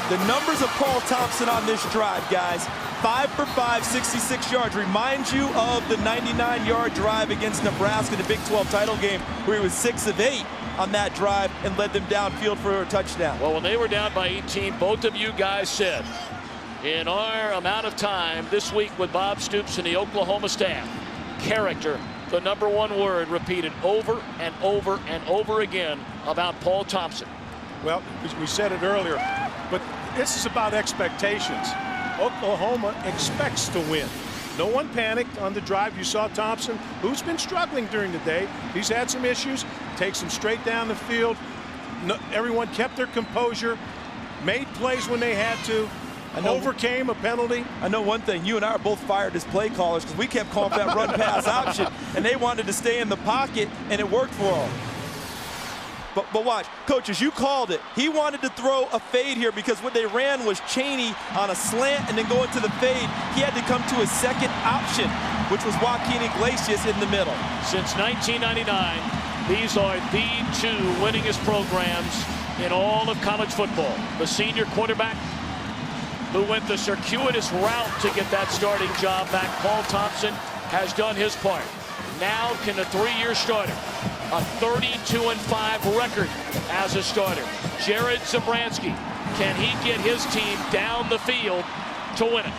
The numbers of Paul Thompson on this drive, guys. 5 for 5, 66 yards. Reminds you of the 99-yard drive against Nebraska in the Big 12 title game, where he was 6 of 8 on that drive and led them downfield for a touchdown. Well, when they were down by 18, both of you guys said, in our amount of time this week with Bob Stoops and the Oklahoma staff, character, the #1 word, repeated over and over and over again about Paul Thompson. Well, we said it earlier, but this is about expectations. Oklahoma expects to win. No one panicked on the drive. You saw Thompson, who's been struggling during the day. He's had some issues. Takes him straight down the field. No, everyone kept their composure, made plays when they had to, overcame a penalty. I know one thing. You and I are both fired as play callers because we kept calling for that run-pass option, and they wanted to stay in the pocket, and it worked for them. But watch, coaches, you called it. He wanted to throw a fade here because what they ran was Chaney on a slant and then go into the fade. He had to come to his second option, which was Joaquin Iglesias in the middle. Since 1999, these are the two winningest programs in all of college football. The senior quarterback who went the circuitous route to get that starting job back, Paul Thompson, has done his part. Now can the 3-year starter, a 32-5 record as a starter, Jared Zabransky, can he get his team down the field to win it?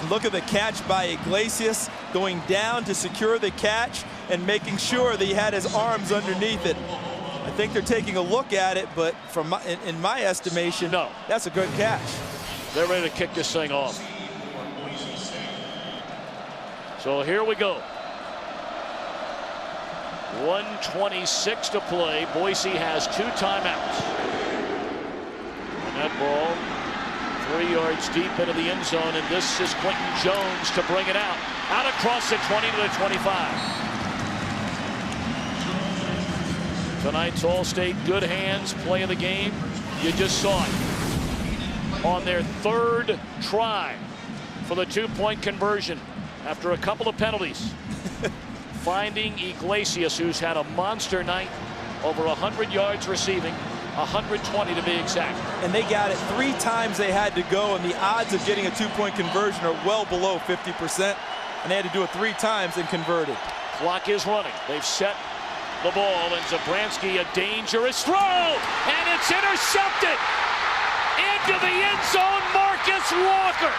Look at the catch by Iglesias, going down to secure the catch and making sure that he had his arms underneath it. I think they're taking a look at it, but in my estimation, no, that's a good catch. They're ready to kick this thing off. So here we go. 1:26 to play. Boise has 2 timeouts. And that ball 3 yards deep into the end zone, and this is Quentin Jones to bring it out. Out across the 20 to the 25. Tonight's All-State good hands play of the game. You just saw it. On their 3rd try for the 2-point conversion after a couple of penalties. Finding Iglesias, who's had a monster night, over 100 yards receiving, 120 to be exact. And they got it 3 times they had to go, and the odds of getting a 2-point conversion are well below 50%. And they had to do it 3 times and converted. Clock is running. They've set the ball, and Zabransky, a dangerous throw, and it's intercepted. Into the end zone, Marcus Walker.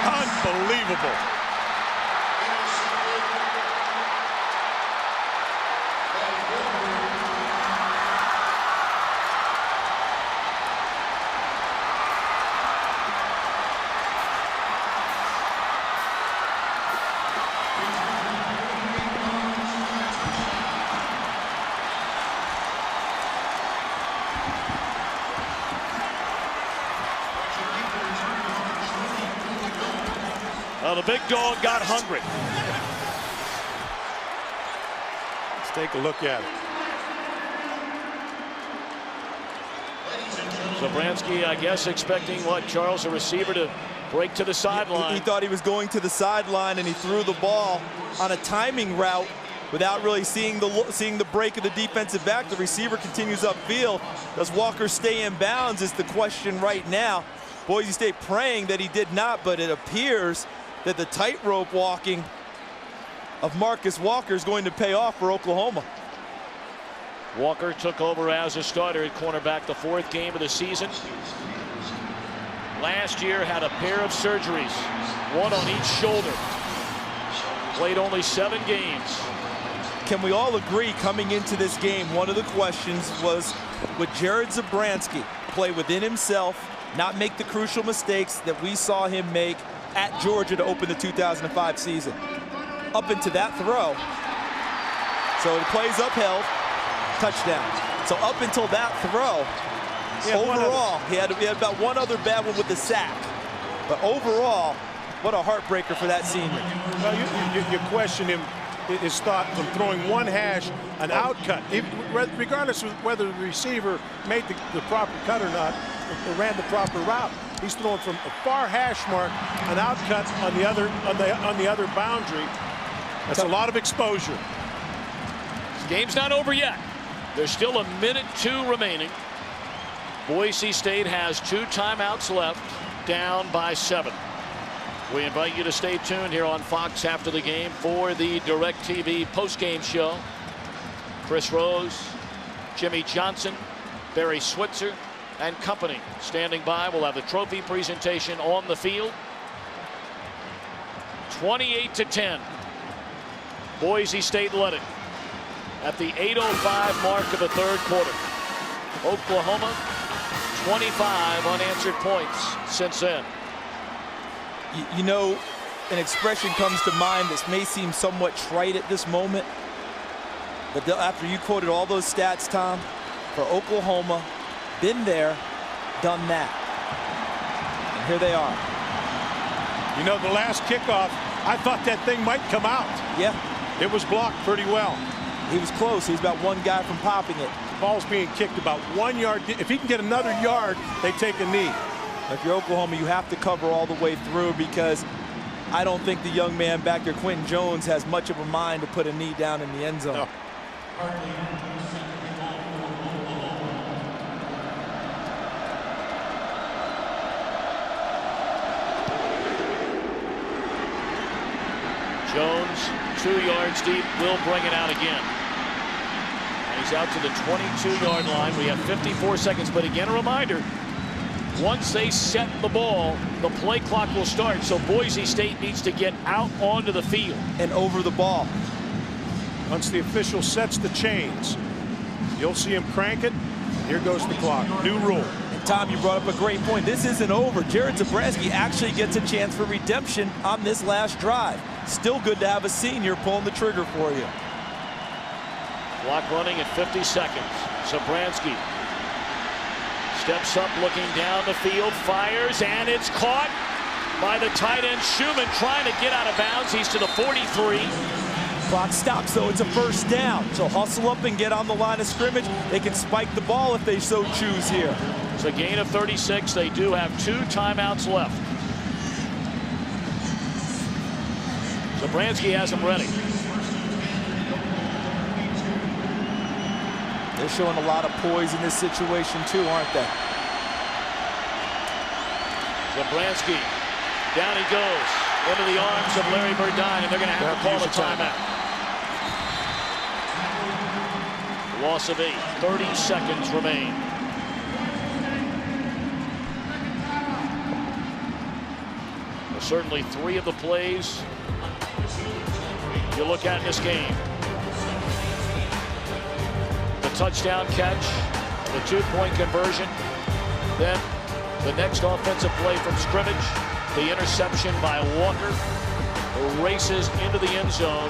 Unbelievable. Well, the big dog got hungry. Let's take a look at it. Zabransky, I guess, expecting what, Charles, a receiver to break to the sideline. He thought he was going to the sideline, and he threw the ball on a timing route without really seeing the break of the defensive back. The receiver continues upfield. Does Walker stay in bounds is the question right now. Boise State praying that he did not, but it appears that the tightrope walking of Marcus Walker is going to pay off for Oklahoma. Walker took over as a starter at cornerback, the 4th game of the season. Last year had a pair of surgeries, one on each shoulder. Played only 7 games. Can we all agree coming into this game, one of the questions was, would Jared Zabransky play within himself, not make the crucial mistakes that we saw him make at Georgia to open the 2005 season? Up into that throw. So it plays upheld, touchdown. So up until that throw, overall, he had about one other bad one with the sack. But overall, what a heartbreaker for that senior. Well, you question his thought from throwing one hash, an out cut, regardless of whether the receiver made the proper cut or not, or ran the proper route. He's throwing from a far hash mark, an out cut on the other boundary. That's a lot of exposure. This game's not over yet. There's still 1:02 remaining. Boise State has 2 timeouts left, down by 7. We invite you to stay tuned here on Fox after the game for the DirecTV postgame show. Chris Rose, Jimmy Johnson, Barry Switzer, and company standing by. We'll have the trophy presentation on the field. 28-10. Boise State led it at the 8:05 mark of the 3rd quarter. Oklahoma, 25 unanswered points since then. You know, an expression comes to mind that may seem somewhat trite at this moment, but after you quoted all those stats, Tom, for Oklahoma, been there, done that. And here they are. You know, the last kickoff, I thought that thing might come out. Yeah. It was blocked pretty well. He was close. He was about one guy from popping it. The ball's being kicked about 1 yard. If he can get another yard, they take a knee. If you're Oklahoma, you have to cover all the way through, because I don't think the young man back there, Quentin Jones, has much of a mind to put a knee down in the end zone. No. Jones, 2 yards deep, will bring it out again. And he's out to the 22-yard line. We have 54 seconds, but again, a reminder, once they set the ball, the play clock will start. So Boise State needs to get out onto the field and over the ball. Once the official sets the chains, you'll see him crank it. Here goes the clock. New rule. And Tom, you brought up a great point. This isn't over. Jared Zabransky actually gets a chance for redemption on this last drive. Still good to have a senior pulling the trigger for you. Clock running at 50 seconds. Zabransky steps up, looking down the field, fires, and it's caught by the tight end Schumann, trying to get out of bounds. He's to the 43. Clock stops, so it's a first down. So hustle up and get on the line of scrimmage. They can spike the ball if they so choose here. It's a gain of 36. They do have 2 timeouts left. Zabransky has them ready. They're showing a lot of poise in this situation too, aren't they? Zabransky, down he goes into the arms of Larry Burdine, and they're going to have to call a timeout. Loss of 8. 30 seconds remain. Well, certainly 3 of the plays you look at in this game. The touchdown catch, the 2-point conversion, then the next offensive play from scrimmage, the interception by Walker, races into the end zone,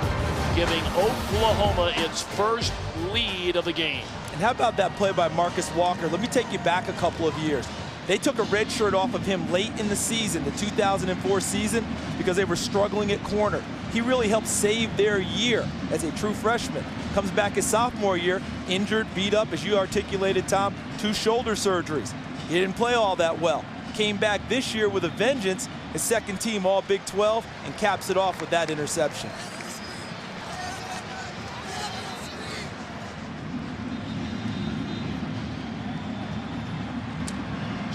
giving Oklahoma its first lead of the game. And how about that play by Marcus Walker? Let me take you back a couple of years. They took a red shirt off of him late in the season, the 2004 season, because they were struggling at corner. He really helped save their year as a true freshman. Comes back his sophomore year, injured, beat up, as you articulated, Tom, 2 shoulder surgeries. He didn't play all that well. Came back this year with a vengeance, his second team all Big 12, and caps it off with that interception.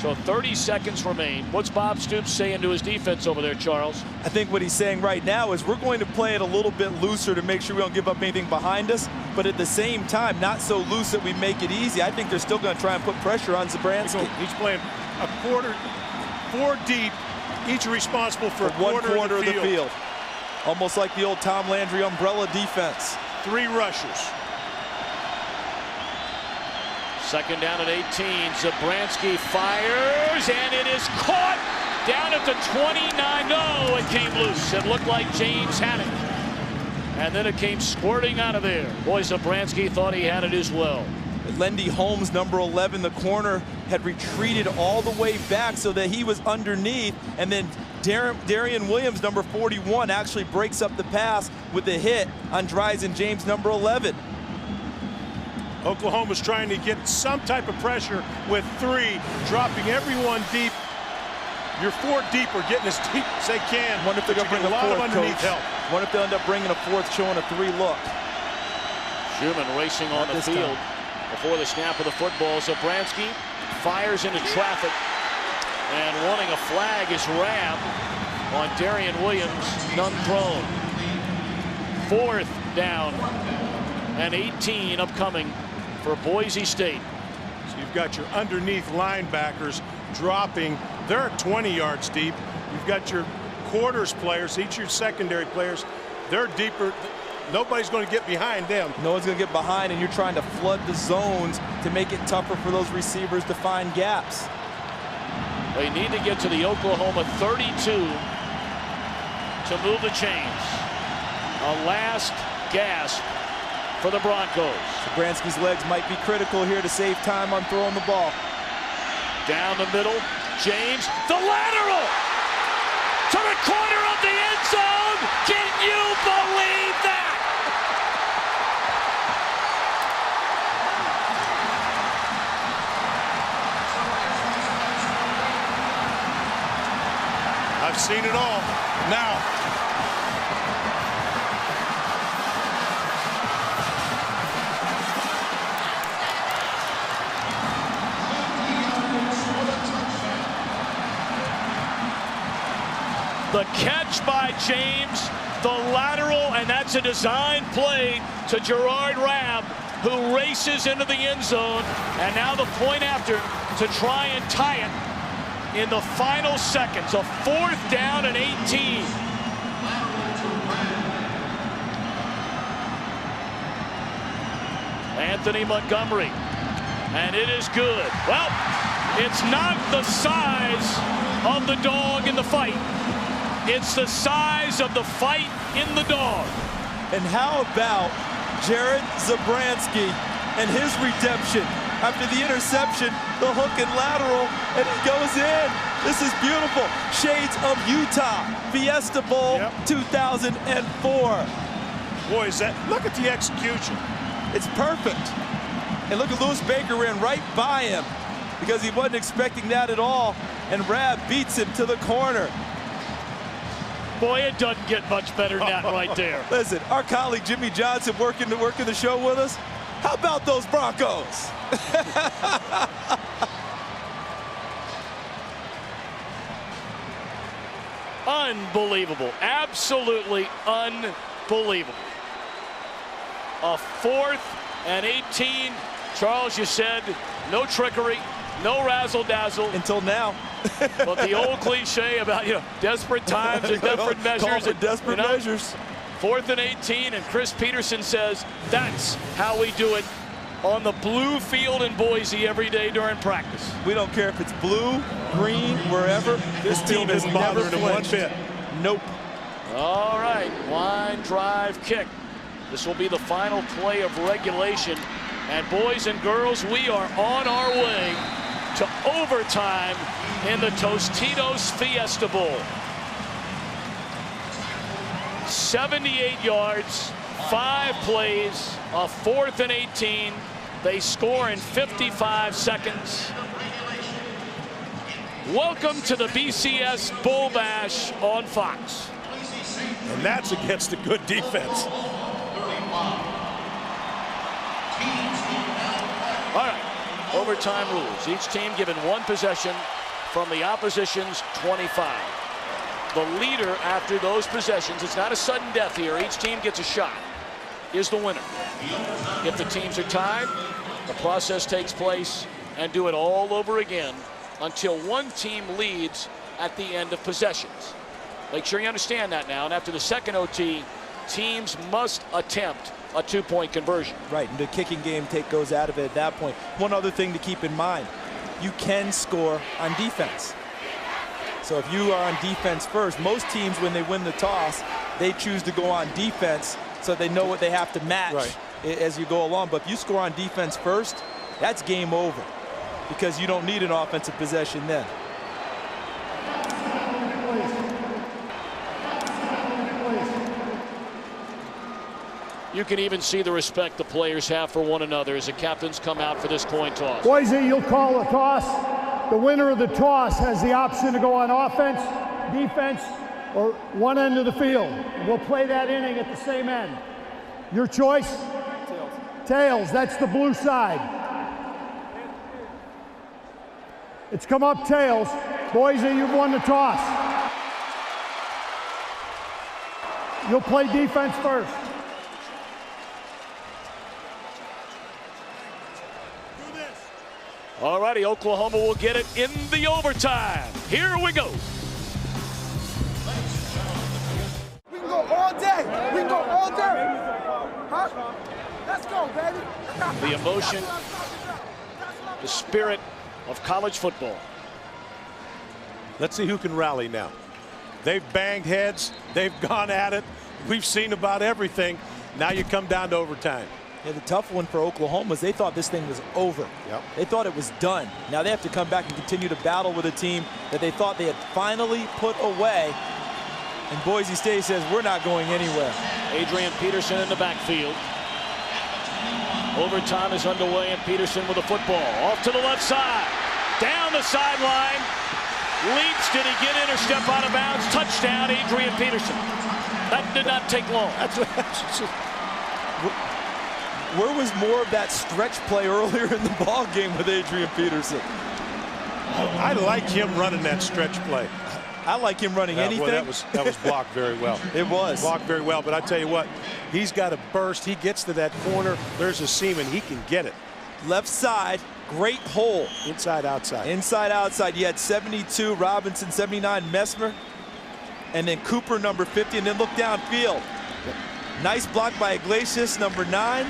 So 30 seconds remain. What's Bob Stoops saying to his defense over there, Charles? I think what he's saying right now is we're going to play it a little bit looser to make sure we don't give up anything behind us, but at the same time, not so loose that we make it easy. I think they're still going to try and put pressure on Zabransky. He's playing a quarter, 4 deep, each responsible for one quarter of the field. Almost like the old Tom Landry umbrella defense. 3 rushers. Second down at 18. Zabransky fires, and it is caught down at the 29. No, it came loose. It looked like James had it. And then it came squirting out of there. Boy, Zabransky thought he had it as well. Lendy Holmes, number 11, the corner, had retreated all the way back so that he was underneath. And then Darian Williams, number 41, actually breaks up the pass with a hit on Dryzen James, number 11. Oklahoma's trying to get some type of pressure with 3, dropping everyone deep. Your 4 deep are getting as deep as they can. Wonder if they're going to bring a lot of fourth, underneath Coach. help. Wonder if they'll end up bringing a 4th, showing a 3 look. Schumann racing on the field before the snap of the football. Zabransky fires into traffic, and wanting a flag is Rabb on Darian Williams, none thrown. 4th down and 18 upcoming for Boise State. So you've got your underneath linebackers dropping. They're 20 yards deep. You've got your quarters players, each of your secondary players. They're deeper. Nobody's going to get behind them. No one's going to get behind, and you're trying to flood the zones to make it tougher for those receivers to find gaps. They need to get to the Oklahoma 32 to move the chains. A last gasp for the Broncos. Zabransky's legs might be critical here to save time on throwing the ball. Down the middle, James, the lateral to the corner of the end zone. Can you believe that? I've seen it all. Now, the catch by James, the lateral, and that's a design play to Gerard Rabb, who races into the end zone, and now the point after to try and tie it in the final seconds. A 4th down and 18. Anthony Montgomery, and it is good. Well, it's not the size of the dog in the fight. It's the size of the fight in the dog. And how about Jared Zabransky and his redemption? After the interception, the hook and lateral, and it goes in. This is beautiful. Shades of Utah. Fiesta Bowl 2004. Boy, is that, look at the execution. It's perfect. And look at Lewis Baker ran right by him because he wasn't expecting that at all. And Rabb beats him to the corner. Boy, it doesn't get much better than that right there. Listen, our colleague Jimmy Johnson working the show with us. How about those Broncos? Unbelievable. Absolutely unbelievable. A 4th and 18. Charles, you said no trickery, no razzle-dazzle. Until now. But the old cliche about, desperate times and desperate measures. Call for desperate measures. 4th and 18, and Chris Peterson says that's how we do it on the blue field in Boise every day during practice. We don't care if it's blue, green, wherever. This team has never flinched. 1 bit. Nope. All right, line drive kick. This will be the final play of regulation. And boys and girls, we are on our way to overtime in the Tostitos Fiesta Bowl. 78 yards, 5 plays, a 4th and 18. They score in 55 seconds. Welcome to the BCS Bull Bash on Fox. And that's against a good defense. All right, overtime rules. Each team given 1 possession from the opposition's 25. The leader after those possessions, it's not a sudden death here, each team gets a shot, is the winner. If the teams are tied, the process takes place and do it all over again until one team leads at the end of possessions. Make sure you understand that now. And after the second OT, teams must attempt a 2-point conversion. Right, and the kicking game goes out of it at that point. One other thing to keep in mind, you can score on defense. So if you are on defense first, most teams when they win the toss, they choose to go on defense so they know what they have to match as you go along. But if you score on defense first, that's game over because you don't need an offensive possession then. You can even see the respect the players have for one another as the captains come out for this coin toss. Boise, you'll call a toss. The winner of the toss has the option to go on offense, defense, or one end of the field. We'll play that inning at the same end. Your choice? Tails. Tails, that's the blue side. It's come up tails. Boise, you've won the toss. You'll play defense first. All righty, Oklahoma will get it in the overtime. Here we go. We can go all day. We can go all day. Huh? Let's go, baby. The emotion, the spirit of college football. Let's see who can rally now. They've banged heads. They've gone at it. We've seen about everything. Now you come down to overtime. Yeah, the tough one for Oklahoma is they thought this thing was over. Yep. They thought it was done. Now they have to come back and continue to battle with a team that they thought they had finally put away. And Boise State says, we're not going anywhere. Adrian Peterson in the backfield. Overtime is underway, and Peterson with the football. Off to the left side. Down the sideline. Leaps. Did he get in or step out of bounds? Touchdown, Adrian Peterson. That did not take long. Where was more of that stretch play earlier in the ball game with Adrian Peterson? I like him running that stretch play. I like him running anything. Boy, that was blocked very well. It was. Blocked very well, but I tell you what, he's got a burst. He gets to that corner. There's a seam, and he can get it. Left side, great hole. Inside, outside. Inside, outside. You had 72, Robinson, 79, Messmer, and then Cooper, number 50, and then look downfield. Nice block by Iglesias, number 9.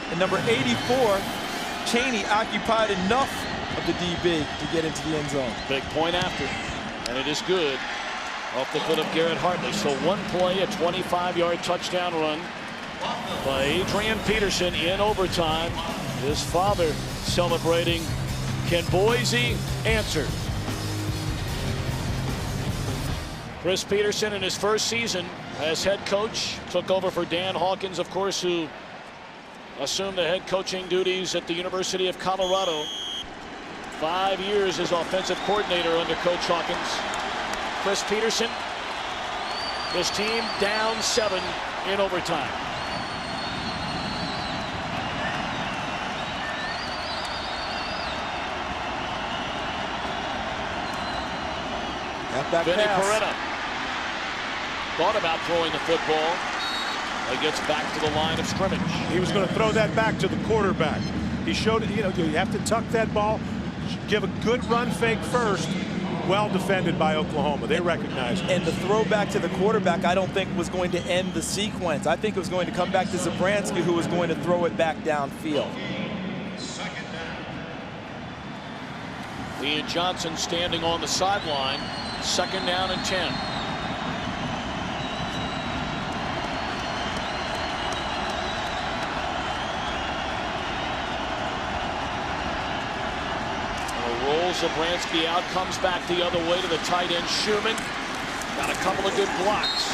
And number 84, Chaney, occupied enough of the DB to get into the end zone. Big point after, and it is good. Off the foot of Garrett Hartley. So one play, a 25-yard touchdown run by Adrian Peterson in overtime. His father celebrating. Can Boise answer? Chris Peterson in his first season as head coach took over for Dan Hawkins, of course, who assumed the head coaching duties at the University of Colorado. 5 years as offensive coordinator under Coach Hawkins. Chris Peterson, his team down 7 in overtime. Vinny Peretta thought about throwing the football. He gets back to the line of scrimmage. He was going to throw that back to the quarterback. He showed it, you have to tuck that ball, give a good run fake first. Well defended by Oklahoma. They recognize it. And the throw back to the quarterback, I don't think was going to end the sequence. I think it was going to come back to Zabransky, who was going to throw it back downfield. Ian Johnson standing on the sideline. 2nd down and 10. Zabransky out, comes back the other way to the tight end Schumann. Got a couple of good blocks.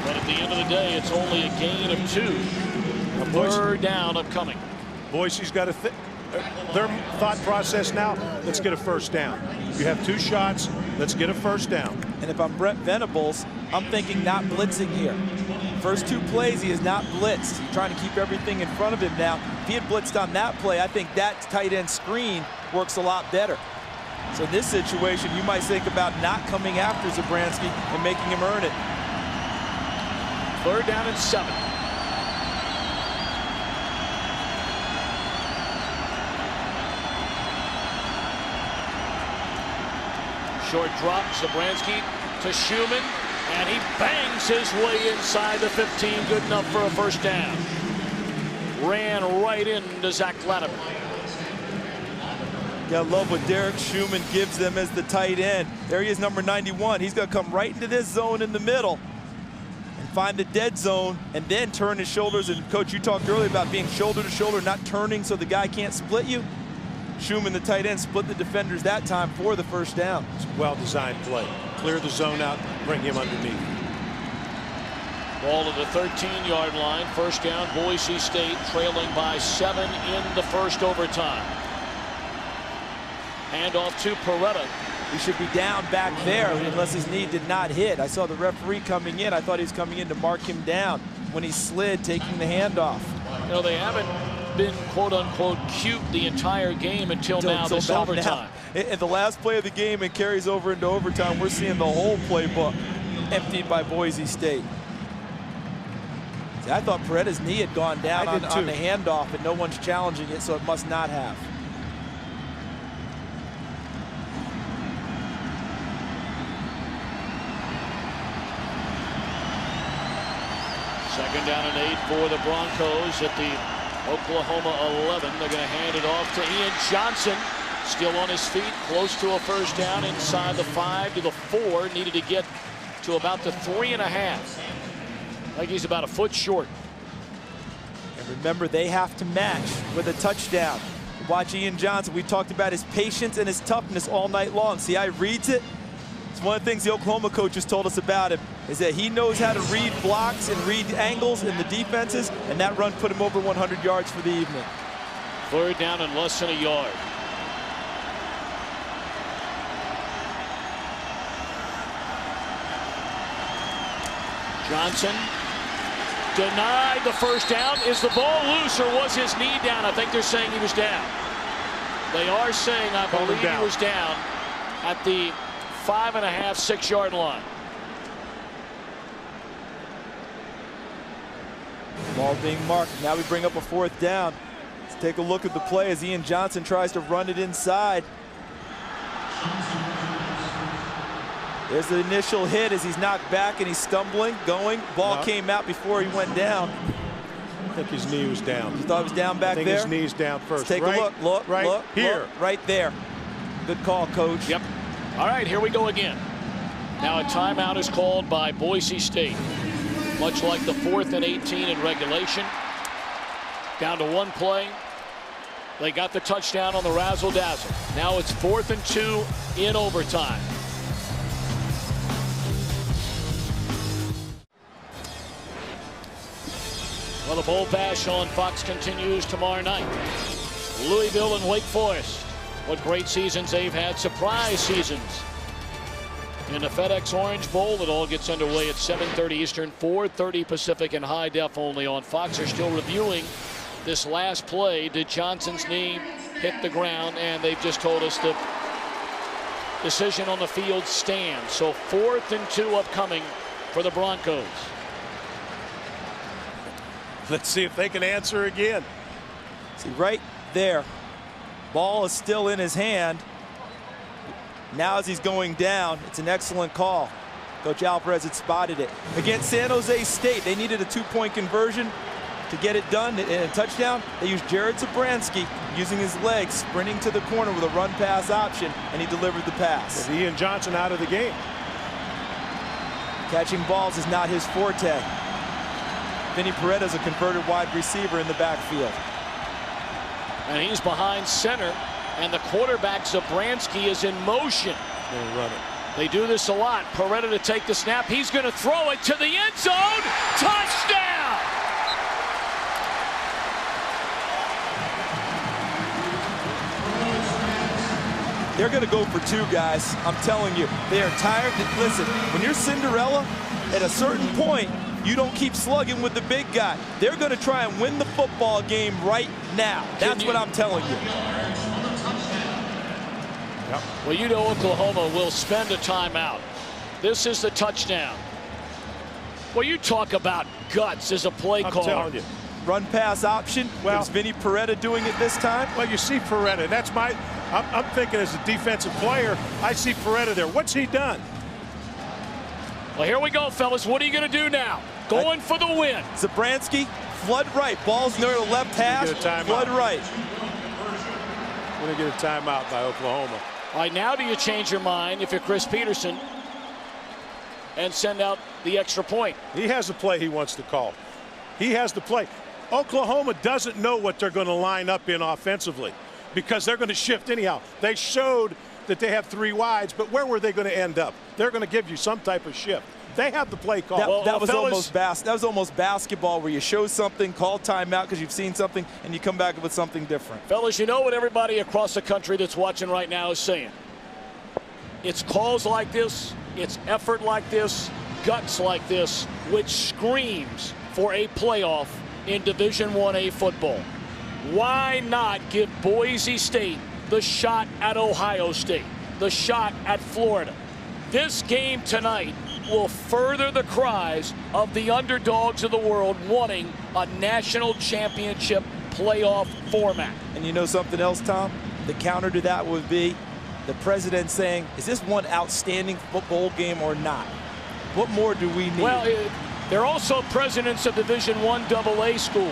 But at the end of the day, it's only a gain of 2. Third down upcoming. Boise's got their thought process now, let's get a first down. You have 2 shots, let's get a first down. And if I'm Brent Venables, I'm thinking not blitzing here. First 2 plays, he is not blitzed. He's trying to keep everything in front of him now. If he had blitzed on that play, I think that tight end screen works a lot better. So in this situation, you might think about not coming after Zabransky and making him earn it. 3rd down and 7. Short drop, Zabransky to Schumann, and he bangs his way inside the 15, good enough for a first down. Ran right into Zach Latimer. Yeah, I love what Derek Schumann gives them as the tight end. There he is, number 91. He's going to come right into this zone in the middle and find the dead zone and then turn his shoulders. And, Coach, you talked earlier about being shoulder to shoulder, not turning so the guy can't split you. Schumann, the tight end, split the defenders that time for the first down. It's a well-designed play. Clear the zone out, bring him underneath. Ball at the 13-yard line. First down, Boise State trailing by 7 in the first overtime. Handoff to Peretta. He should be down back there unless his knee did not hit. I saw the referee coming in. I thought he was coming in to mark him down when he slid, taking the handoff. You know, they haven't been quote-unquote cute the entire game until now, this overtime. At the last play of the game, it carries over into overtime. We're seeing the whole playbook emptied by Boise State. See, I thought Peretta's knee had gone down on the handoff, and no one's challenging it, so it must not have. Second down and 8 for the Broncos at the Oklahoma 11. They're going to hand it off to Ian Johnson. Still on his feet, close to a first down inside the 5 to the 4. Needed to get to about the 3.5. I think he's about a foot short. And remember, they have to match with a touchdown. Watch Ian Johnson. We talked about his patience and his toughness all night long. See how he reads it? It's one of the things the Oklahoma coaches told us about him, is that he knows how to read blocks and read angles in the defenses, and that run put him over 100 yards for the evening. Third down and less than a yard. Johnson denied the first down. Is the ball loose or was his knee down? I think they're saying he was down. They are saying, I believe he was down at the 5.5, 6-yard line. Ball being marked. Now we bring up a fourth down. Let's take a look at the play as Ian Johnson tries to run it inside. There's the initial hit as he's knocked back and he's stumbling, going. Ball came out before he went down. I think his knee was down. You thought it was down back there? I think his knee's down first. Let's take a look. Look, right look, here. Look, right there. Good call, Coach. Yep. All right, here we go again. Now a timeout is called by Boise State. Much like the 4th and 18 in regulation. Down to one play. They got the touchdown on the razzle-dazzle. Now it's 4th and 2 in overtime. Well, the Bowl Bash on Fox continues tomorrow night. Louisville and Wake Forest. What great seasons they've had. Surprise seasons. In the FedEx Orange Bowl, it all gets underway at 7:30 Eastern, 4:30 Pacific, and high def only on Fox. They're still reviewing this last play. Did Johnson's knee hit the ground? And they've just told us the decision on the field stands. So 4th and 2 upcoming for the Broncos. Let's see if they can answer again. See, right there. Ball is still in his hand. Now as he's going down, it's an excellent call. Coach Alvarez had spotted it. Against San Jose State, they needed a 2-point conversion to get it done in a touchdown. They used Jared Zabransky using his legs, sprinting to the corner with a run-pass option, and he delivered the pass. With Ian Johnson out of the game. Catching balls is not his forte. Vinny Peretta is a converted wide receiver in the backfield. And he's behind center, and the quarterback Zabransky is in motion. They'll run it. They do this a lot. Peretta to take the snap. He's going to throw it to the end zone. Touchdown! They're going to go for 2, guys. I'm telling you, they are tired. Listen, when you're Cinderella, at a certain point, you don't keep slugging with the big guy. They're going to try and win the football game right now. That's what I'm telling you. Yep. Well, you know Oklahoma will spend a timeout. This is the touchdown. Well, you talk about guts as a play call. I'm telling you. Run pass option. Well, is Vinny Peretta doing it this time? Well, you see Peretta. That's I'm thinking as a defensive player, I see Peretta there. What's he done? Well, here we go, fellas. What are you going to do now? Going for the win. Zabransky, flood right. Ball's near the left hash. Flood right. Going to get a timeout by Oklahoma. All right, now do you change your mind if you're Chris Peterson and send out the extra point? He has a play he wants to call. He has the play. Oklahoma doesn't know what they're going to line up in offensively because they're going to shift anyhow. They showed that they have 3 wides, but where were they going to end up? They're going to give you some type of shift. They have the play call. That was almost basketball, where you show something, call timeout because you've seen something, and you come back with something different. Fellas, you know what everybody across the country that's watching right now is saying. It's calls like this, it's effort like this, guts like this, which screams for a playoff in Division 1A football. Why not give Boise State the shot at Ohio State, the shot at Florida? This game tonight will further the cries of the underdogs of the world wanting a national championship playoff format. And you know something else, Tom? The counter to that would be the president saying, is this one outstanding football game or not? What more do we need? Well, they're also presidents of Division I AA schools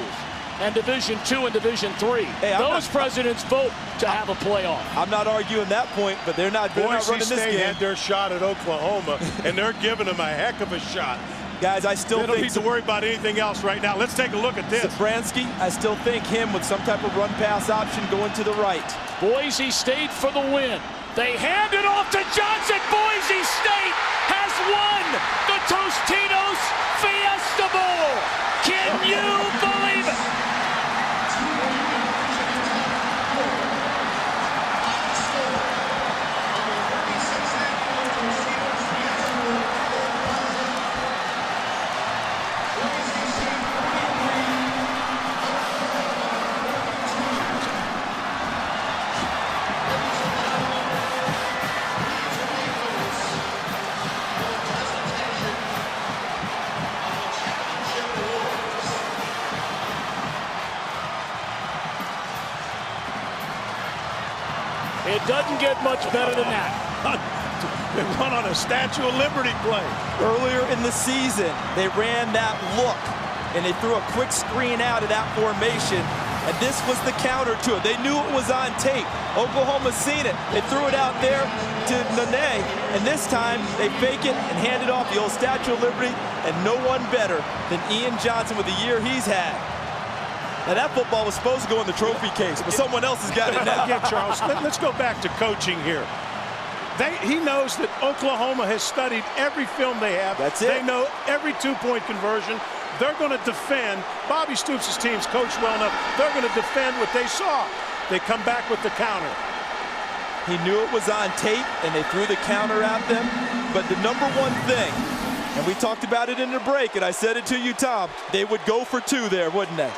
and Division II and Division III. Hey, those presidents vote to have a playoff. I'm not arguing that point, but they're not running this game. Boise State had their shot at Oklahoma, and they're giving them a heck of a shot. Guys, I still they don't need to worry about anything else right now. Let's take a look at this. Zabransky, I still think him with some type of run-pass option going to the right. Boise State for the win. They hand it off to Johnson. Boise State has won the Tostitos Fiesta Bowl. Can you believe it? It doesn't get much better than that. They won on a Statue of Liberty play. Earlier in the season, they ran that look, and they threw a quick screen out of that formation, and this was the counter to it. They knew it was on tape. Oklahoma's seen it. They threw it out there to Nene, and this time they fake it and hand it off the old Statue of Liberty, and no one better than Ian Johnson with the year he's had. Now, that football was supposed to go in the trophy case, but someone else has got it now. Again, Charles, let's go back to coaching here. He knows that Oklahoma has studied every film they have. That's it. They know every two-point conversion. They're going to defend. Bobby Stoops' team's coached well enough. They're going to defend what they saw. They come back with the counter. He knew it was on tape, and they threw the counter at them. But the number one thing, and we talked about it in the break, and I said it to you, Tom, they would go for 2 there, wouldn't they?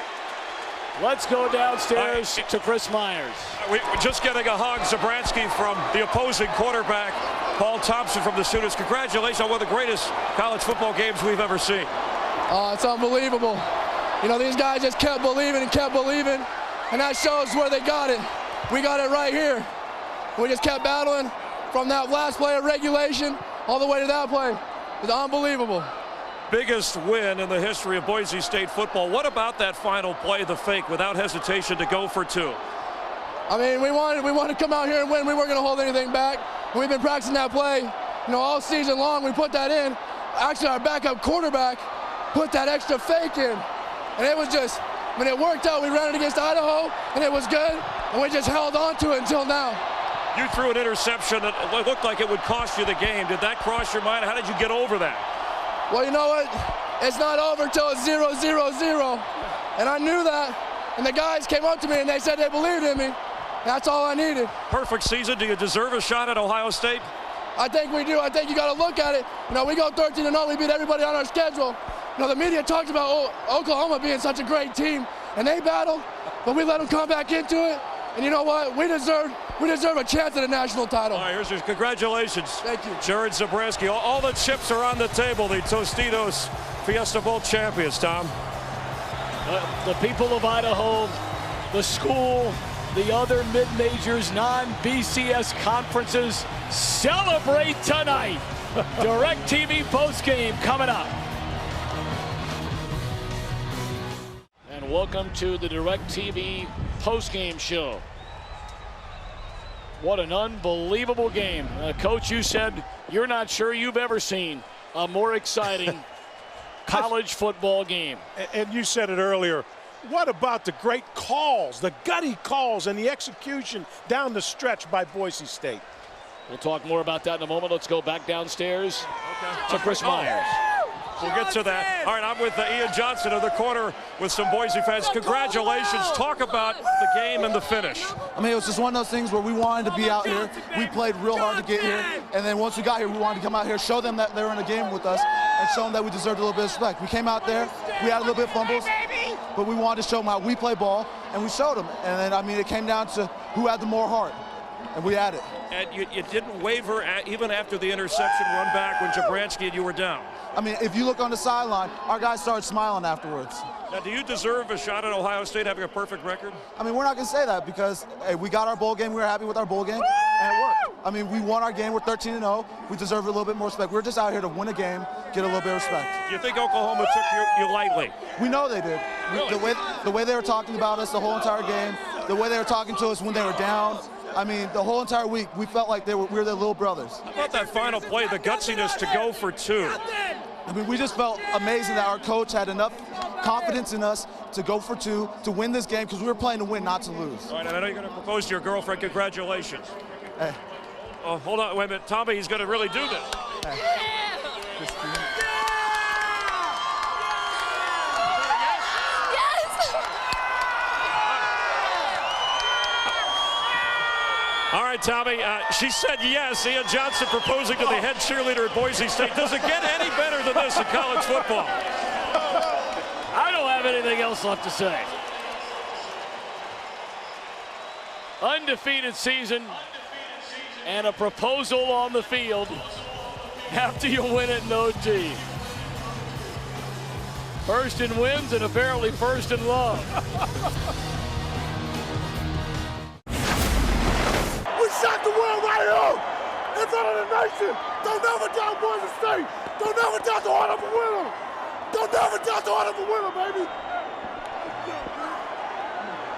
Let's go downstairs to Chris Myers. We're just getting a hug. Zabransky from the opposing quarterback, Paul Thompson from the students. Congratulations on one of the greatest college football games we've ever seen. It's unbelievable. You know, these guys just kept believing and kept believing, and that shows where they got it. We got it right here. We just kept battling from that last play of regulation all the way to that play. It's unbelievable. Biggest win in the history of Boise State football. What about that final play, the fake, without hesitation to go for 2? I mean, we wanted to come out here and win. We weren't going to hold anything back. We've been practicing that play, you know, all season long. We put that in. Actually, our backup quarterback put that extra fake in, and it was just, when it worked out, we ran it against Idaho, and it was good, and we just held on to it until now. You threw an interception that looked like it would cost you the game. Did that cross your mind? How did you get over that? Well, you know what? It's not over till it's 0-0-0. And I knew that. And the guys came up to me and they said they believed in me. That's all I needed. Perfect season. Do you deserve a shot at Ohio State? I think we do. I think you got to look at it. You know, we go 13-0. We beat everybody on our schedule. You know, the media talks about Oklahoma being such a great team. And they battled, but we let them come back into it. And you know what? We deserve a chance at a national title. All right, here's your congratulations. Thank you. Jared Zabransky. All the chips are on the table. The Tostitos Fiesta Bowl champions, Tom. The people of Idaho, the school, the other mid-majors, non-BCS conferences celebrate tonight. DirecTV postgame coming up. And welcome to the DirecTV postgame show. What an unbelievable game. Coach, you said you're not sure you've ever seen a more exciting college football game. And you said it earlier. What about the great calls, the gutty calls, and the execution down the stretch by Boise State? We'll talk more about that in a moment. Let's go back downstairs to Chris Myers. We'll get to that. All right, I'm with Ian Johnson in the corner with some Boise fans. Congratulations. Talk about the game and the finish. I mean, it was just one of those things where we wanted to be out here. We played real hard to get here. And then once we got here, we wanted to come out here, show them that they were in a game with us, and show them that we deserved a little bit of respect. We came out there. We had a little bit of fumbles, but we wanted to show them how we play ball, and we showed them. And then, I mean, it came down to who had the more heart, and we had it. And you didn't waver even after the interception run back when Jabransky and you were down. I mean, if you look on the sideline, our guys started smiling afterwards. Now, do you deserve a shot at Ohio State having a perfect record? I mean, we're not going to say that because, hey, we got our bowl game. We were happy with our bowl game, and it worked. I mean, we won our game. We're 13-0. We deserve a little bit more respect. We're just out here to win a game, get a little bit of respect. Do you think Oklahoma took you lightly? We know they did. Really? The way they were talking about us the whole entire game, the way they were talking to us when they were down, I mean, the whole entire week, we felt like we were their little brothers. How about that final play, the gutsiness to go for two? I mean, we just felt amazing that our coach had enough confidence in us to go for two, to win this game, because we were playing to win, not to lose. All right, I know you're going to propose to your girlfriend. Congratulations. Hey. Oh, hold on, wait a minute. Tommy, he's going to really do this. Hey. All right, Tommy, she said yes. Ian Johnson proposing to the head cheerleader at Boise State. Does it get any better than this in college football? I don't have anything else left to say. Undefeated season and a proposal on the field after you win it in OT. First in wins and apparently first in love. We shot the world right here in front of the nation. Don't never doubt Boise State. Don't never doubt the heart of a winner. Don't never doubt the heart of a winner, baby.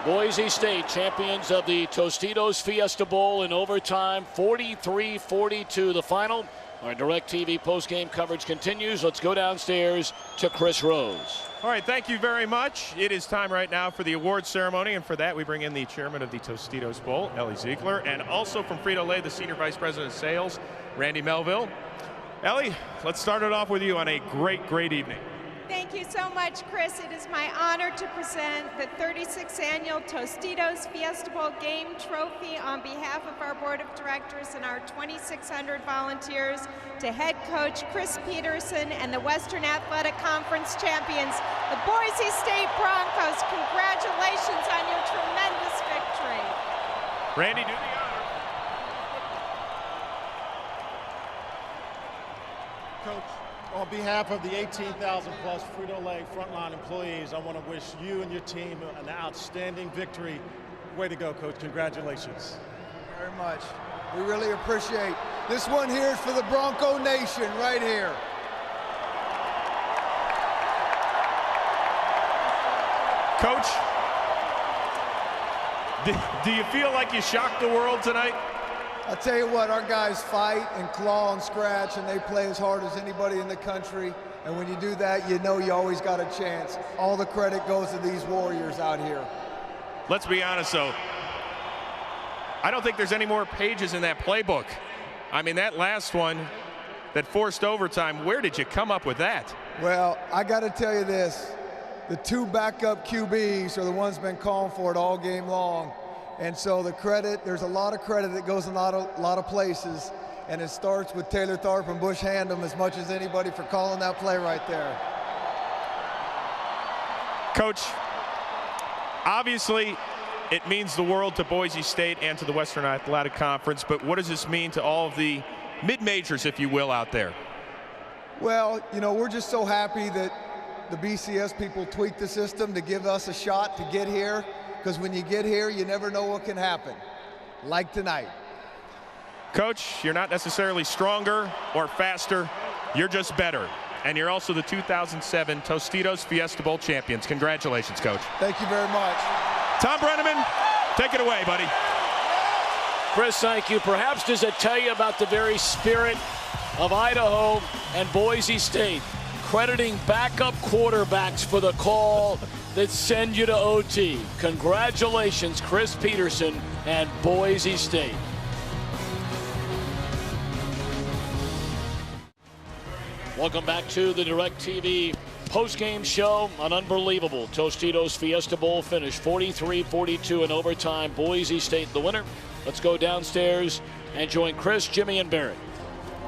Boise State, champions of the Tostitos Fiesta Bowl in overtime, 43-42 the final. Our DirecTV postgame coverage continues. Let's go downstairs to Chris Rose. All right, thank you very much. It is time right now for the awards ceremony, and for that we bring in the chairman of the Tostitos Bowl, Ellie Ziegler, and also from Frito-Lay, the senior vice president of sales, Randy Melville. Ellie, let's start it off with you on a great evening. Thank you so much, Chris. It is my honor to present the 36th annual Tostitos Fiesta Bowl Game Trophy on behalf of our board of directors and our 2,600 volunteers to head coach Chris Peterson and the Western Athletic Conference champions, the Boise State Broncos. Congratulations on your tremendous victory. Randy, do the honor. Coach, on behalf of the 18,000 plus Frito-Lay frontline employees, I want to wish you and your team an outstanding victory. Way to go, Coach. Congratulations. Very much. We really appreciate this one here is for the Bronco Nation right here. Coach, do you feel like you shocked the world tonight? I'll tell you what, our guys fight and claw and scratch, and they play as hard as anybody in the country. And when you do that, you know you always got a chance. All the credit goes to these warriors out here. Let's be honest, though. I don't think there's any more pages in that playbook. I mean, that last one that forced overtime, where did you come up with that? Well, I got to tell you this. The two backup QBs are the ones been calling for it all game long. And so the credit, there's a lot of credit that goes in a lot of places, and it starts with Taylor Tharp and Bush Handem as much as anybody for calling that play right there. Coach, obviously it means the world to Boise State and to the Western Athletic Conference, but what does this mean to all of the mid-majors, if you will, out there? Well, you know, we're just so happy that the BCS people tweaked the system to give us a shot to get here, because when you get here, you never know what can happen, like tonight. Coach, you're not necessarily stronger or faster. You're just better. And you're also the 2007 Tostitos Fiesta Bowl champions. Congratulations, Coach. Thank you very much. Tom Brenneman, take it away, buddy. Chris, thank you. Perhaps does it tell you about the very spirit of Idaho and Boise State, crediting backup quarterbacks for the call that send you to OT. Congratulations, Chris Peterson and Boise State. Welcome back to the DirecTV post-game show. An unbelievable Tostitos Fiesta Bowl finish, 43-42 in overtime. Boise State the winner. Let's go downstairs and join Chris, Jimmy, and Barrett.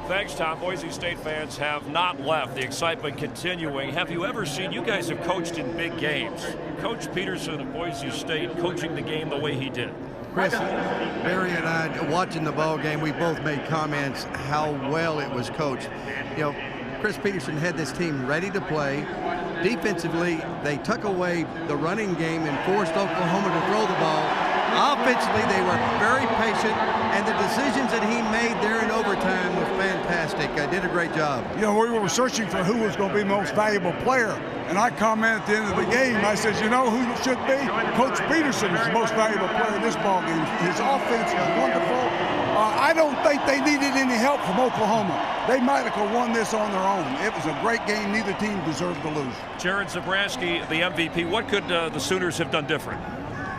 Thanks, Tom. Boise State fans have not left. The excitement continuing. Have you ever seen, you guys have coached in big games, Coach Peterson of Boise State coaching the game the way he did? Chris, Barry and I, watching the ball game, we both made comments how well it was coached. You know, Chris Peterson had this team ready to play. Defensively, they took away the running game and forced Oklahoma to throw the ball. Offensively, they were very patient, and the decisions that he made there in overtime was fantastic. Did a great job. You know, we were searching for who was going to be the most valuable player, and I commented at the end of the game, I said, you know who it should be? Coach Peterson is the most valuable player in this ball game. His offense is wonderful. I don't think they needed any help from Oklahoma. They might have won this on their own. It was a great game. Neither team deserved to lose. Jared Zabransky, the MVP. What could the Sooners have done different?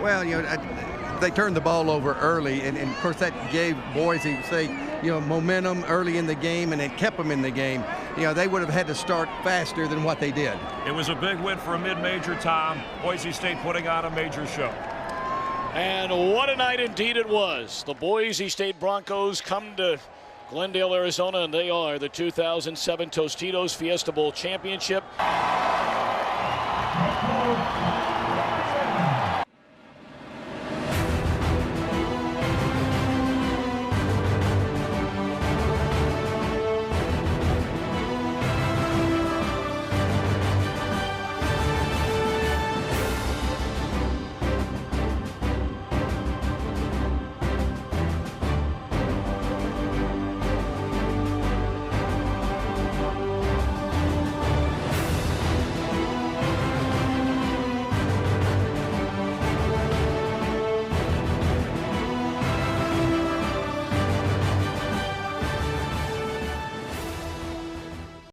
Well, you know, they turned the ball over early, and of course that gave Boise State, you know, momentum early in the game, and it kept them in the game. You know, they would have had to start faster than what they did. It was a big win for a mid-major, Tom. Boise State putting on a major show. And what a night indeed it was. The Boise State Broncos come to Glendale, Arizona, and they are the 2007 Tostitos Fiesta Bowl championship.